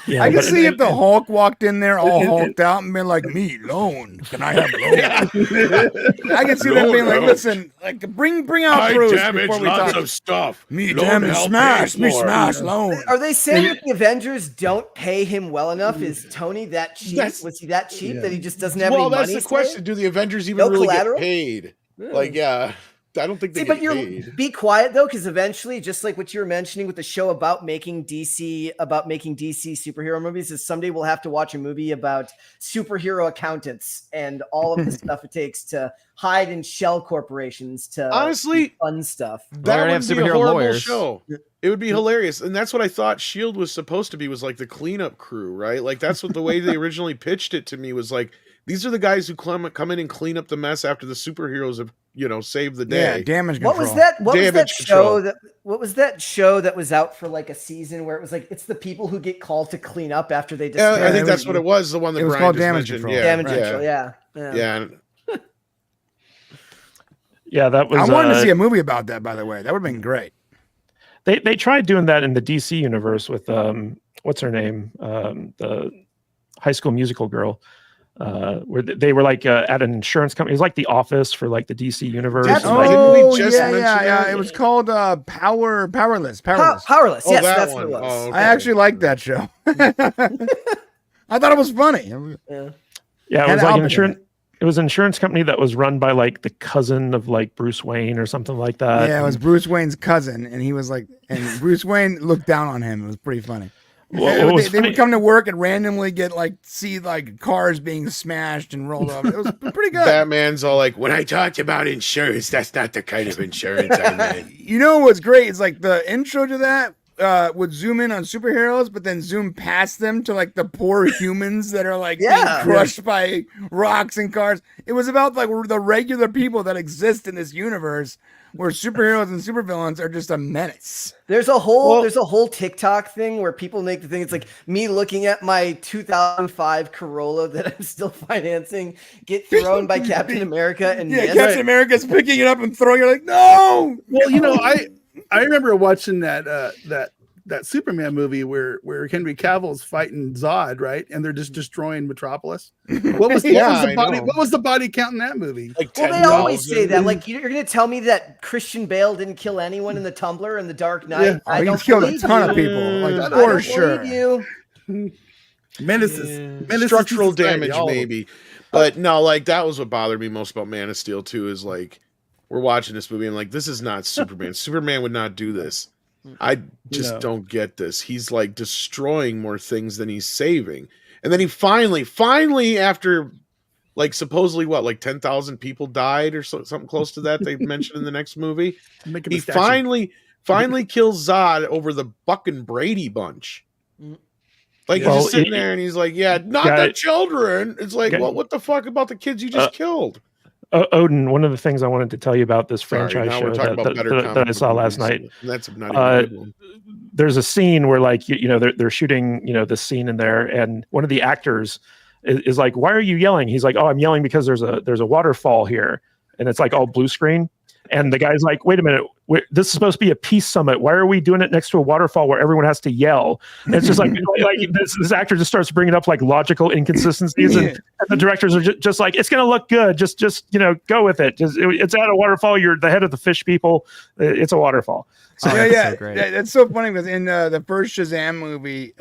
yeah, I can but- see if the Hulk walked in there all hulked out and been like, "Me, loan. Can I have loan?" I can see them being like, "Listen, like bring out Bruce before we talk." stuff. Me damage, smash, me smash, loan. Are they saying that the Avengers don't pay him well enough? Is Tony that cheap? That's- Was he that cheap Yeah. that he just doesn't have Well, any that's money? the question. saved? Do the Avengers even No really collateral? get paid? Like, yeah, I don't think they See, get but you're paid. be quiet though, because eventually, just like what you were mentioning with the show about making DC superhero movies, is someday we'll have to watch a movie about superhero accountants and all of the stuff it takes to hide in shell corporations to Honestly, do fun stuff. We're that gonna would have be a superhero horrible lawyers. show. It would be hilarious, and that's what I thought Shield was supposed to be. Was like the cleanup crew, right? Like that's what the way they originally pitched it to me was like. These are the guys who come in and clean up the mess after the superheroes have, saved the Yeah, day. damage control. What was that? What was that Damage show control. that show that was out for like a season where it was like it's the people who get called to clean up after they destroy. Yeah, I think it that's was- what it was. The one that it was Brian called just Damage mentioned. Control. Yeah, Damage yeah, control. Yeah. yeah. yeah, that was. I wanted to see a movie about that, by the way. That would have been great. They tried doing that in the DC universe with what's her name, the High School Musical girl. Where they were like at an insurance company. It was like The Office for like the DC universe. That's and, right. like, Didn't we just mention yeah. that? It was called Powerless. Powerless. Oh, Yes, that that's one. what it was. Oh, okay. I actually liked that show. I thought it was funny. Yeah. yeah, it Had was like Albert an in insurance. It was an insurance company that was run by like the cousin of like Bruce Wayne or something like that. Yeah, it was Bruce Wayne's cousin, and he was like, and Bruce Wayne looked down on him. It was pretty funny. What was They would come to work and randomly get see cars being smashed and rolled off. It was pretty good. Batman's all like, when I talked about insurance, that's not the kind of insurance I meant. You know what's great? It's like the intro to that would zoom in on superheroes, but then zoom past them to like the poor humans that are like being crushed by rocks and cars. It was about like the regular people that exist in this universe where superheroes and supervillains are just a menace. There's a whole TikTok thing where people make the thing. It's like me looking at my 2005 Corolla that I'm still financing get thrown by Captain America, and Yeah, miss. Captain America's picking it up and throwing it like, no. Well, I remember watching that Superman movie where Henry Cavill's fighting Zod, right? And they're just destroying Metropolis. What was the body count in that movie? Like Well, 10,000. they always say that. Like, you're going to tell me that Christian Bale didn't kill anyone in the Tumbler and the Dark Knight? Yeah. I don't He's killed a believe ton you. of people, like I for don't sure. believe you. Menaces Structural to society, damage, all of them. maybe. But no, like that was what bothered me most about Man of Steel too. Is like we're watching this movie and like this is not Superman. Superman would not do this. I just don't get this. He's like destroying more things than he's saving. And then he finally, after like supposedly like 10,000 people died or something close to that, they mentioned in the next movie. He finally kills Zod over the Buck and Brady bunch. Like he's just sitting there and he's like, yeah, not the children. It's like, well, what the fuck about the kids you just killed? Odin, one of the things I wanted to tell you about this franchise now show we're talking about better that I saw last night. And that's not even a good one. There's a scene where like they're shooting this scene in there, and one of the actors is like, "Why are you yelling?" He's like, "Oh, I'm yelling because there's a waterfall here," and it's like all blue screen. And the guy's like, wait a minute, this is supposed to be a peace summit. Why are we doing it next to a waterfall where everyone has to yell? And it's just like this actor just starts bringing up like logical inconsistencies, and the directors are just like, it's going to look good. Just go with it. It's at a waterfall. You're the head of the fish people. It's a waterfall. So, So that's so funny because in the first Shazam movie,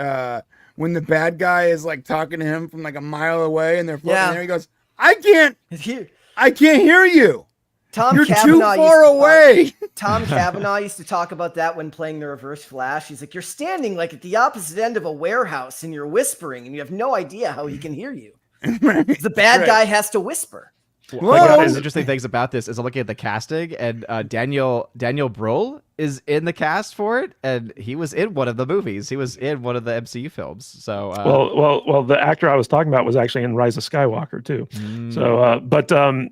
when the bad guy is like talking to him from like a mile away, and they're floating there, he goes, I can't hear you. You're too far away. Tom Cavanaugh used to talk about that when playing the Reverse Flash. He's like, you're standing like at the opposite end of a warehouse and you're whispering and you have no idea how he can hear you. The bad guy has to whisper. One of the interesting things about this is I'm looking at the casting, and Daniel Brühl is in the cast for it, and he was in one of the movies. He was in one of the MCU films. So well, the actor I was talking about was actually in Rise of Skywalker too. So,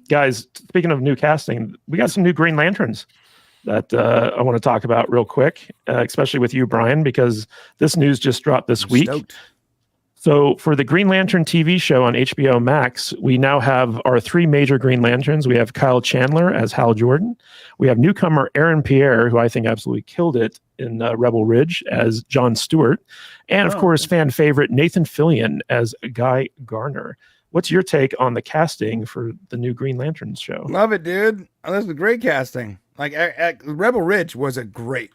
guys, speaking of new casting, we got some new Green Lanterns that I want to talk about real quick, especially with you, Brian, because this news just dropped this week. Stoked. So for the Green Lantern TV show on HBO Max, we now have our 3 major Green Lanterns. We have Kyle Chandler as Hal Jordan. We have newcomer Aaron Pierre, who I think absolutely killed it in Rebel Ridge, as John Stewart. And, of course, fan favorite Nathan Fillion as Guy Garner. What's your take on the casting for the new Green Lanterns show? Love it, dude. Oh, this is great casting. Like, Rebel Ridge was a great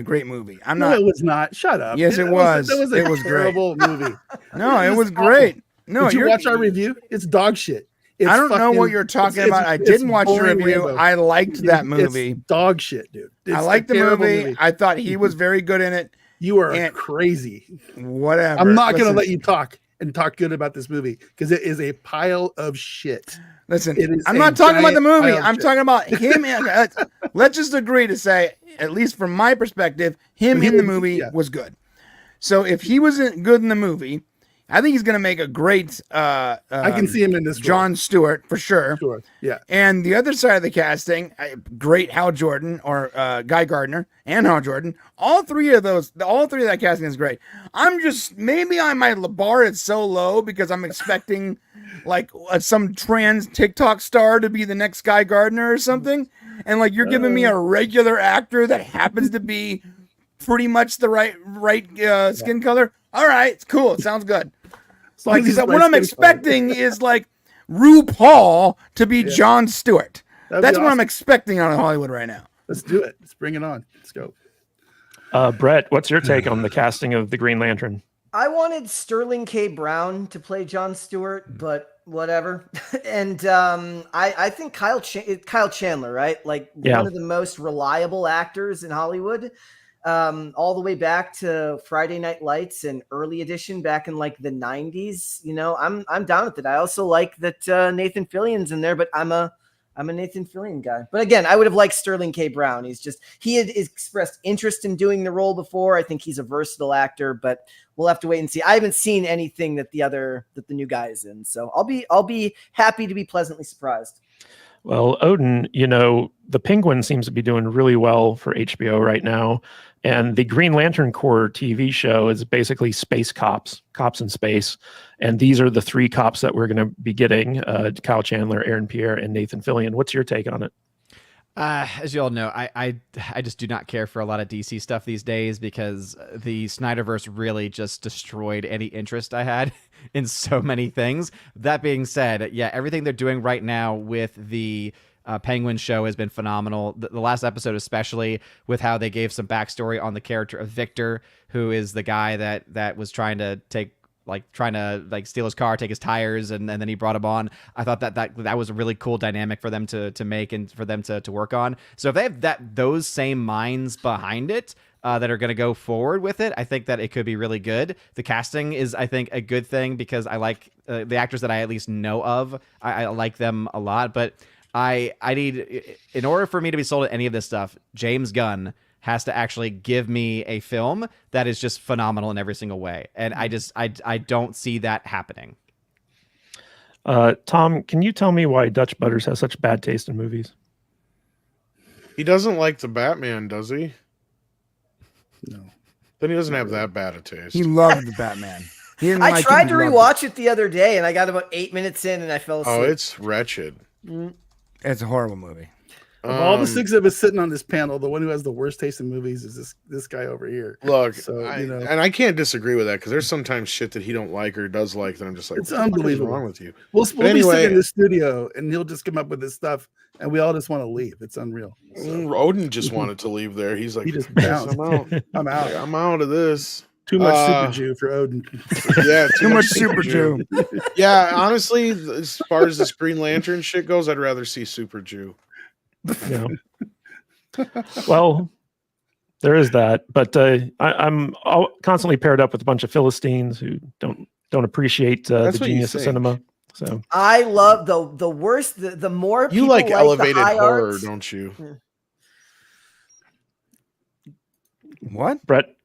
great movie. No, it was not. Shut up. Yes, it was. That was a terrible movie. No, it was great. No, did you watch our review? It's dog shit. I don't know what you're talking about. I didn't watch the review. I liked that movie. It's dog shit, dude. I liked the movie. I thought he was very good in it. You are crazy. Whatever. I'm not going to let you talk good about this movie because it is a pile of shit. Listen, I'm not talking about the movie. I'm talking about him. Let's just agree to say, at least from my perspective, him in the movie was good. So if he wasn't good in the movie, I think he's going to make a great. I can see him in this. John Stewart for sure. Sure. Yeah. And the other side of the casting, great Hal Jordan or Guy Gardner and Hal Jordan. All three of that casting is great. Maybe my bar is so low because I'm expecting like some trans TikTok star to be the next Guy Gardner or something, and like you're giving me a regular actor that happens to be pretty much the right skin color. All right, it's cool. It sounds good. Like what I'm expecting is like RuPaul to be John Stewart. That's what I'm expecting out of Hollywood right now. Let's do it. Let's bring it on. Let's go. Brett, what's your take on the casting of the Green Lantern? I wanted Sterling K. Brown to play John Stewart, but whatever. And I think Kyle Chandler, right? Like one of the most reliable actors in Hollywood. All the way back to Friday Night Lights and Early Edition back in like the 90s. You know, I'm down with it. I also like that Nathan Fillion's in there, but I'm a Nathan Fillion guy. But again, I would have liked Sterling K. Brown. He had expressed interest in doing the role before. I think he's a versatile actor, but we'll have to wait and see. I haven't seen anything that the new guy is in, so I'll be happy to be pleasantly surprised. Well, Odin, the Penguin seems to be doing really well for HBO right now. And the Green Lantern Corps TV show is basically space cops in space. And these are the 3 cops that we're going to be getting, Kyle Chandler, Aaron Pierre, and Nathan Fillion. What's your take on it? As you all know, I just do not care for a lot of DC stuff these days because the Snyderverse really just destroyed any interest I had in so many things. That being said, everything they're doing right now with the Penguin show has been phenomenal. The last episode, especially with how they gave some backstory on the character of Victor, who is the guy that was trying to steal his car, take his tires, and then he brought him on. I thought that was a really cool dynamic for them to make and for them to work on. So if they have those same minds behind it that are going to go forward with it, I think that it could be really good. The casting is, I think, a good thing because I like the actors that I at least know of. I like them a lot, but I need, in order for me to be sold at any of this stuff, James Gunn has to actually give me a film that is just phenomenal in every single way. And I don't see that happening. Tom, can you tell me why Dutch Butters has such bad taste in movies? He doesn't like the Batman, does he? No. Then he doesn't have that bad a taste. He loved the Batman. I tried to rewatch it the other day, and I got about 8 minutes in, and I fell asleep. Oh, it's wretched. It's a horrible movie. Of all the 6 of us sitting on this panel, the one who has the worst taste in movies is this guy over here. Look, So, and I can't disagree with that because there's sometimes shit that he don't like or does like that I'm just like, it's what the fuck is unbelievable. wrong with you? We'll Anyway, be sitting in the studio and he'll just come up with this stuff and we all just want to leave. It's unreal. So, Odin just wanted to leave there. He's like, he just "Yes, bounced. I'm out. I'm out. Like, I'm out of this. Too much Super Jew for Odin. Yeah, Too much Super Jew. Yeah, honestly, as far as this Green Lantern shit goes, I'd rather see Super Jew. Yeah. Well, there is that, but I'm constantly paired up with a bunch of Philistines who don't appreciate the That's what you genius of think. cinema. So I love the worst. The more You people like the elevated high horror, arts- don't you? What? Brett,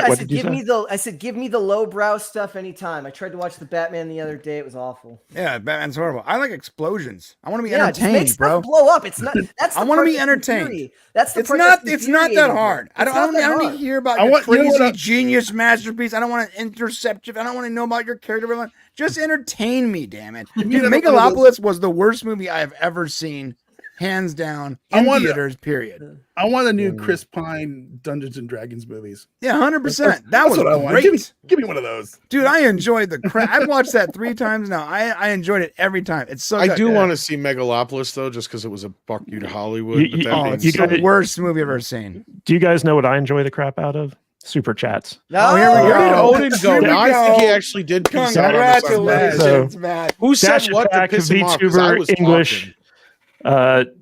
I what said, did you say? I said, give me the lowbrow stuff anytime. I tried to watch the Batman the other day. It was awful. Yeah, Batman's horrible. I like explosions. I want to be Yeah, just make entertained, stuff bro. blow up. It's not. That's. I The wanna part be that's entertained. infuriating. That's the It's part not. that's It's not that infuriating. hard. I It's don't not that need to hard. hear about I your want- you know crazy what I- genius masterpiece. I don't want to intercept you. I don't want to know about your character. Just entertain me, damn it. You know, one of those- Megalopolis was the worst movie I have ever seen, hands down, in theaters. Period. I want a new Chris Pine Dungeons and Dragons movies. Yeah, 100%. That That's was what I want. great. Give me one of those. Dude, I enjoyed the crap. I've watched that 3 times now. I enjoyed it every time. It's so I good. do want to see Megalopolis though, just because it was a fuck you to Hollywood. You- but that Oh, being it's You the gotta- worst movie I've ever seen. Do you guys know what I enjoy the crap out of? Super chats. No, Oh, here we Where did go. Odin go? Here we Now I think go. he actually did piece out on this. Congratulations, Matt. Who said Dash what to Attack, piss him off? 'Cause I VTuber, was English, talking.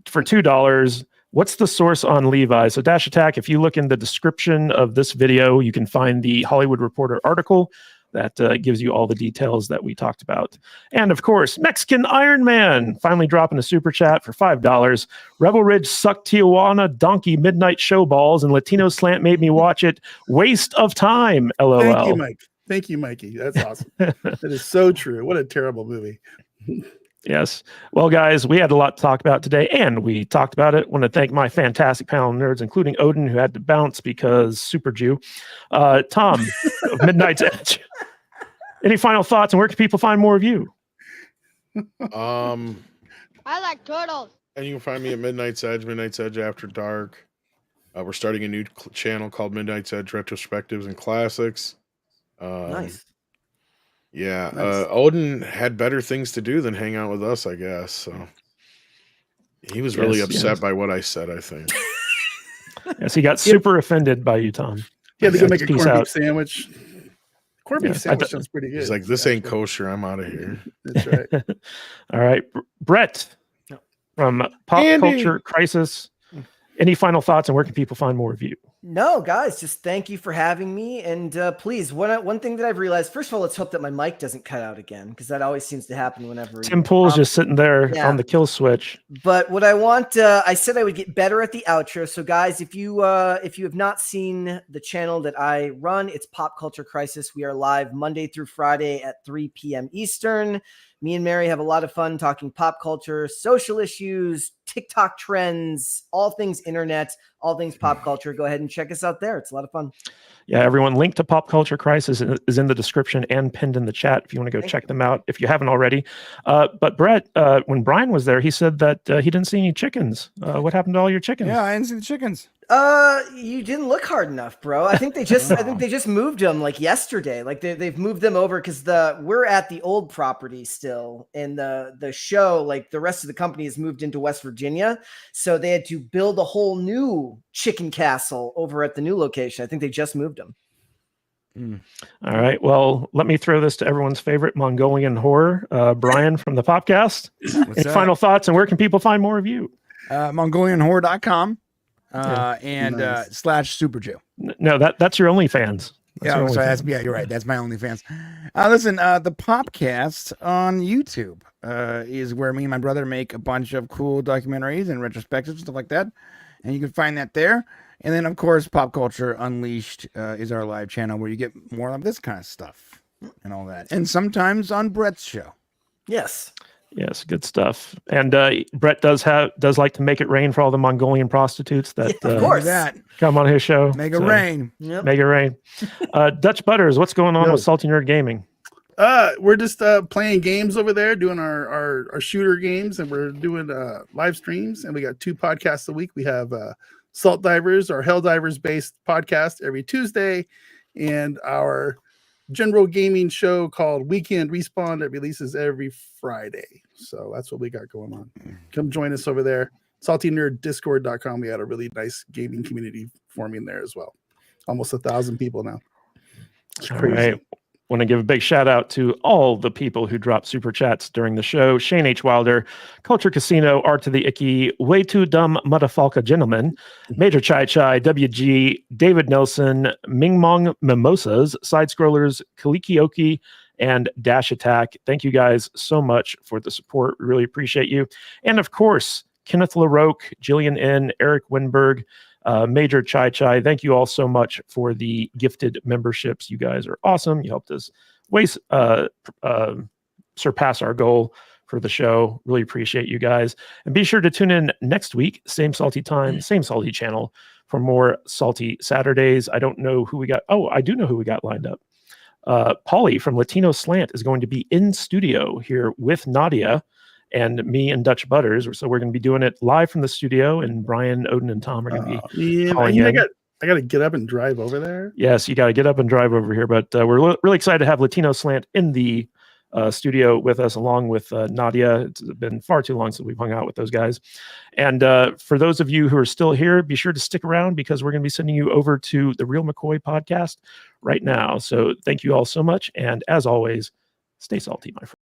for $2. What's the source on Levi? So Dash Attack, if you look in the description of this video, you can find the Hollywood Reporter article that gives you all the details that we talked about. And of course, Mexican Iron Man finally dropping a super chat for $5. Rebel Ridge sucked Tijuana donkey midnight show balls and Latino slant made me watch it. Waste of time. LOL. Thank you, Mike. Thank you, Mikey. That's awesome. That is so true. What a terrible movie. Yes. Well, guys, we had a lot to talk about today, and we talked about it. Want to thank my fantastic panel of nerds, including Odin, who had to bounce because Super Jew. Tom of Midnight's Edge. Any final thoughts, and where can people find more of you? I like turtles. And you can find me at Midnight's Edge After Dark. We're starting a new channel called Midnight's Edge Retrospectives and Classics. Nice. Yeah, Nice. Odin had better things to do than hang out with us, I guess. So he was really Yes, upset yes. by what I said, I think. Yes, he got super offended by you, Tom. He had to go Yeah, make a peace corned out. beef sandwich. Corned beef Yeah, sandwich sounds pretty good. He's like, this ain't kosher. I'm out of here. That's right. All right. Brett from Pop Andy. Culture Crisis. Any final thoughts, and where can people find more of you? No, guys, just thank you for having me. And please, one thing that I've realized, first of all, let's hope that my mic doesn't cut out again, because that always seems to happen whenever. Tim Pool's just sitting there yeah. on the kill switch. But what I want, I said I would get better at the outro. So, guys, if you have not seen the channel that I run, it's Pop Culture Crisis. We are live Monday through Friday at 3 p.m. Eastern. Me and Mary have a lot of fun talking pop culture, social issues, TikTok trends, all things internet, all things pop culture. Go ahead and check us out there. It's a lot of fun. Yeah, everyone, link to Pop Culture Crisis is in the description and pinned in the chat if you want to go Thank check them out if you haven't already. But Brett, when Brian was there, he said that he didn't see any chickens. What happened to all your chickens? Yeah, I didn't see the chickens. You didn't look hard enough, bro. I think they just moved them like yesterday. Like they've moved them over because we're at the old property still, and the show, like the rest of the company, has moved into West Virginia, so they had to build a whole new chicken castle over at the new location. I think they just moved them. All right. Well, let me throw this to everyone's favorite Mongolian horror, Brian from the Popcast. What's Any up? final thoughts, and where can people find more of you? MongolianHorror.com and Nice. /Super Jew. No, that's your OnlyFans. That's Yeah, your so OnlyFans. you're right. That's my OnlyFans. Listen, the Popcast on YouTube is where me and my brother make a bunch of cool documentaries and retrospectives and stuff like that. And you can find that there. And then, of course, Pop Culture Unleashed is our live channel where you get more of this kind of stuff and all that. And sometimes on Brett's show. Yes. Yes, good stuff. And Brett does like to make it rain for all the Mongolian prostitutes that Yeah, of course. That. come on his show. Make it So, rain. Yep. Make it rain. Dutch Butters, what's going on Yo. with Salty Nerd Gaming? We're just playing games over there, doing our shooter games, and we're doing live streams. And we got 2 podcasts a week. We have Salt Divers, our Hell Divers based podcast every Tuesday, and our general gaming show called Weekend Respawn that releases every Friday. So that's what we got going on. Come join us over there. SaltyNerdDiscord.com. We had a really nice gaming community forming there as well. Almost 1,000 people now. It's crazy. All right. Want to give a big shout out to all the people who dropped super chats during the show. Shane H. Wilder, Culture Casino, Art to the Icky, Way Too Dumb Motherfucker Gentleman, Major Chai Chai, WG, David Nelson, Ming Mong Mimosas, Side Scrollers, Kalikioki, and Dash Attack. Thank you guys so much for the support. We really appreciate you. And of course, Kenneth LaRoque, Jillian N., Eric Winberg, Major Chai Chai, thank you all so much for the gifted memberships. You guys are awesome. You helped us surpass our goal for the show. Really appreciate you guys. And be sure to tune in next week, same salty time, same salty channel, for more Salty Saturdays. I don't know who we got. Oh, I do know who we got lined up. Paulie from Latino Slant is going to be in studio here with Nadia and me and Dutch Butters. So we're going to be doing it live from the studio, and Brian, Odin, and Tom are going to be calling in. I got to get up and drive over there. Yes, you got to get up and drive over here. But we're really excited to have Latino Slant in the studio with us, along with Nadia. It's been far too long since we've hung out with those guys. And for those of you who are still here, be sure to stick around, because we're going to be sending you over to the Real McCoy podcast right now. So thank you all so much. And as always, stay salty, my friend.